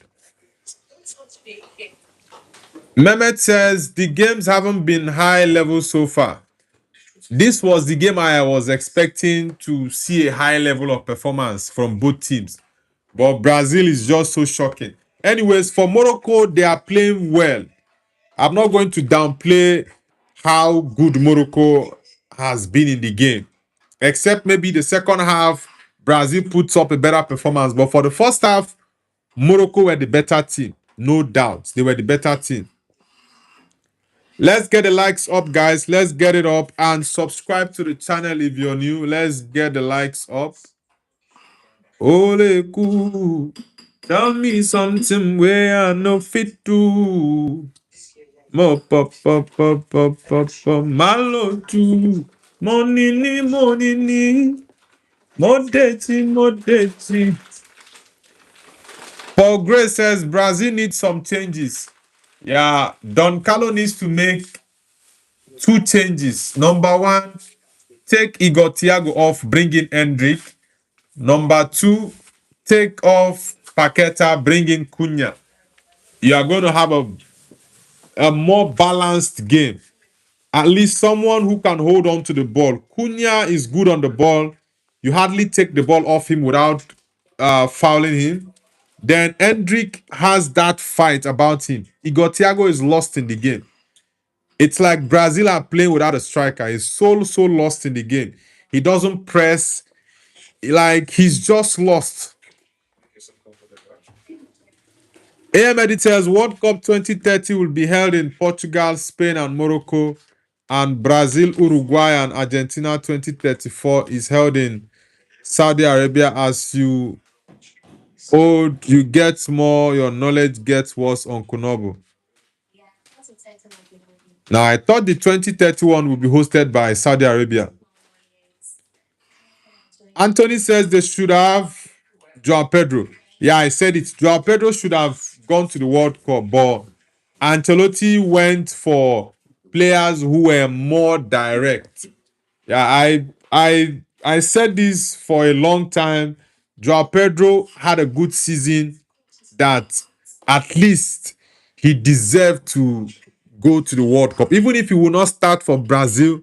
Mehmet says the games haven't been high level so far. This was the game I was expecting to see a high level of performance from both teams. But Brazil is just so shocking. Anyways, for Morocco, they are playing well. I'm not going to downplay how good Morocco has been in the game. Except maybe the second half, Brazil puts up a better performance. But for the first half, Morocco were the better team. No doubt. They were the better team. Let's get the likes up, guys. Let's get it up. And subscribe to the channel if you're new. Let's get the likes up. Ole cool. Tell me something where I no fit to. Mo pop pop pop pop pop pop malo too. Money ni money ni. Modeti. Paul Gray says Brazil needs some changes. Yeah, Don Carlo needs to make two changes. Number one, take Igor Thiago off, bring in Hendrick. Number two, take off Paqueta, bring in Cunha. You are going to have a more balanced game. At least someone who can hold on to the ball. Cunha is good on the ball. You hardly take the ball off him without fouling him. Then Hendrick has that fight about him. Igor Thiago is lost in the game. It's like Brazil are playing without a striker. He's so lost in the game. He doesn't press. Like, he's just lost. AM Editors, World Cup 2030 will be held in Portugal, Spain, and Morocco. And Brazil, Uruguay, and Argentina 2034 is held in Saudi Arabia. As you old, you get more, your knowledge gets worse on Kunobu. Now, I thought the 2031 would be hosted by Saudi Arabia. Anthony says they should have Joao Pedro. Yeah, I said it. Joao Pedro should have gone to the World Cup, but Ancelotti went for players who were more direct. Yeah, I said this for a long time. Joao Pedro had a good season that at least he deserved to go to the World Cup. Even if he will not start for Brazil,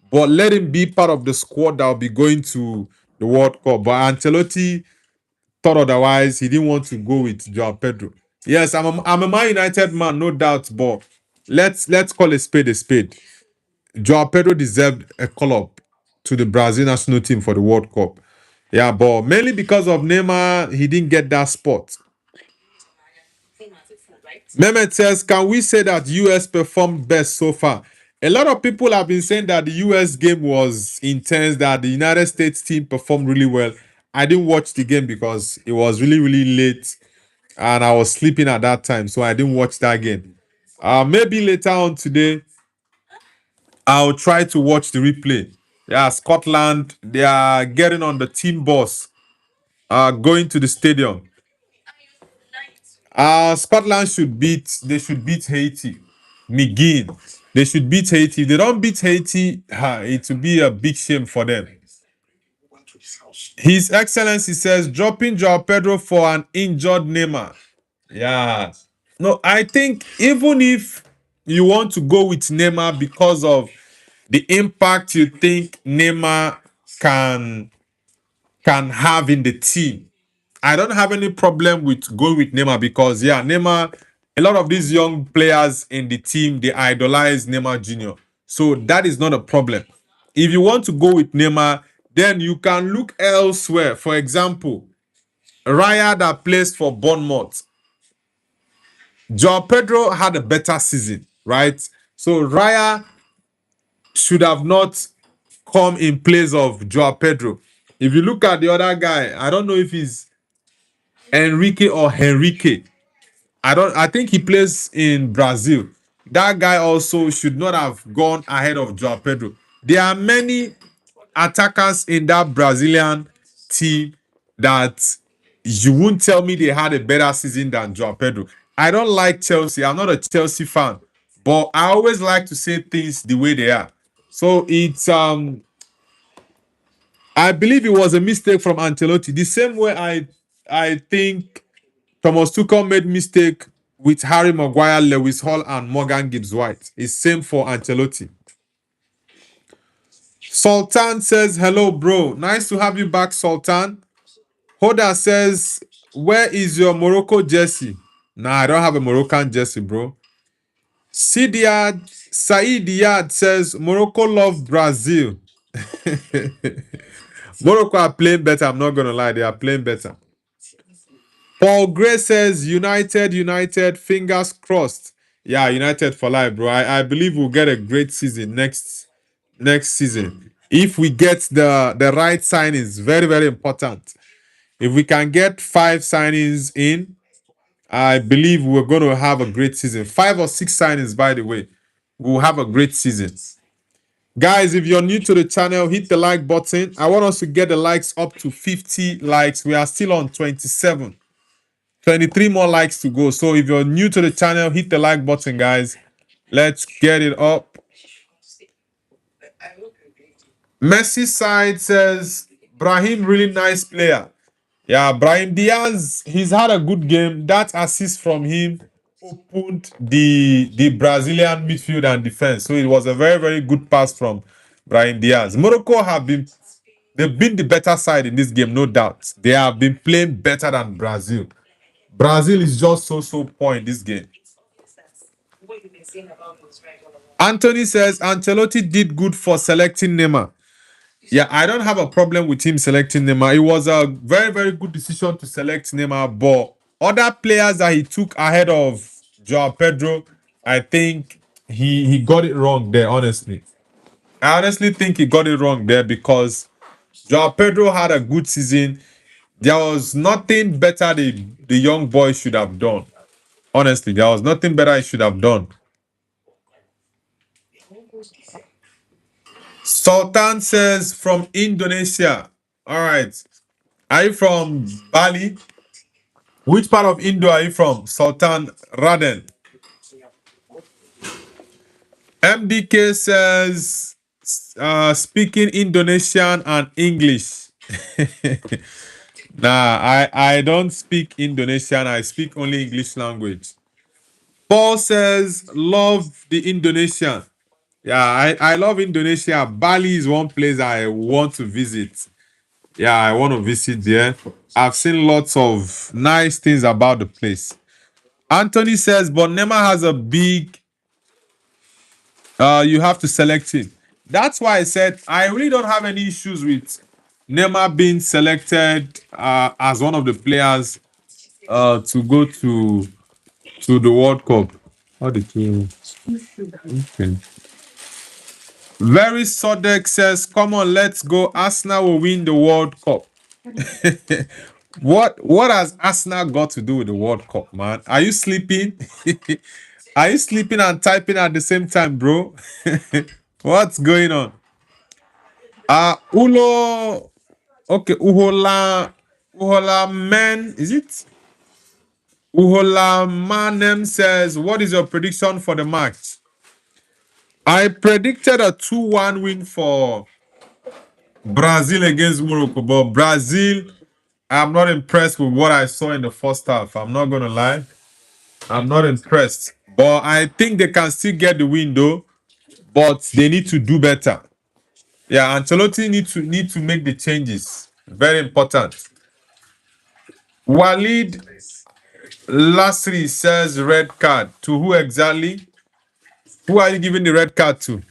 but let him be part of the squad that will be going to the World Cup. But Ancelotti thought otherwise. He didn't want to go with Joao Pedro. Yes, I'm a Man United man, no doubt, but let's call a spade a spade. Joao Pedro deserved a call-up to the Brazil national team for the World Cup. Yeah, but mainly because of Neymar, he didn't get that spot. Mehmet says, can we say that US performed best so far? A lot of people have been saying that the US game was intense, that the United States team performed really well. I didn't watch the game because it was really late and I was sleeping at that time, so I didn't watch that game. Maybe later on today, I'll try to watch the replay. Yeah, Scotland, they are getting on the team bus, going to the stadium. Scotland they should beat Haiti. McGinn. They should beat Haiti. If they don't beat Haiti, it will be a big shame for them. His Excellency says dropping Joao Pedro for an injured Neymar. Yeah. No, I think even if you want to go with Neymar because of the impact you think Neymar can can have in the team, I don't have any problem with going with Neymar because Neymar, a lot of these young players in the team, they idolize Neymar Jr. So that is not a problem. If you want to go with Neymar, then you can look elsewhere. For example, Raya that plays for Bournemouth. Joao Pedro had a better season, right? So Raya should have not come in place of Joao Pedro. If you look at the other guy, I don't know if he's Enrique or Henrique. I think he plays in Brazil. That guy also should not have gone ahead of Joao Pedro. There are many attackers in that Brazilian team that you won't tell me they had a better season than Joao Pedro. I don't like Chelsea. I'm not a Chelsea fan, but I always like to say things the way they are. So it's I believe it was a mistake from Ancelotti. The same way I think Thomas Tuchel made mistake with Harry Maguire, Lewis Hall, and Morgan Gibbs White. It's same for Ancelotti. Sultan says, hello, bro. Nice to have you back, Sultan. Hoda says, where is your Morocco jersey? Nah, I don't have a Moroccan jersey, bro. Said Diad says, Morocco love Brazil. Morocco are playing better. I'm not going to lie. They are playing better. Paul Gray says, United, fingers crossed. Yeah, United for life, bro. I believe we'll get a great season next season. If we get the right signings, very, very important. If we can get 5 signings in, I believe we're going to have a great season. 5 or 6 signings, by the way. We'll have a great season. Guys, if you're new to the channel, hit the like button. I want us to get the likes up to 50 likes. We are still on 27. 23 more likes to go. So if you're new to the channel, hit the like button, guys. Let's get it up. Messi side says, Brahim, really nice player. Yeah, Brahim Diaz, he's had a good game. That assist from him opened the Brazilian midfield and defense. So it was a very, very good pass from Brahim Diaz. Morocco they've been the better side in this game, no doubt. They have been playing better than Brazil. Brazil is just so poor in this game. Anthony says Ancelotti did good for selecting Neymar. Yeah, I don't have a problem with him selecting Neymar. It was a very, very good decision to select Neymar, but other players that he took ahead of Joao Pedro, I think he got it wrong there, honestly. I honestly think he got it wrong there because Joao Pedro had a good season. There was nothing better the young boy should have done. Honestly, there was nothing better he should have done. Sultan says from Indonesia. All right. Are you from Bali? Which part of Indo are you from? Sultan Raden. MDK says speaking Indonesian and English. Nah, I don't speak Indonesian. I speak only English language. Paul says love the Indonesian. Yeah, I love Indonesia. Bali is one place I want to visit. Yeah, I want to visit there. I've seen lots of nice things about the place. Anthony says, but Neymar has a big, you have to select him. That's why I said I really don't have any issues with Neymar being selected as one of the players to go to the World Cup. How did you? Okay. Very Sodek says, come on, let's go. Arsenal will win the World Cup. What has Arsenal got to do with the World Cup, man? Are you sleeping? Are you sleeping and typing at the same time, bro? What's going on? Ulo, okay, Uhola man, is it? Uhola Manem says, what is your prediction for the match? I predicted a 2-1 win for Brazil against Morocco, but Brazil, I'm not impressed with what I saw in the first half. I'm not gonna lie. I'm not impressed. But I think they can still get the win though. But they need to do better. Yeah, Ancelotti need to make the changes. Very important. Walid Lasri says red card. To who exactly? Who are you giving the red card to?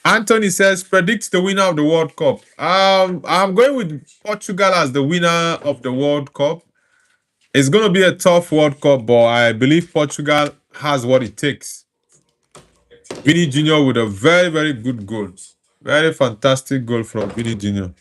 Anthony says predicts the winner of the World Cup. I'm going with Portugal as the winner of the World Cup. It's going to be a tough World Cup, but I believe Portugal has what it takes. Vinny Jr. with a very, very good goal. Very fantastic goal from Vinny Jr.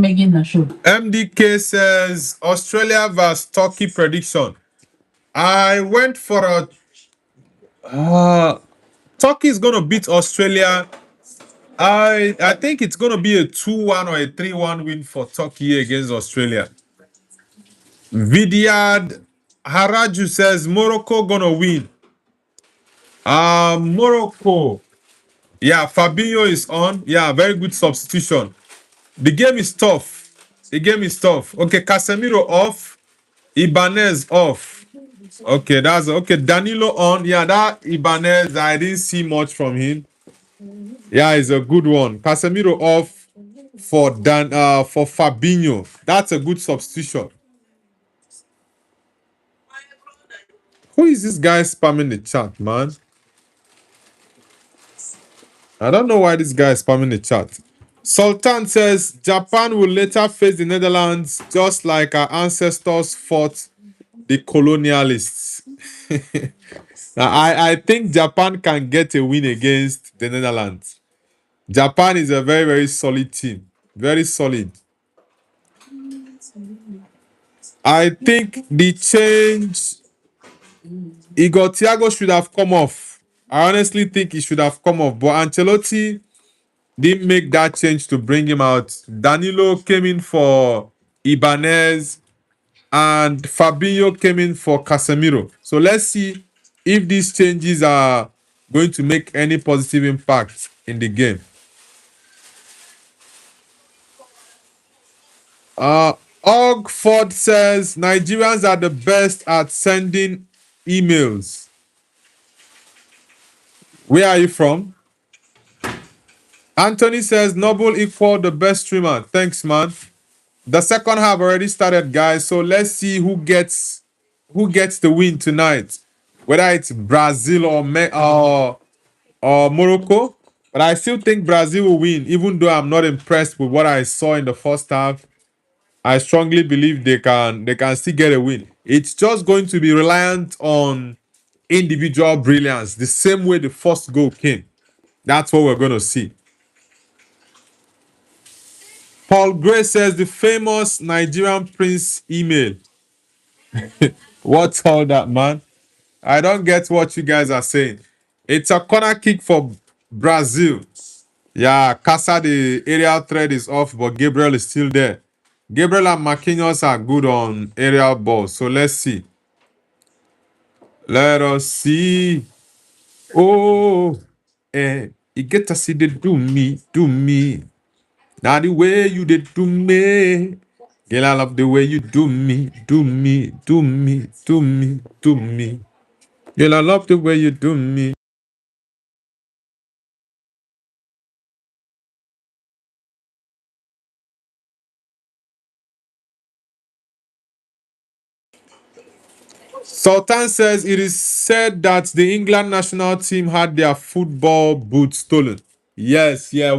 MDK says Australia vs Turkey prediction. I went for a Turkey is gonna beat Australia. I think it's gonna be a 2-1 or a 3-1 win for Turkey against Australia. Vidyard Haraju says Morocco gonna win. Morocco. Yeah, Fabinho is on. Yeah, very good substitution. The game is tough. The game is tough. Okay, Casemiro off. Ibanez off. Okay, that's okay. Danilo on. Yeah, that Ibanez, I didn't see much from him. Yeah, it's a good one. Casemiro off for Fabinho. That's a good substitution. Who is this guy spamming the chat, man? I don't know why this guy is spamming the chat. Sultan says Japan will later face the Netherlands just like our ancestors fought the colonialists. Now, I think Japan can get a win against the Netherlands. Japan is a very, very solid team. Very solid. I think the change Igor Thiago should have come off. I honestly think he should have come off. But Ancelotti didn't make that change to bring him out. Danilo came in for Ibanez and Fabinho came in for Casemiro. So let's see if these changes are going to make any positive impact in the game. Ogford says Nigerians are the best at sending emails. Where are you from? Anthony says Noble equal the best streamer. Thanks, man. The second half already started, guys. So let's see who gets the win tonight. Whether it's Brazil or Morocco. But I still think Brazil will win, even though I'm not impressed with what I saw in the first half. I strongly believe they can still get a win. It's just going to be reliant on individual brilliance, the same way the first goal came. That's what we're going to see. Paul Gray says the famous Nigerian Prince email. What's all that, man? I don't get what you guys are saying. It's a corner kick for Brazil. Yeah, Casa, the aerial thread is off, but Gabriel is still there. Gabriel and Marquinhos are good on aerial balls. So let's see. Let us see. Oh, you get to see they do me, do me. Now the way you did do me. Girl, I love the way you do me, do me, do me, do me, do me. Girl, I love the way you do me. Sultan says it is said that the England national team had their football boots stolen. Yes, yeah,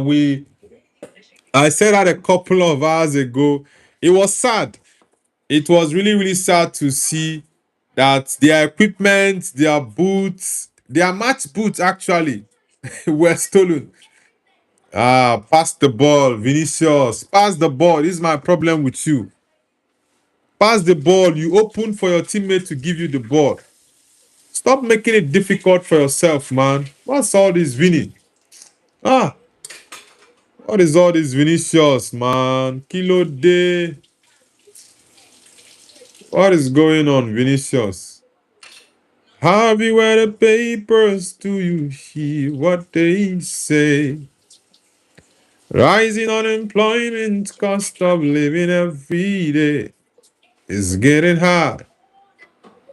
I said that a couple of hours ago. It was sad. It was really, really sad to see that their equipment, their boots, their match boots actually were stolen. Pass the ball, Vinicius. Pass the ball. This is my problem with you. Pass the ball. You open for your teammate to give you the ball. Stop making it difficult for yourself, man. What's all this Vinny? Ah, what is all this Vinicius, man? Kilo day. What is going on, Vinicius? Have you read the papers? Do you hear what they say? Rising unemployment, cost of living every day is getting hard.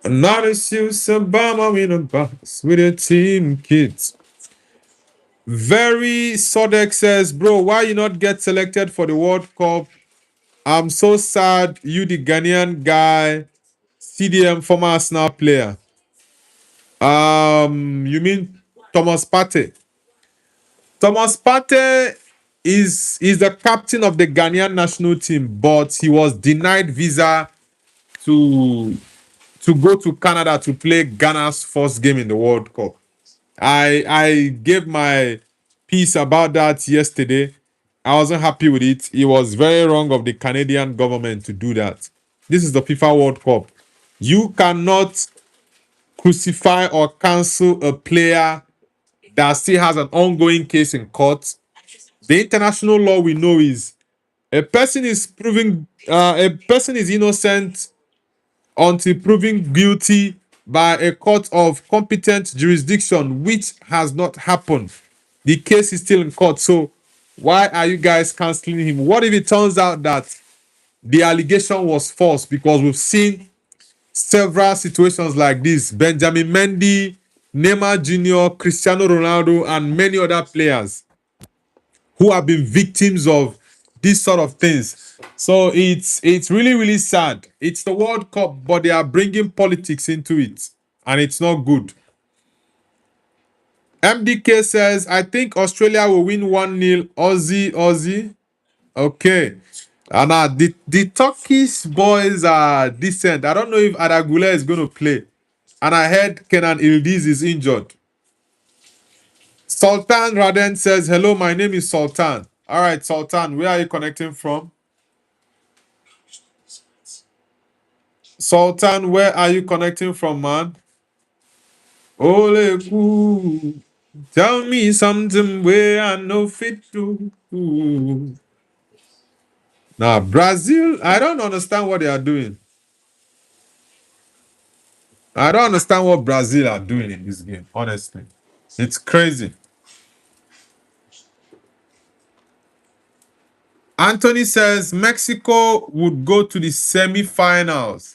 Another shoes Obama in a box with a team kids. Very Sodek says, bro, why you not get selected for the World Cup? I'm so sad you the Ghanaian guy, CDM former Arsenal player. You mean Thomas Partey? Thomas Partey is the captain of the Ghanaian national team, but he was denied visa to go to Canada to play Ghana's first game in the World Cup. I gave my piece about that yesterday. I wasn't happy with it. It was very wrong of the Canadian government to do that. This is the FIFA World Cup. You cannot crucify or cancel a player that still has an ongoing case in court. The international law we know is a person is innocent until proven guilty by a court of competent jurisdiction, which has not happened. The case is still in court. So why are you guys canceling him? What if it turns out that the allegation was false? Because we've seen several situations like this. Benjamin Mendy, Neymar Jr., Cristiano Ronaldo, and many other players who have been victims of these sort of things. So it's really, really sad. It's the World Cup, but they are bringing politics into it, and it's not good. MDK says, I think Australia will win 1-0. Aussie. Okay. And the Turkish boys are decent. I don't know if Aragula is going to play. And I heard Kenan Ildiz is injured. Sultan Raden says, hello, my name is Sultan. All right, Sultan, where are you connecting from? Sultan, where are you connecting from, man? Ole, ooh, tell me something where I know fit to. Now, Brazil, I don't understand what they are doing. I don't understand what Brazil are doing in this game, honestly. It's crazy. Anthony says Mexico would go to the semi-finals.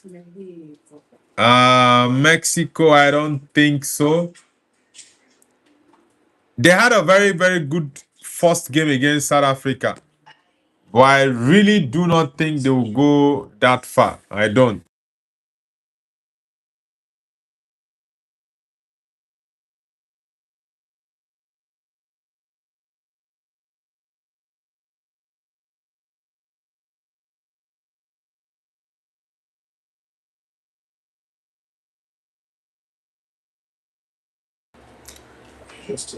Mexico, I don't think so. They had a very, very good first game against South Africa. But I really do not think they will go that far. I don't.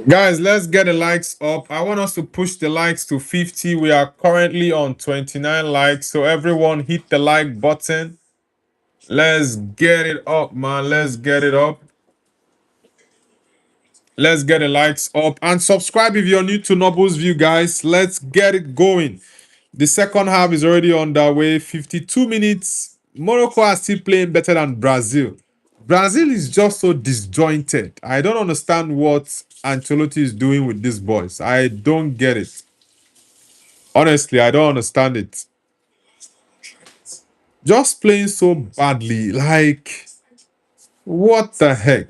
Guys, let's get the likes up. I want us to push the likes to 50. We are currently on 29 likes. So everyone hit the like button. Let's get it up, man. Let's get it up. Let's get the likes up. And subscribe if you're new to Noble's View, guys. Let's get it going. The second half is already on the way. 52 minutes. Morocco are still playing better than Brazil. Brazil is just so disjointed. I don't understand what Ancelotti is doing with these boys. I don't get it. Honestly, I don't understand it. Just playing so badly. Like, what the heck?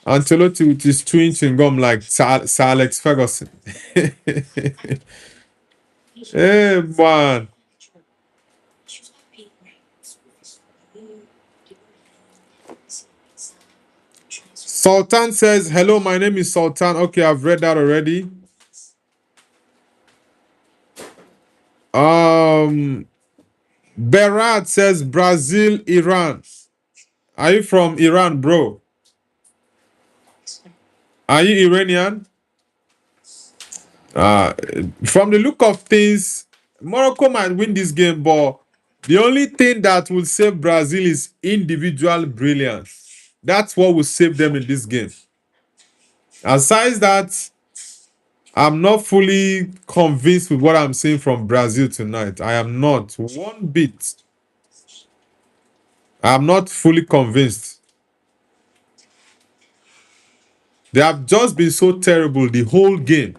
Ancelotti with his chewing gum like Sir Alex Ferguson. Hey, man. Sultan says, hello, my name is Sultan. Okay, I've read that already. Um, Berat says Brazil, Iran. Are you from Iran, bro? Are you Iranian? Uh, from the look of things, Morocco might win this game, but the only thing that will save Brazil is individual brilliance. That's what will save them in this game. Aside that, I'm not fully convinced with what I'm seeing from Brazil tonight. I am not one bit. I'm not fully convinced. They have just been so terrible the whole game.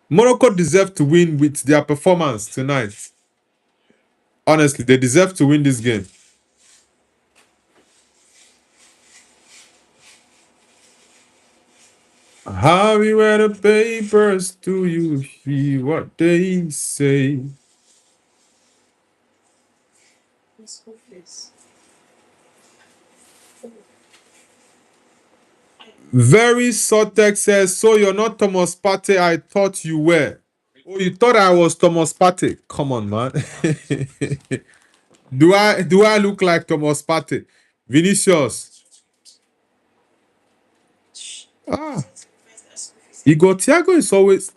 Morocco deserve to win with their performance tonight. Honestly, they deserve to win this game. Have you read the papers? Do you hear what they say? Very Sotex says, so you're not Thomas Partey, I thought you were. Oh, you thought I was Thomas Partey? Come on, man. Do I look like Thomas Partey? Vinicius. Ah, Igor Thiago is always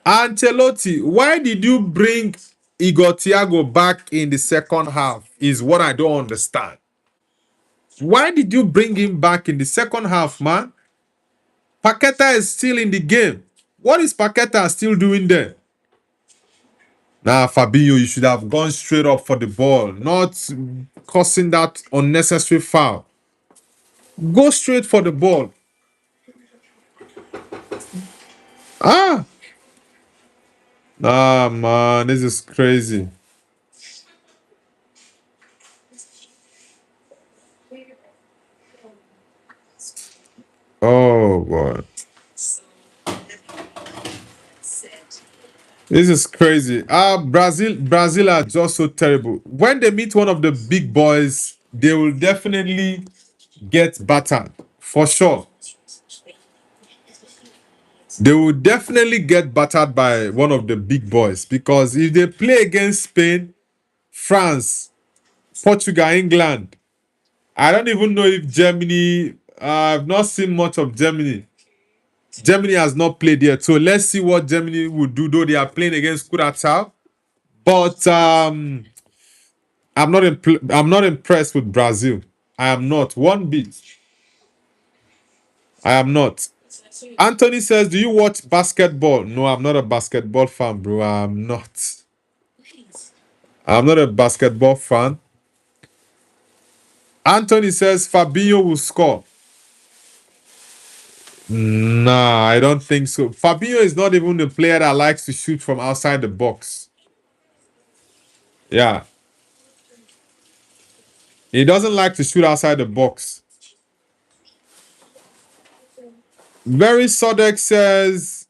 Ancelotti, why did you bring Igor Thiago back in the second half? Is what I don't understand. Why did you bring him back in the second half, man? Paqueta is still in the game. What is Paqueta still doing there? Nah, Fabinho, you should have gone straight up for the ball, not causing that unnecessary foul. Go straight for the ball. Ah, man, this is crazy. Oh boy, this is crazy. Brazil are just so terrible. When they meet one of the big boys, they will definitely get battered for sure. They will definitely get battered by one of the big boys because if they play against Spain, France, Portugal, England, I don't even know if Germany. I've not seen much of Germany. Germany has not played yet, so let's see what Germany will do. Though they are playing against Curacao, but I'm not impressed with Brazil. I am not one bit. I am not. Anthony says, "Do you watch basketball?" No, I'm not a basketball fan, bro. I'm not. I'm not a basketball fan. Anthony says Fabinho will score. Nah, I don't think so. Fabinho is not even the player that likes to shoot from outside the box. Yeah, he doesn't like to shoot outside the box. Very Sodek says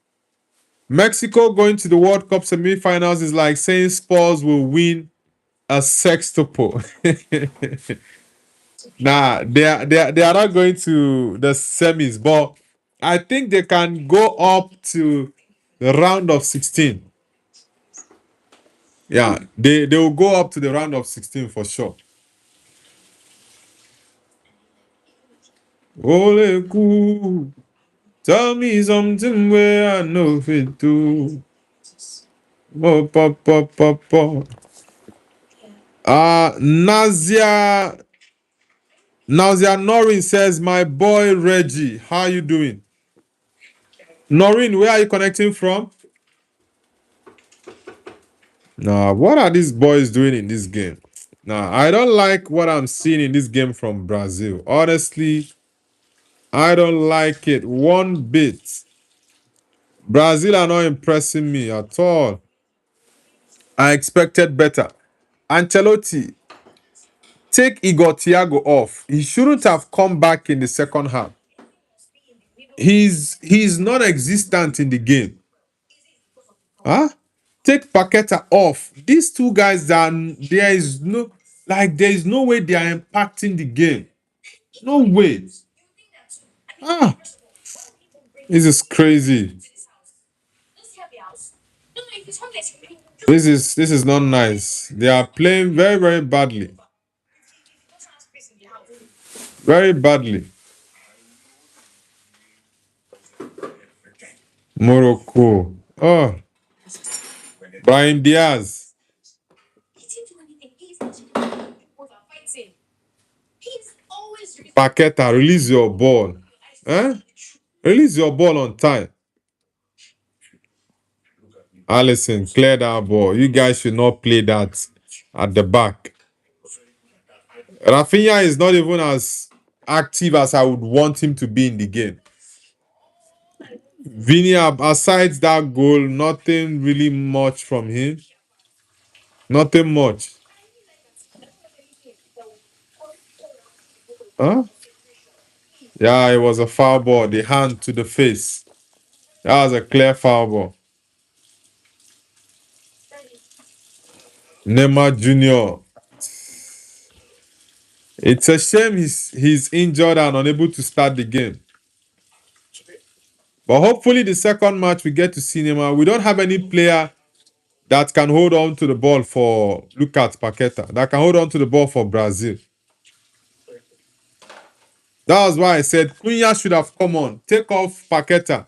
Mexico going to the World Cup semifinals is like saying Spurs will win a sextuple. Nah, they are not going to the semis, but I think they can go up to the round of 16. Yeah, they will go up to the round of 16 for sure. Ole cool. Tell me something where I know fit do. Oh, pop, pop, pop, pop. Nazia Norin says, my boy Reggie, how you doing? Norin, where are you connecting from? Nah, what are these boys doing in this game? Nah, I don't like what I'm seeing in this game from Brazil. Honestly, I don't like it one bit. Brazil are not impressing me at all. I expected better. Ancelotti, take Igor Thiago off. He shouldn't have come back in the second half. He's non-existent in the game. Huh? Take Paqueta off. These two guys are there is no way they are impacting the game. No way. Ah, this is crazy. This is not nice. They are playing very, very badly. Very badly. Morocco. Oh, Brian Diaz. Paqueta, release your ball. Eh? Release your ball on time. Allison, clear that ball. You guys should not play that at the back. Rafinha is not even as active as I would want him to be in the game. Vini, aside that goal, nothing really much from him. Nothing much. Huh? Yeah, it was a foul ball. The hand to the face. That was a clear foul ball. Neymar Jr. It's a shame he's injured and unable to start the game. But hopefully the second match we get to see Neymar. We don't have any player that can hold on to the ball for look at Paqueta. That can hold on to the ball for Brazil. That was why I said Cunha should have come on. Take off Paqueta.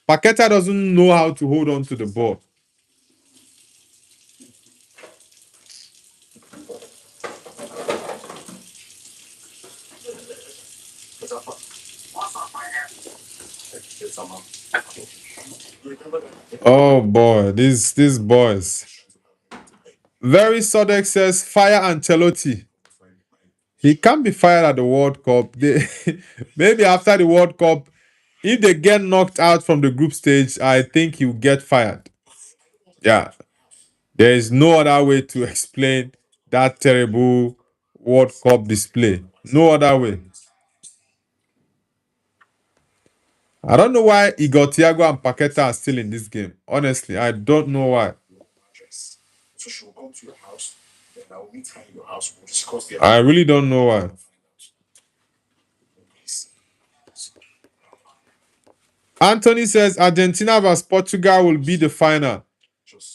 Paqueta doesn't know how to hold on to the ball. Oh boy, these boys. Very Sodek says fire Ancelotti. He can't be fired at the World Cup. Maybe after the World Cup, if they get knocked out from the group stage, I think he'll get fired. Yeah. There is no other way to explain that terrible World Cup display. No other way. I don't know why Igor Thiago and Paqueta are still in this game. Honestly, I don't know why. I really don't know why. Anthony says Argentina vs Portugal will be the final.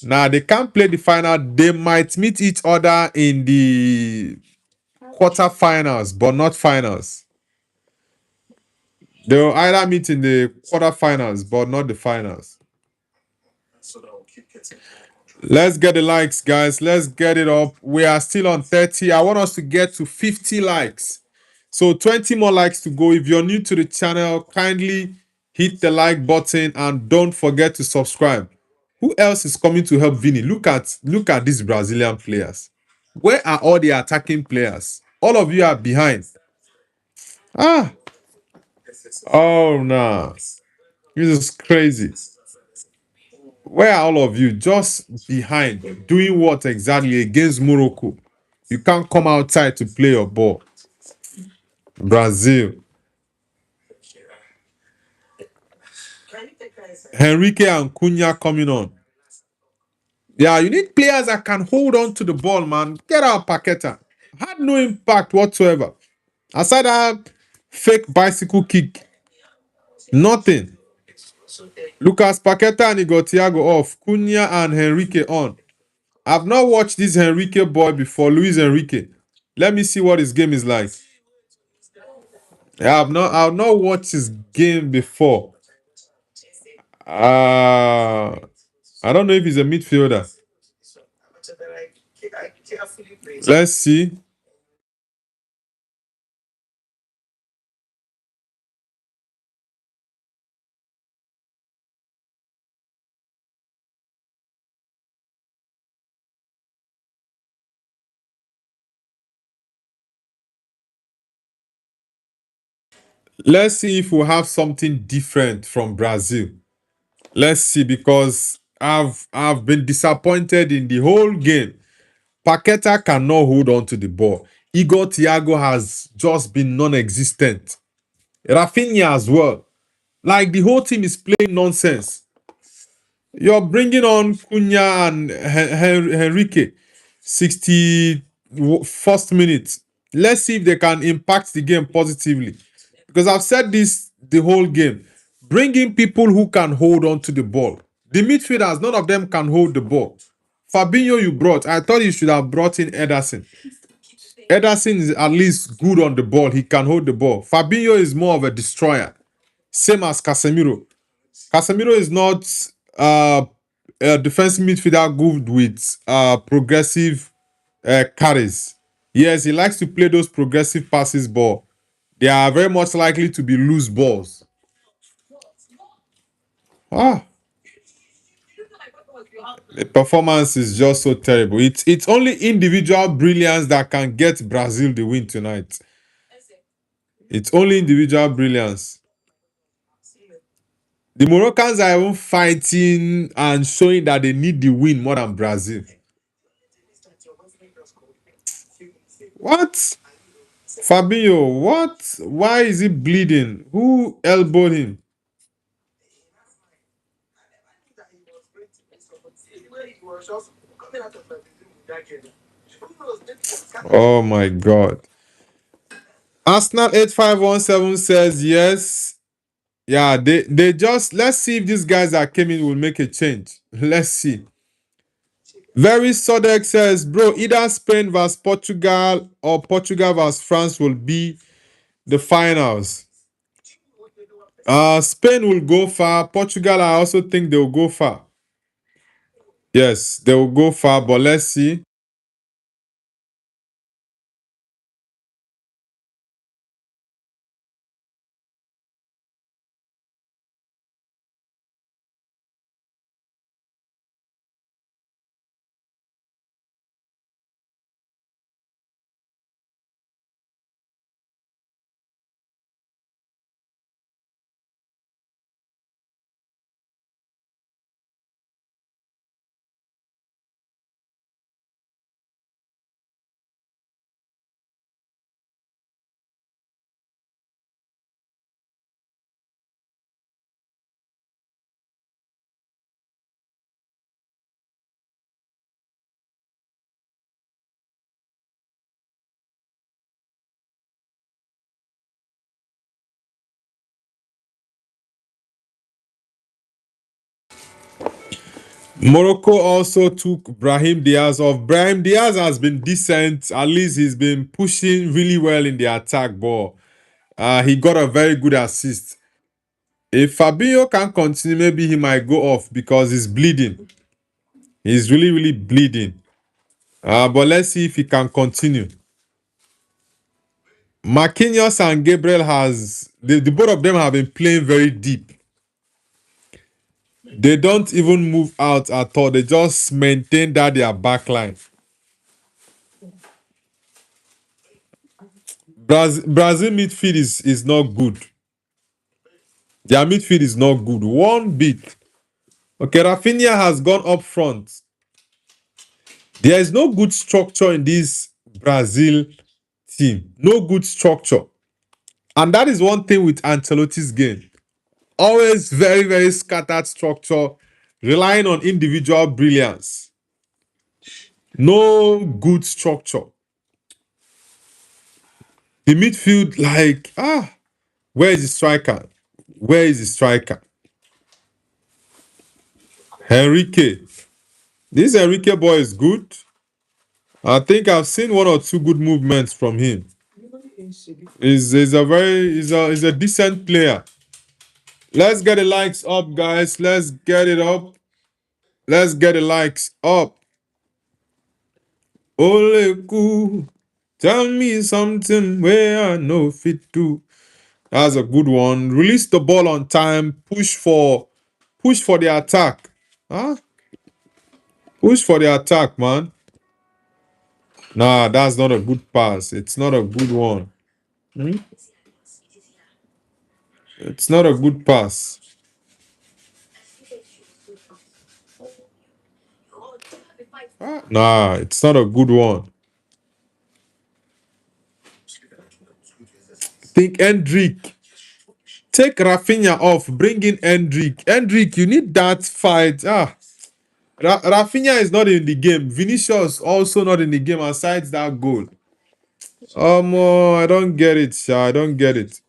Nah, they can't play the final. They might meet each other in the quarterfinals, but not finals. They will either meet in the quarterfinals, but not the finals. Let's get the likes, guys. Let's get it up. We are still on 30. I want us to get to 50 likes. So 20 more likes to go. If you're new to the channel, kindly hit the like button and don't forget to subscribe. Who else is coming to help Vini? Look at these Brazilian players. Where are all the attacking players? All of you are behind. Ah. Oh, no. This is crazy. Where are all of you? Just behind. Doing what exactly against Morocco? You can't come outside to play your ball. Brazil. Henrique and Cunha coming on. Yeah, you need players that can hold on to the ball, man. Get out Paqueta. Had no impact whatsoever. Aside that fake bicycle kick. Nothing. Lucas Paqueta and Igor Thiago off. Cunha and Henrique on. I've not watched this Henrique boy before, Luis Henrique. Let me see what his game is like. Yeah, I've not watched his game before. I don't know if he's a midfielder. Let's see. Let's see if we have something different from Brazil. Let's see, because I've been disappointed in the whole game. Paqueta cannot hold on to the ball. Igor Thiago has just been non-existent. Rafinha as well. Like the whole team is playing nonsense. You're bringing on Cunha and Henrique, 61st minute. Let's see if they can impact the game positively. Because I've said this the whole game. Bring in people who can hold on to the ball. The midfielders, none of them can hold the ball. Fabinho, you brought. I thought you should have brought in Ederson. Ederson is at least good on the ball. He can hold the ball. Fabinho is more of a destroyer. Same as Casemiro. Casemiro is not uh, a defensive midfielder good with progressive carries. Yes, he likes to play those progressive passes, but they are very much likely to be loose balls. Ah, the performance is just so terrible. It's only individual brilliance that can get Brazil the win tonight. It's only individual brilliance. The Moroccans are even fighting and showing that they need the win more than Brazil. What? Fabinho, what? Why is he bleeding? Who elbowed him? Oh my god. Arsenal 8517 says yes. Yeah, they just let's see if these guys that came in will make a change. Let's see. Very Sodek says, bro, either Spain versus Portugal or Portugal versus France will be the finals. Spain will go far. Portugal, I also think they will go far. Yes, they will go far, but let's see. Morocco also took Brahim Diaz off. Brahim Diaz has been decent. At least he's been pushing really well in the attack ball. He got a very good assist. If Fabinho can continue, maybe he might go off because he's bleeding. He's really, really bleeding. But let's see if he can continue. Marquinhos and Gabriel the both of them have been playing very deep. They don't even move out at all. They just maintain that their backline. Brazil midfield is not good. Their midfield is not good. One bit. Okay, Rafinha has gone up front. There is no good structure in this Brazil team. No good structure. And that is one thing with Ancelotti's game. Always very, very scattered structure, relying on individual brilliance. No good structure. The midfield, where is the striker? Where is the striker? Henrique. This Enrique boy is good. I think I've seen one or two good movements from him. He's a decent player. Let's get the likes up, guys. Let's get it up. Let's get the likes up. Ole cool. Tell me something where I know fit to. That's a good one. Release the ball on time. Push for the attack. Huh? Push for the attack, man. Nah, that's not a good pass. It's not a good one. Hmm? It's not a good pass. Nah, it's not a good one. Think Hendrick. Take Rafinha off. Bring in Hendrick. Hendrick, you need that fight. Rafinha is not in the game. Vinicius also not in the game aside that goal. I don't get it, sha. I don't get it.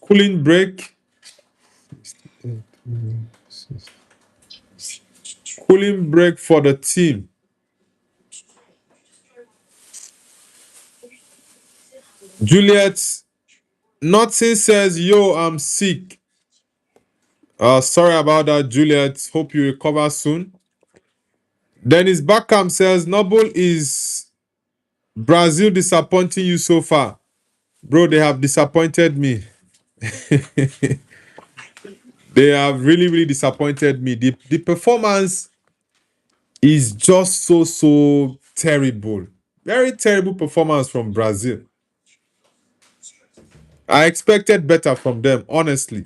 Cooling break. Cooling break for the team. Juliet, nothing says, yo, I'm sick. Sorry about that, Juliet. Hope you recover soon. Dennis Beckham says, Noble, is Brazil disappointing you so far? Bro, they have disappointed me. They have really, really disappointed me. The performance is just so terrible. Very terrible performance from Brazil. I expected better from them, honestly.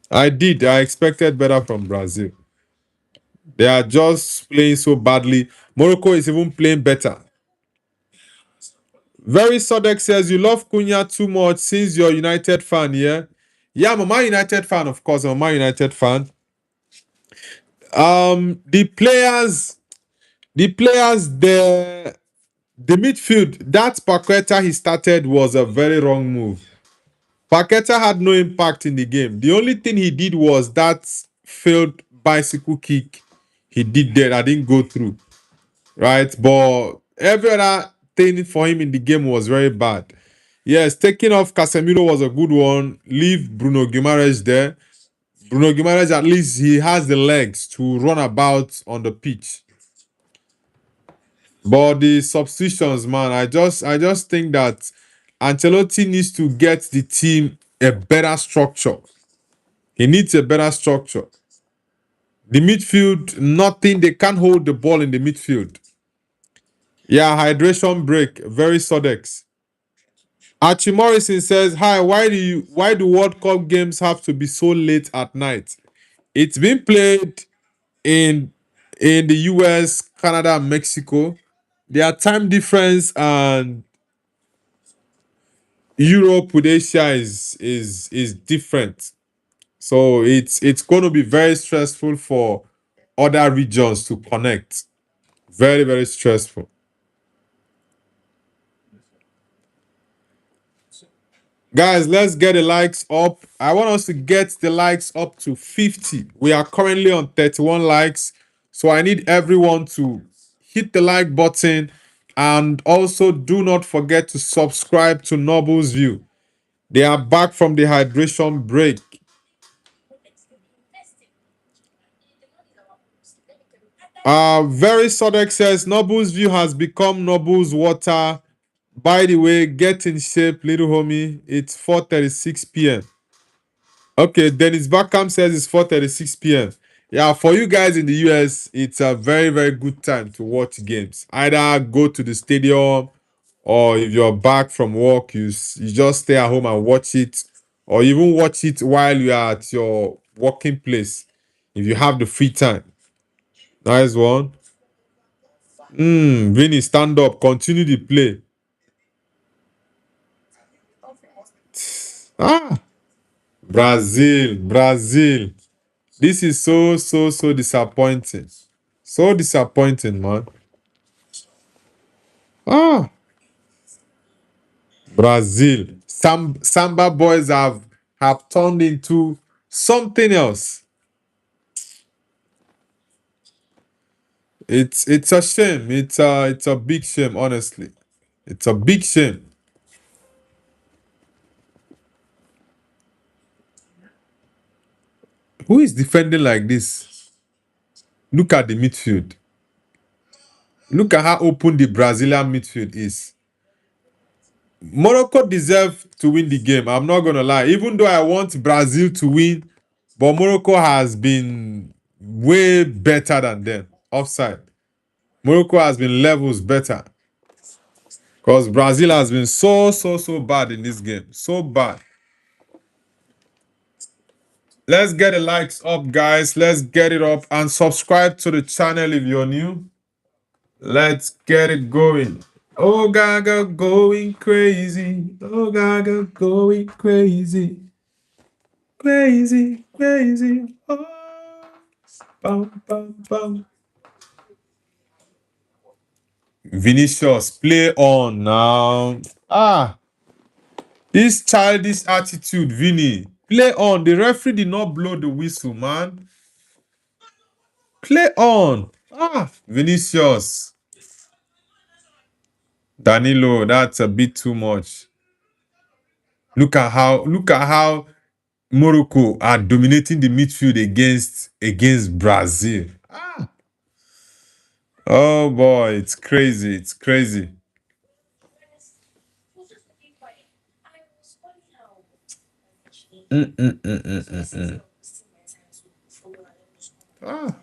I did. I expected better from Brazil. They are just playing so badly. Morocco is even playing better. Very Sodek says, you love Cunha too much since you're a United fan, yeah? Yeah, I'm a Man United fan, of course. I'm a Man United fan. The players, the midfield, that Paqueta he started was a very wrong move. Paqueta had no impact in the game. The only thing he did was that failed bicycle kick he did there. I didn't go through, right? But every other thing for him in the game was very bad. Yes, taking off Casemiro was a good one. Leave Bruno Guimaraes there. Bruno Guimaraes, at least he has the legs to run about on the pitch. But the substitutions, man, I just think that Ancelotti needs to get the team a better structure. He needs a better structure. The midfield, nothing. They can't hold the ball in the midfield. Yeah, hydration break. Very Sodex. Archie Morrison says, "Hi, why do World Cup games have to be so late at night? It's been played in the US, Canada, and Mexico. Their time difference and Europe with Asia is different. So it's going to be very stressful for other regions to connect. Very, very stressful. Guys, let's get the likes up. I want us to get the likes up to 50. We are currently on 31 likes. So I need everyone to hit the like button and also do not forget to subscribe to Noble's View. They are back from the hydration break. Very Sodek says Noble's View has become Noble's Water. By the way, get in shape, little homie. It's 4:36 p.m. Okay, Dennis Beckham says it's 4:36 p.m. Yeah, for you guys in the US, it's a very, very good time to watch games. Either go to the stadium or if you're back from work, you just stay at home and watch it, or even watch it while you are at your working place if you have the free time. Nice one. Vinny, stand up. Continue the play. Ah, Brazil. This is so disappointing. So disappointing, man. Ah, Brazil. Samba boys have turned into something else. It's a shame. It's a big shame, honestly. It's a big shame. Who is defending like this? Look at the midfield. Look at how open the Brazilian midfield is. Morocco deserve to win the game. I'm not gonna lie. Even though I want Brazil to win, but Morocco has been way better than them. Offside. Morocco has been levels better. Because Brazil has been so bad in this game. So bad. Let's get the likes up, guys. Let's get it up and subscribe to the channel if you're new. Let's get it going. Oh Gaga going crazy. Oh Gaga going crazy. Crazy, crazy. Oh, bum, bum, bum. Vinicius, play on now. Ah, this childish attitude, Vinny. Play on. The referee did not blow the whistle, man. Play on. Ah, Vinicius. Danilo, that's a bit too much. Look at how Morocco are dominating the midfield against Brazil. Oh boy, it's crazy. It's crazy. Ah.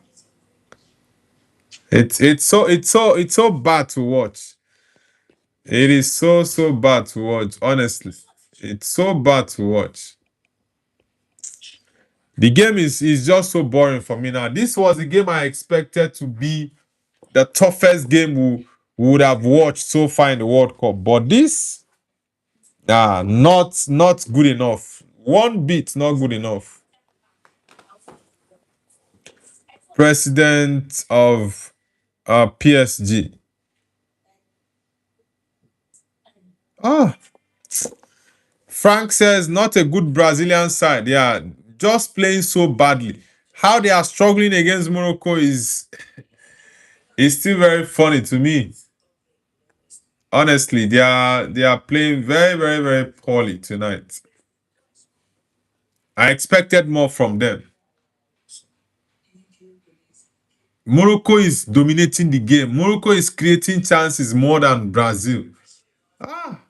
It's so bad to watch. It is so bad to watch, honestly. It's so bad to watch. The game is just so boring for me now. This was the game I expected to be the toughest game we would have watched so far in the World Cup. But this, not good enough. One bit not good enough. President of PSG. Ah, Frank says not a good Brazilian side. Yeah, just playing so badly. How they are struggling against Morocco is still very funny to me. Honestly, they are playing very poorly tonight. I expected more from them. Morocco is dominating the game. Morocco is creating chances more than Brazil. Ah.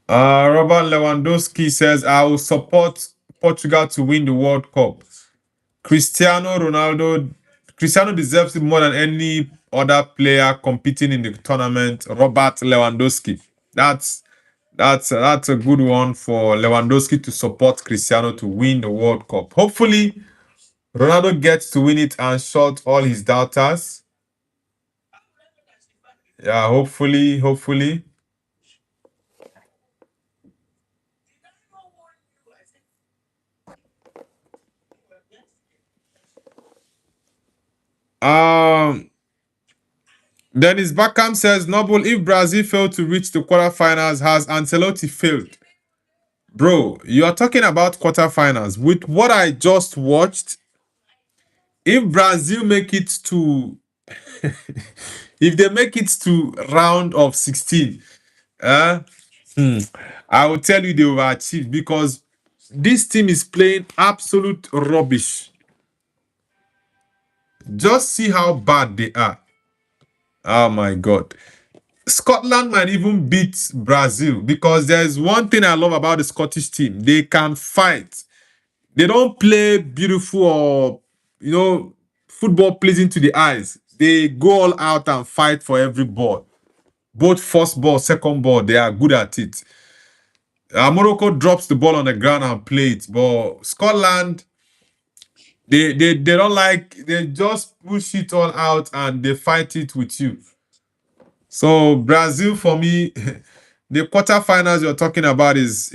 Robert Lewandowski says, I will support Portugal to win the World Cup. Cristiano deserves it more than any other player competing in the tournament. Robert Lewandowski. That's a good one for Lewandowski to support Cristiano to win the World Cup. Hopefully, Ronaldo gets to win it and shut all his doubters. Yeah, hopefully. Um, Dennis Beckham says, Noble, if Brazil failed to reach the quarterfinals, has Ancelotti failed? Bro, you are talking about quarterfinals. With what I just watched, if Brazil make it to if they make it to round of 16, uh, I will tell you they will achieve because this team is playing absolute rubbish. Just see how bad they are. Oh my god. Scotland might even beat Brazil because there's one thing I love about the Scottish team. They can fight. They don't play beautiful or, football pleasing to the eyes. They go all out and fight for every ball. Both first ball, second ball, they are good at it. Morocco drops the ball on the ground and play it. But Scotland, they don't like, they just push it all out and they fight it with you. So Brazil for me, the quarterfinals you're talking about is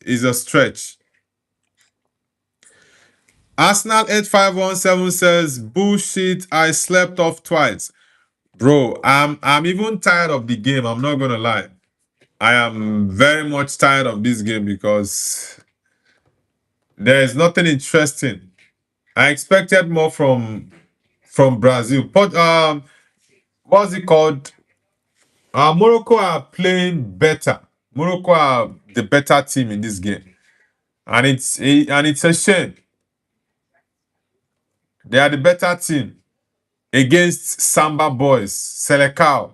a stretch. Arsenal 8517 says, bullshit, I slept off twice. Bro, I'm even tired of the game. I'm not gonna lie. I am very much tired of this game because there is nothing interesting. I expected more from Brazil. But what's it called? Morocco are playing better. Morocco are the better team in this game, and it's a shame. They are the better team against Samba boys, Selecao.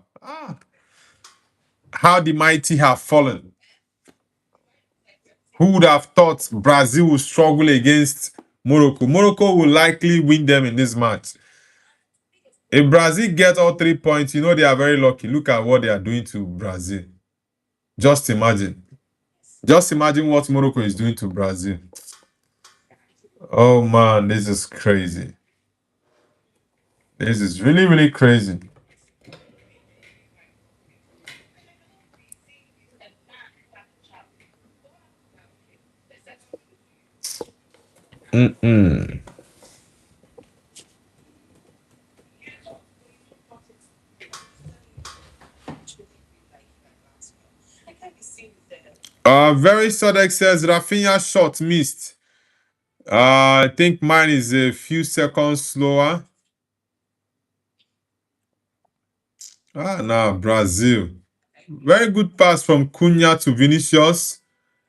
How the mighty have fallen. Who would have thought Brazil would struggle against Morocco? Morocco will likely win them in this match. If Brazil gets all 3 points, they are very lucky. Look at what they are doing to Brazil. Just imagine. Just imagine what Morocco is doing to Brazil. Oh man, this is crazy. This is really, really crazy. Mm-mm. Very Sodek says Rafinha shot missed. I think mine is a few seconds slower. Now Brazil. Very good pass from Cunha to Vinicius.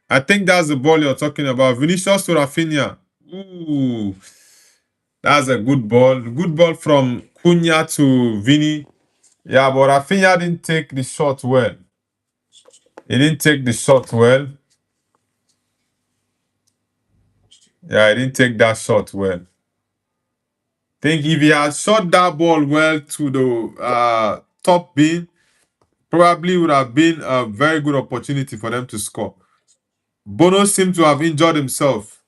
I think that's the ball you're talking about. Vinicius to Rafinha. Ooh, that's a good ball. Good ball from Cunha to Vini. Yeah, but Rafinha didn't take the shot well. He didn't take the shot well. Yeah, he didn't take that shot well. Think if he had shot that ball well to the top bin, probably would have been a very good opportunity for them to score. Bono seemed to have injured himself.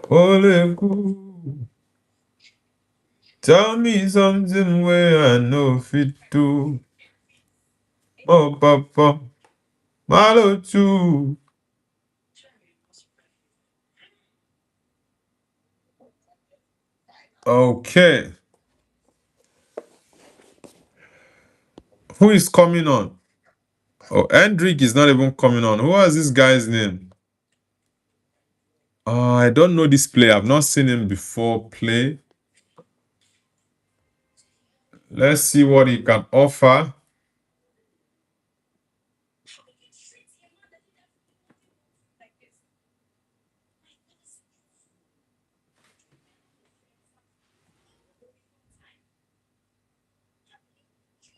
Oleku, tell me something where I know fit to. Oh, papa, malo too. Okay, who is coming on? Oh, Hendrick is not even coming on. Who was this guy's name? I don't know this player. I've not seen him before play. Let's see what he can offer.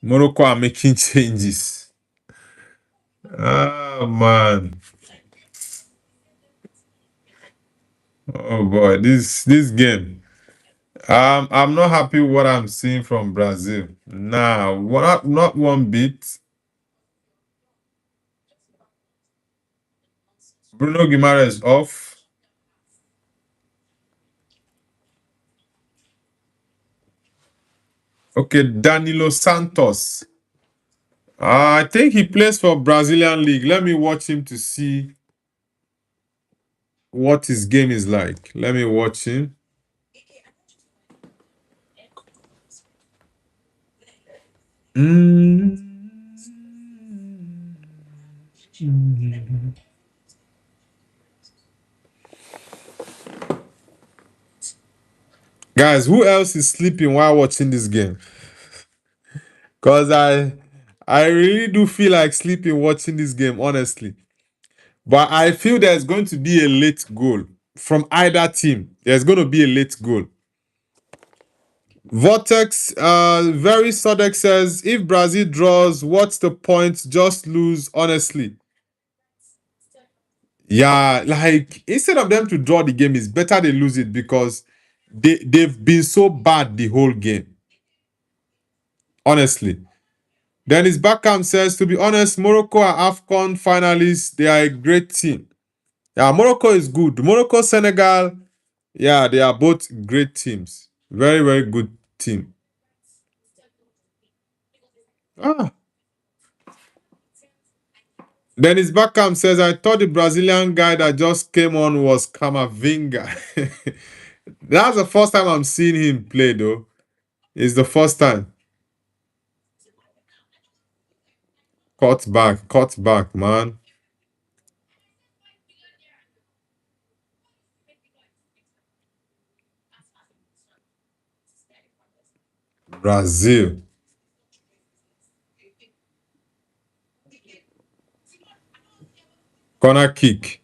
Morocco are making changes. Ah man. Oh boy, this game. I'm not happy with what I'm seeing from Brazil. Nah, not one bit. Bruno Guimaraes off. Okay, Danilo Santos. I think he plays for Brazilian League. Let me watch him to see what his game is like. Let me watch him. Mm. Guys, who else is sleeping while watching this game? Because I really do feel like sleeping watching this game, honestly. But I feel there's going to be a late goal from either team. There's going to be a late goal. Vortex, very Sodek says, if Brazil draws, what's the point? Just lose, honestly. Yeah, like instead of them to draw the game, it's better they lose it because they've been so bad the whole game. Honestly. Dennis Beckham says, to be honest, Morocco are AFCON finalists. They are a great team. Yeah, Morocco is good. Morocco, Senegal, yeah, they are both great teams. Very, very good team. Ah. Dennis Beckham says, I thought the Brazilian guy that just came on was Camavinga. That's the first time I'm seeing him play, though. It's the first time. Cut back, man. Brazil. Corner kick.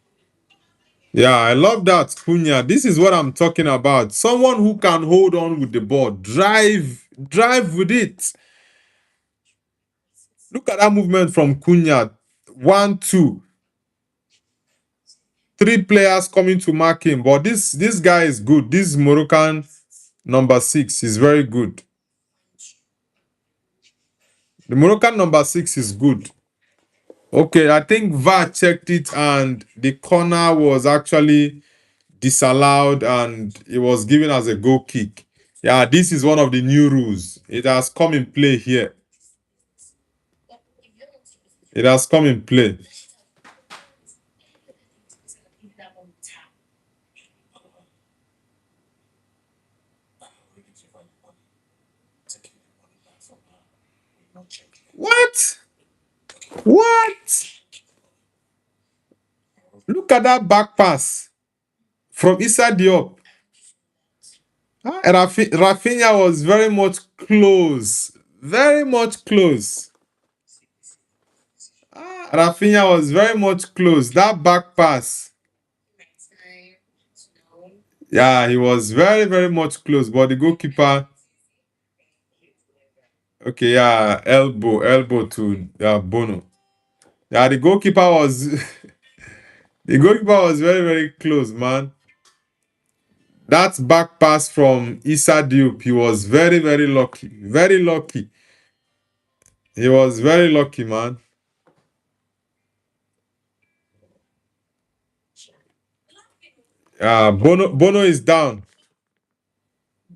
Yeah, I love that, Cunha. This is what I'm talking about. Someone who can hold on with the ball. Drive with it. Look at that movement from Cunha. 1, 2. 3 players coming to mark him. But this guy is good. This Moroccan number 6 is very good. The Moroccan number 6 is good. Okay, I think VAR checked it and the corner was actually disallowed and it was given as a goal kick. Yeah, this is one of the new rules. It has come in play here. It has come in play. What? What? Look at that back pass from inside the up. Rafinha was very much close. Very much close. Rafinha was very much close. That back pass. Yeah, he was very, very much close. But the goalkeeper, okay, yeah, elbow to Bono. Yeah, the goalkeeper was the goalkeeper was very, very close, man. That back pass from Issa Diop, he was very, very lucky. Very lucky. He was very lucky, man. Bono is down.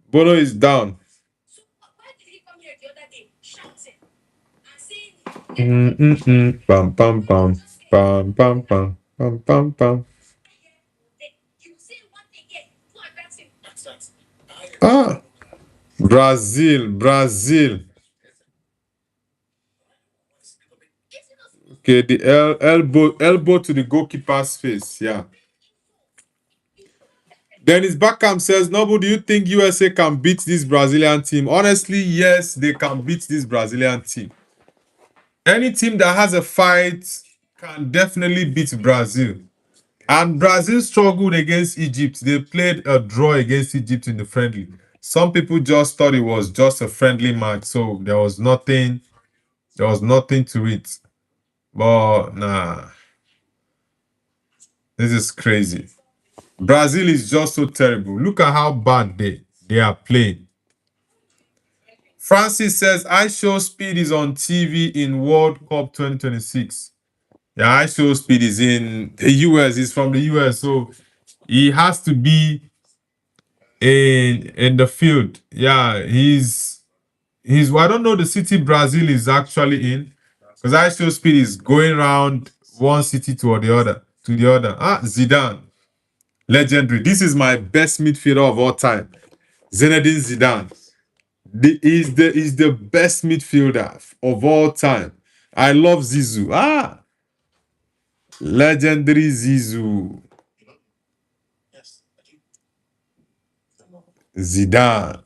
Bono is down. Pam pam pam pam pam pam pam pam pam. Ah, Brazil. Okay, the elbow to the goalkeeper's face. Yeah. Dennis Beckham says, Noble, do you think USA can beat this Brazilian team? Honestly, yes, they can beat this Brazilian team. Any team that has a fight can definitely beat Brazil. And Brazil struggled against Egypt. They played a draw against Egypt in the friendly. Some people just thought it was just a friendly match, so there was nothing to it. But nah, this is crazy. Brazil is just so terrible. Look at how bad they are playing. Francis says, I Show Speed is on TV in World Cup 2026. Yeah, I Show Speed is in the US. He's from the US, so he has to be in the field. Yeah, he's I don't know the city Brazil is actually in because I Show Speed is going around one city to the other. Zidane, legendary. This is my best midfielder of all time, Zinedine Zidane. Is the best midfielder of all time. I love Zizou. Legendary Zizou. Zidane.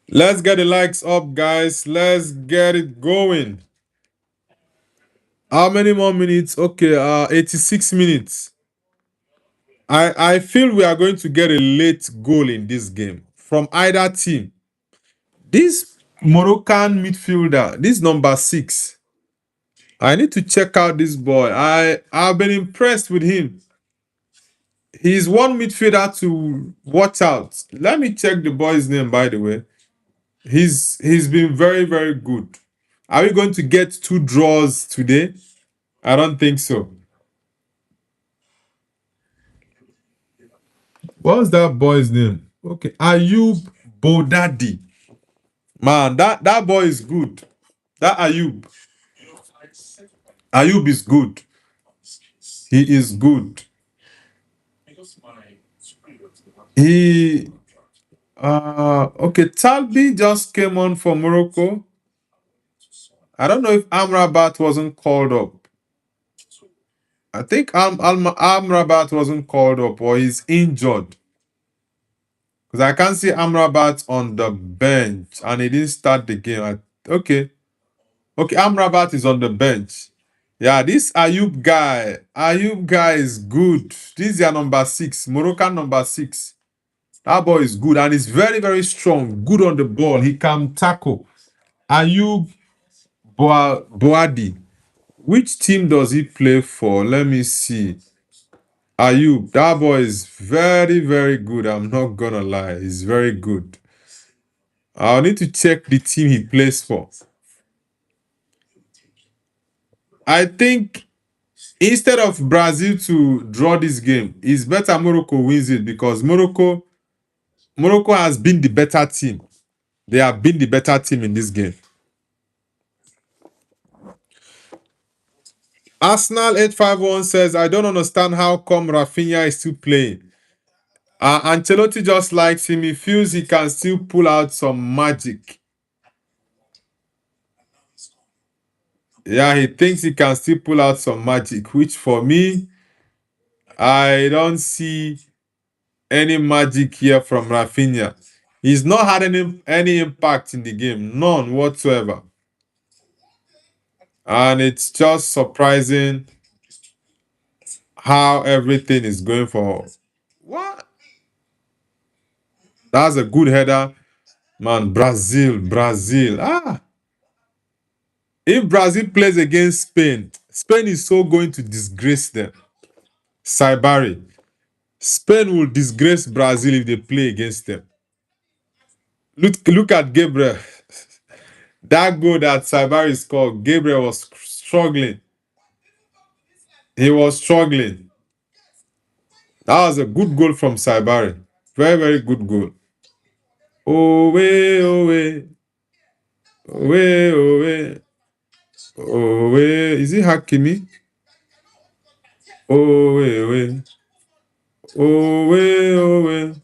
Let's get the likes up, guys. Let's get it going. How many more minutes? Okay, 86 minutes. I feel we are going to get a late goal in this game from either team. This Moroccan midfielder, this number 6. I need to check out this boy. I've been impressed with him. He's one midfielder to watch out. Let me check the boy's name, by the way. He's been very, very good. Are we going to get 2 draws today? I don't think so. What's that boy's name? Okay, Ayub Bodadi. Man, that boy is good. That Ayub is good. He is good. He okay, Talbi just came on for Morocco. I don't know if Amrabat wasn't called up. I think Amrabat wasn't called up or he's injured. Because I can't see Amrabat on the bench and he didn't start the game. Okay. Okay, Amrabat is on the bench. Yeah, this Ayub guy is good. This is your number 6, Moroccan number 6. That boy is good and he's very, very strong. Good on the ball. He can tackle. Ayub Boadi. Which team does he play for? Let me see. Ayub. That boy is very, very good. I'm not gonna lie. He's very good. I'll need to check the team he plays for. I think instead of Brazil to draw this game, it's better Morocco wins it because Morocco has been the better team. They have been the better team in this game. Arsenal 851 says, I don't understand how come Rafinha is still playing. Ancelotti just likes him. He feels he can still pull out some magic. Yeah, he thinks he can still pull out some magic, which for me, I don't see any magic here from Rafinha. He's not had any impact in the game, none whatsoever. And it's just surprising how everything is going for. What? That's a good header. Man, Brazil. If Brazil plays against Spain, Spain is so going to disgrace them. Saibari. Spain will disgrace Brazil if they play against them. Look at Gabriel. That goal that Saibari scored, Gabriel was struggling. He was struggling. That was a good goal from Saibari. Very, very good goal. Owe, owe. Owe, owe. Owe. Is it Hakimi? Owe, owe. Owe,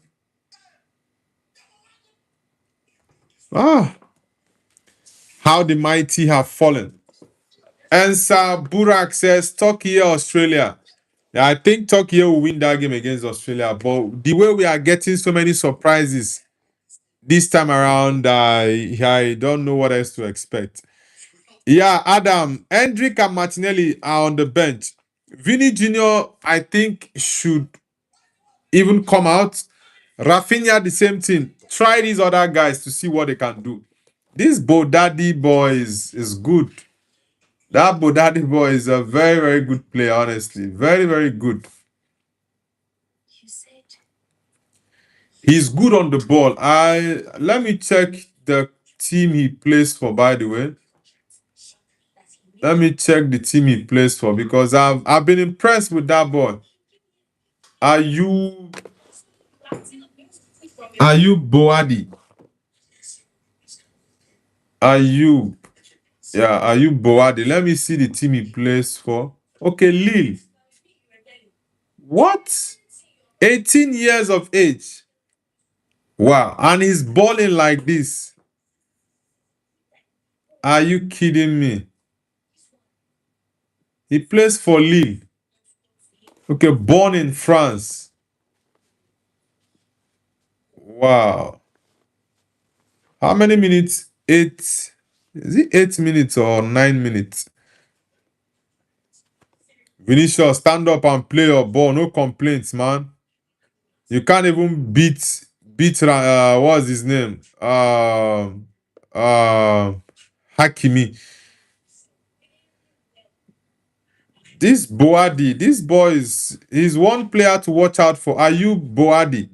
owe. How the mighty have fallen. And Sir Burak says, Turkey, Australia. Yeah, I think Turkey will win that game against Australia. But the way we are getting so many surprises this time around, I don't know what else to expect. Yeah, Adam, Hendrick and Martinelli are on the bench. Vinny Jr., I think, should even come out. Rafinha, the same thing. Try these other guys to see what they can do. This Bodadi boy is good. That Bodadi boy is a very, very good player, honestly. Very, very good. He's good on the ball. Let me check the team he plays for, by the way. Let me check the team he plays for because I've been impressed with that boy. Are you Boadi? Are you Boadi? Let me see the team he plays for. Okay, Lille. What? 18 years of age. Wow, and he's balling like this. Are you kidding me? He plays for Lille. Okay, born in France. Wow. How many minutes? 8. Is it 8 minutes or 9 minutes? Vinicius, stand up and play your ball. No complaints, man. You can't even beat what's his name? Hakimi. This Boadi, this boy he's one player to watch out for. Ayub Boadi.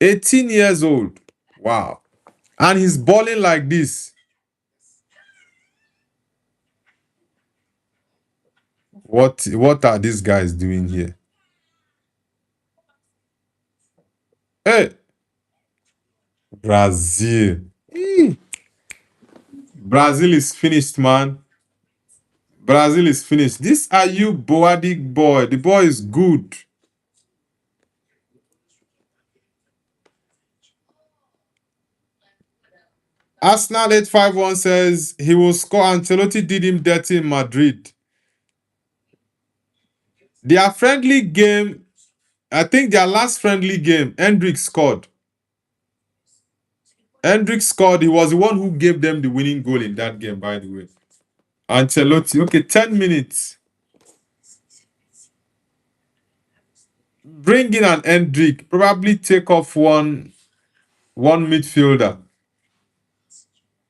18 years old. Wow. And he's balling like this. What are these guys doing here? Hey, Brazil. Brazil is finished, man. Brazil is finished. This Ayub Boadi boy, the boy is good. Arsenal 851 says he will score. Ancelotti did him dirty in Madrid. Their friendly game, I think their last friendly game, Hendrick scored. Hendrick scored. He was the one who gave them the winning goal in that game, by the way. Ancelotti, okay, 10 minutes. Bring in an Hendrick. Probably take off one midfielder.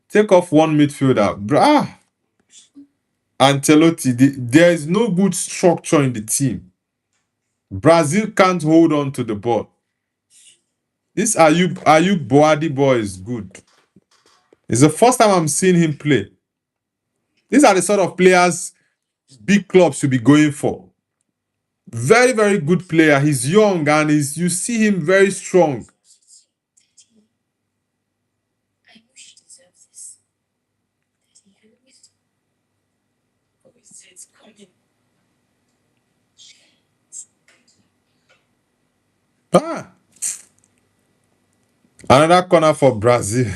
Take off one midfielder. Ancelotti, there is no good structure in the team. Brazil can't hold on to the ball. This Ayub Boadi boy is good. It's the first time I'm seeing him play. These are the sort of players big clubs should be going for. Very, very good player. He's young and you see him very strong. Ah, another corner for Brazil.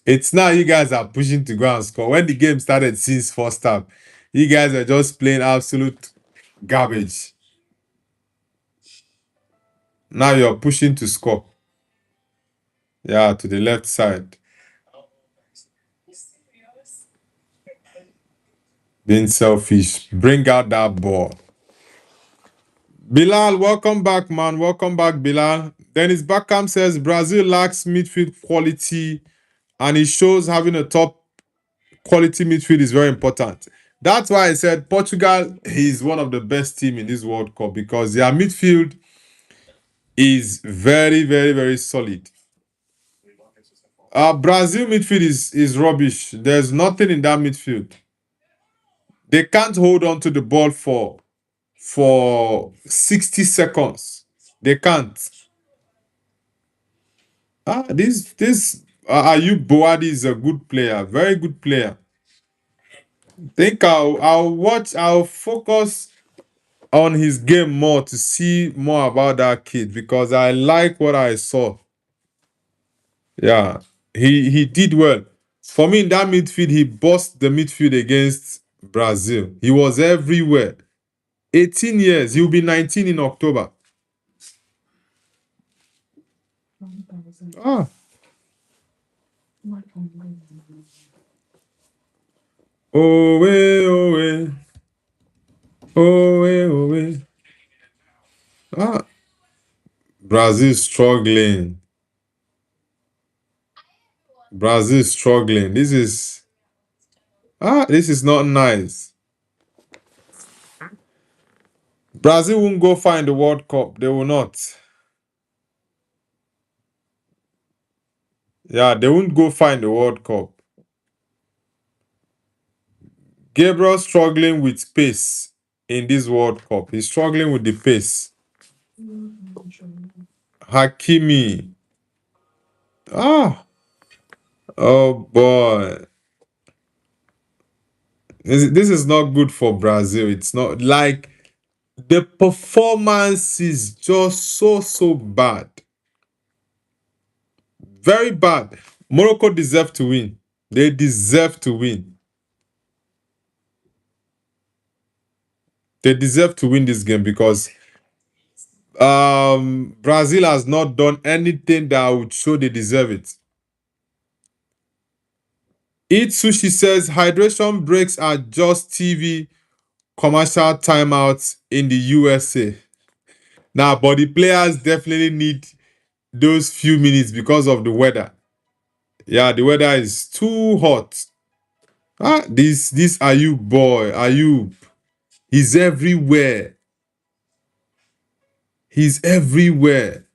It's now you guys are pushing to go and score. When the game started since first half, you guys are just playing absolute garbage. Now you're pushing to score. Yeah, to the left side. Being selfish. Bring out that ball. Bilal, welcome back, man. Welcome back, Bilal. Dennis Beckham says Brazil lacks midfield quality and it shows having a top quality midfield is very important. That's why I said Portugal is one of the best team in this World Cup because their midfield is very, very, very solid. Brazil midfield is rubbish. There's nothing in that midfield. They can't hold on to the ball for 60 seconds. They can't. This Ayub Boadi is a good player, very good player. Think I'll focus on his game more to see more about that kid because I like what I saw. Yeah, he did well. For me in that midfield, he bossed the midfield against Brazil. He was everywhere. 18 years, he'll be 19 in October. Ah. Oh, oh, oh, Ah, Brazil struggling. Brazil struggling. This is not nice. Brazil won't go far in the World Cup. They will not. Yeah, they won't go far in the World Cup. Gabriel struggling with pace in this World Cup. He's struggling with the pace. Hakimi. Ah. Oh boy. This is not good for Brazil. It's not like the performance is just so bad. Very bad. Morocco deserve to win. They deserve to win. They deserve to win this game because Brazil has not done anything that would show they deserve it. Eat Sushi says hydration breaks are just TV commercial timeouts in the USA. Now, but the players definitely need those few minutes because of the weather. Yeah, the weather is too hot. This Ayub boy, Ayub, he's everywhere. He's everywhere.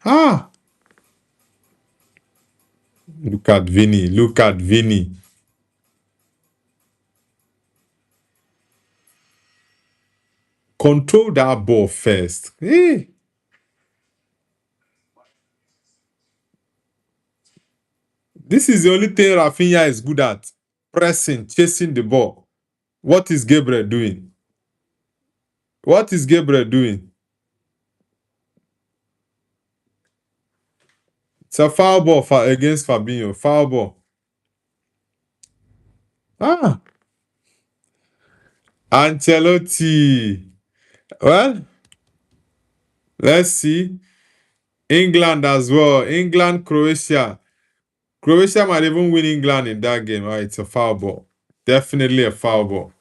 Ah, look at Vinny. Look at Vinny. Control that ball first. Hey. This is the only thing Rafinha is good at. Pressing, chasing the ball. What is Gabriel doing? What is Gabriel doing? It's a foul ball against Fabinho. Foul ball. Ah. Ancelotti. Well, let's see. England as well. England, Croatia. Croatia might even win England in that game. Right? It's a foul ball. Definitely a foul ball.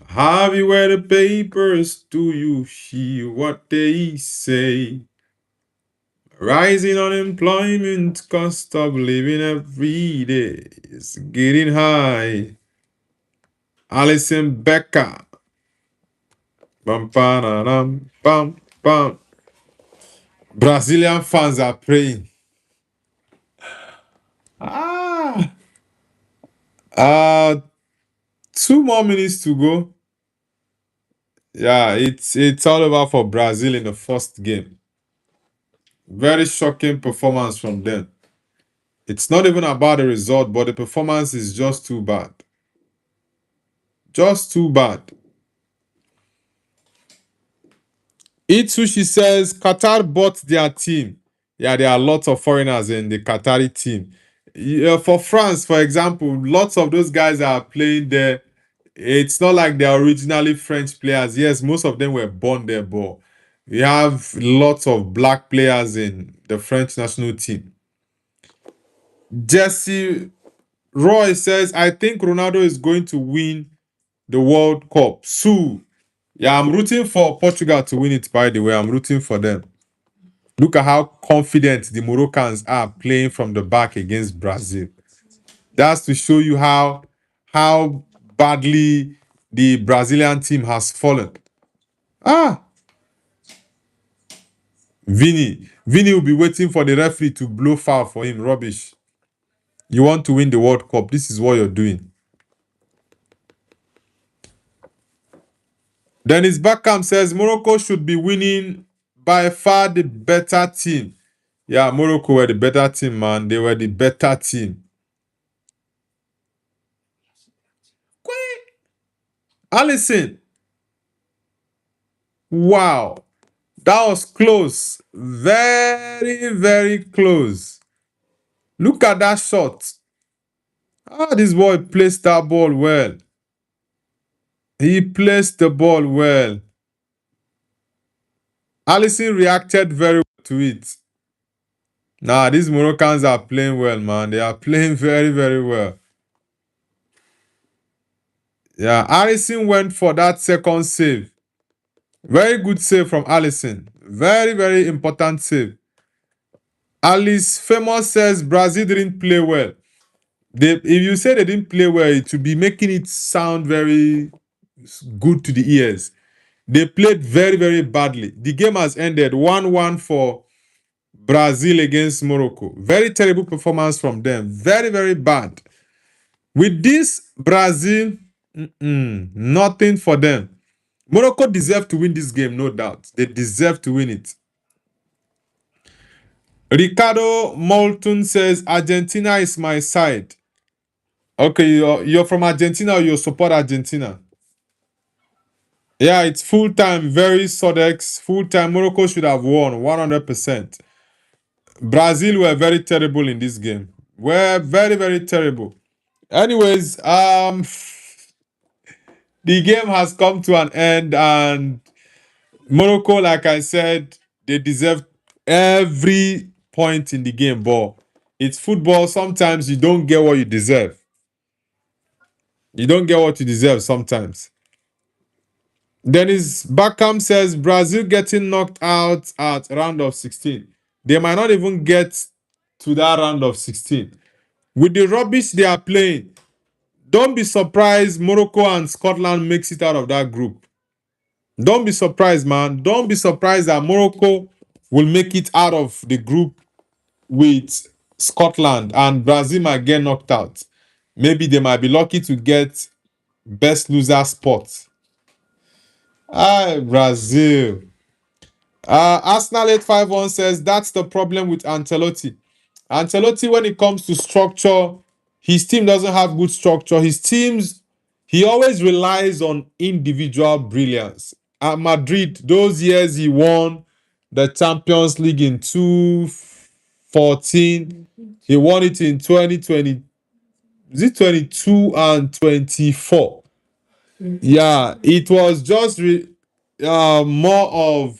Have you read the papers? Do you hear what they say? Rising unemployment, cost of living every day is getting high. Alison Becker. Bum, bam, bam. Brazilian fans are praying. Ah, uh, 2 more minutes to go. Yeah, it's all over for Brazil in the first game. Very shocking performance from them. It's not even about the result, but the performance is just too bad. Just too bad. Itsushi says Qatar bought their team. Yeah, there are lots of foreigners in the Qatari team. Yeah, for France, for example, lots of those guys are playing there. It's not like they're originally French players. Yes, most of them were born there, but we have lots of black players in the French national team. Jesse Roy says, I think Ronaldo is going to win the World Cup. Sue. Yeah, I'm rooting for Portugal to win it, by the way. I'm rooting for them. Look at how confident the Moroccans are playing from the back against Brazil. That's to show you how badly the Brazilian team has fallen. Ah, Vinny will be waiting for the referee to blow foul for him. Rubbish. You want to win the World Cup. This is what you're doing. Dennis Beckham says Morocco should be winning, by far the better team. Yeah, Morocco were the better team, man. They were the better team. Allison. Wow. That was close. Very, very close. Look at that shot. Ah, this boy placed that ball well. He placed the ball well. Allison reacted very well to it. Nah, these Moroccans are playing well, man. They are playing very, very well. Yeah, Allison went for that second save. Very good save from Allison. Very, very important save. Alice Famous says Brazil didn't play well. If you say they didn't play well, it would be making it sound very good to the ears. They played very, very badly. The game has ended 1-1 for Brazil against Morocco. Very terrible performance from them. Very, very bad. With this, Brazil, nothing for them. Morocco deserve to win this game, no doubt. They deserve to win it. Ricardo Moulton says, Argentina is my side. Okay, you're from Argentina or you support Argentina? Yeah, it's full-time, very Sodex. Full-time, Morocco should have won 100%. Brazil were very terrible in this game. Were very, very terrible. Anyways, the game has come to an end, and Morocco, like I said, they deserve every point in the game, but it's football. Sometimes you don't get what you deserve. You don't get what you deserve sometimes. Dennis Beckham says Brazil getting knocked out at round of 16. They might not even get to that round of 16. With the rubbish they are playing, don't be surprised Morocco and Scotland makes it out of that group. Don't be surprised, man. Don't be surprised that Morocco will make it out of the group with Scotland and Brazil might get knocked out. Maybe they might be lucky to get best loser spot. Ah, Brazil. Arsenal 851 says that's the problem with Ancelotti. Ancelotti, when it comes to structure, his team doesn't have good structure. He always relies on individual brilliance. At Madrid, those years he won the Champions League in 2014. He won it in 2020. Is it 22 and 24? Yeah, it was just more of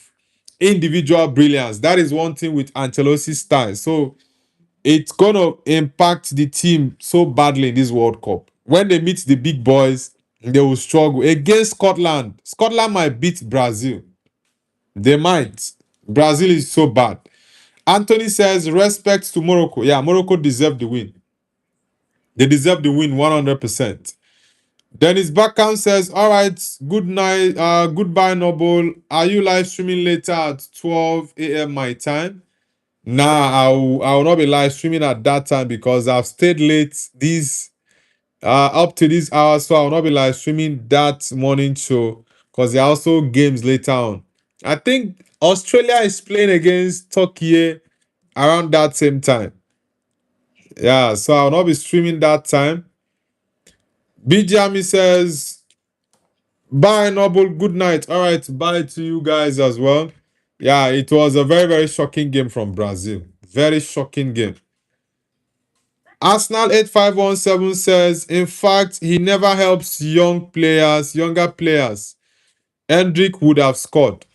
individual brilliance. That is one thing with Ancelotti's style. So it's gonna impact the team so badly in this World Cup. When they meet the big boys, they will struggle against Scotland. Scotland might beat Brazil. They might. Brazil is so bad. Anthony says respect to Morocco. Yeah, Morocco deserve the win. They deserve the win 100%. Dennis Backham says, all right, good night, goodbye, Noble. Are you live streaming later at 12 a.m. my time? Nah, I will not be live streaming at that time because I've stayed late these up to this hour, so I will not be live streaming that morning show because there are also games later on. I think Australia is playing against Turkey around that same time. Yeah, so I will not be streaming that time. BJami says, bye, Noble. Good night. All right, bye to you guys as well. Yeah, it was a very, very shocking game from Brazil. Very shocking game. Arsenal 8517 says, in fact, he never helps younger players. Hendrick would have scored.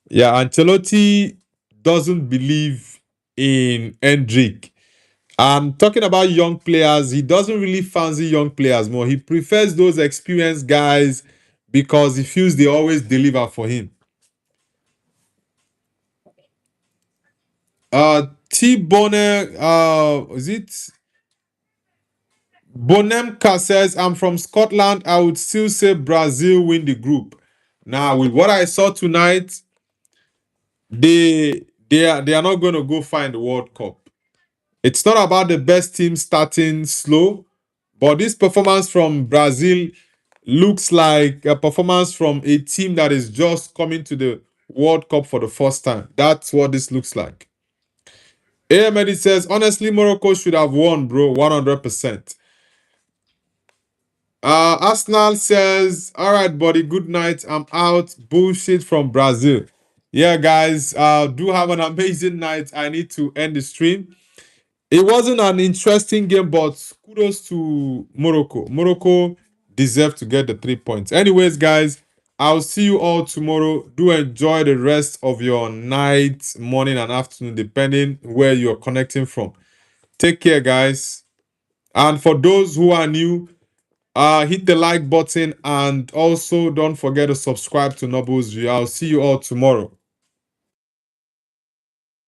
Yeah, Ancelotti doesn't believe in Hendrick. And talking about young players, he doesn't really fancy young players more. He prefers those experienced guys because he feels they always deliver for him. T Bonner, is it Bonemka says, I'm from Scotland. I would still say Brazil win the group. Now, with what I saw tonight, they are not going to go find the World Cup. It's not about the best team starting slow, but this performance from Brazil looks like a performance from a team that is just coming to the World Cup for the first time. That's what this looks like. Ahmed says, honestly, Morocco should have won, bro, 100%. Arsenal says, all right, buddy, good night. I'm out. Bullshit from Brazil. Yeah, guys, do have an amazing night. I need to end the stream. It wasn't an interesting game, but kudos to Morocco. Morocco deserved to get the 3 points. Anyways, guys, I'll see you all tomorrow. Do enjoy the rest of your night, morning, and afternoon, depending where you're connecting from. Take care, guys. And for those who are new, hit the like button and also don't forget to subscribe to Noble's View. I'll see you all tomorrow.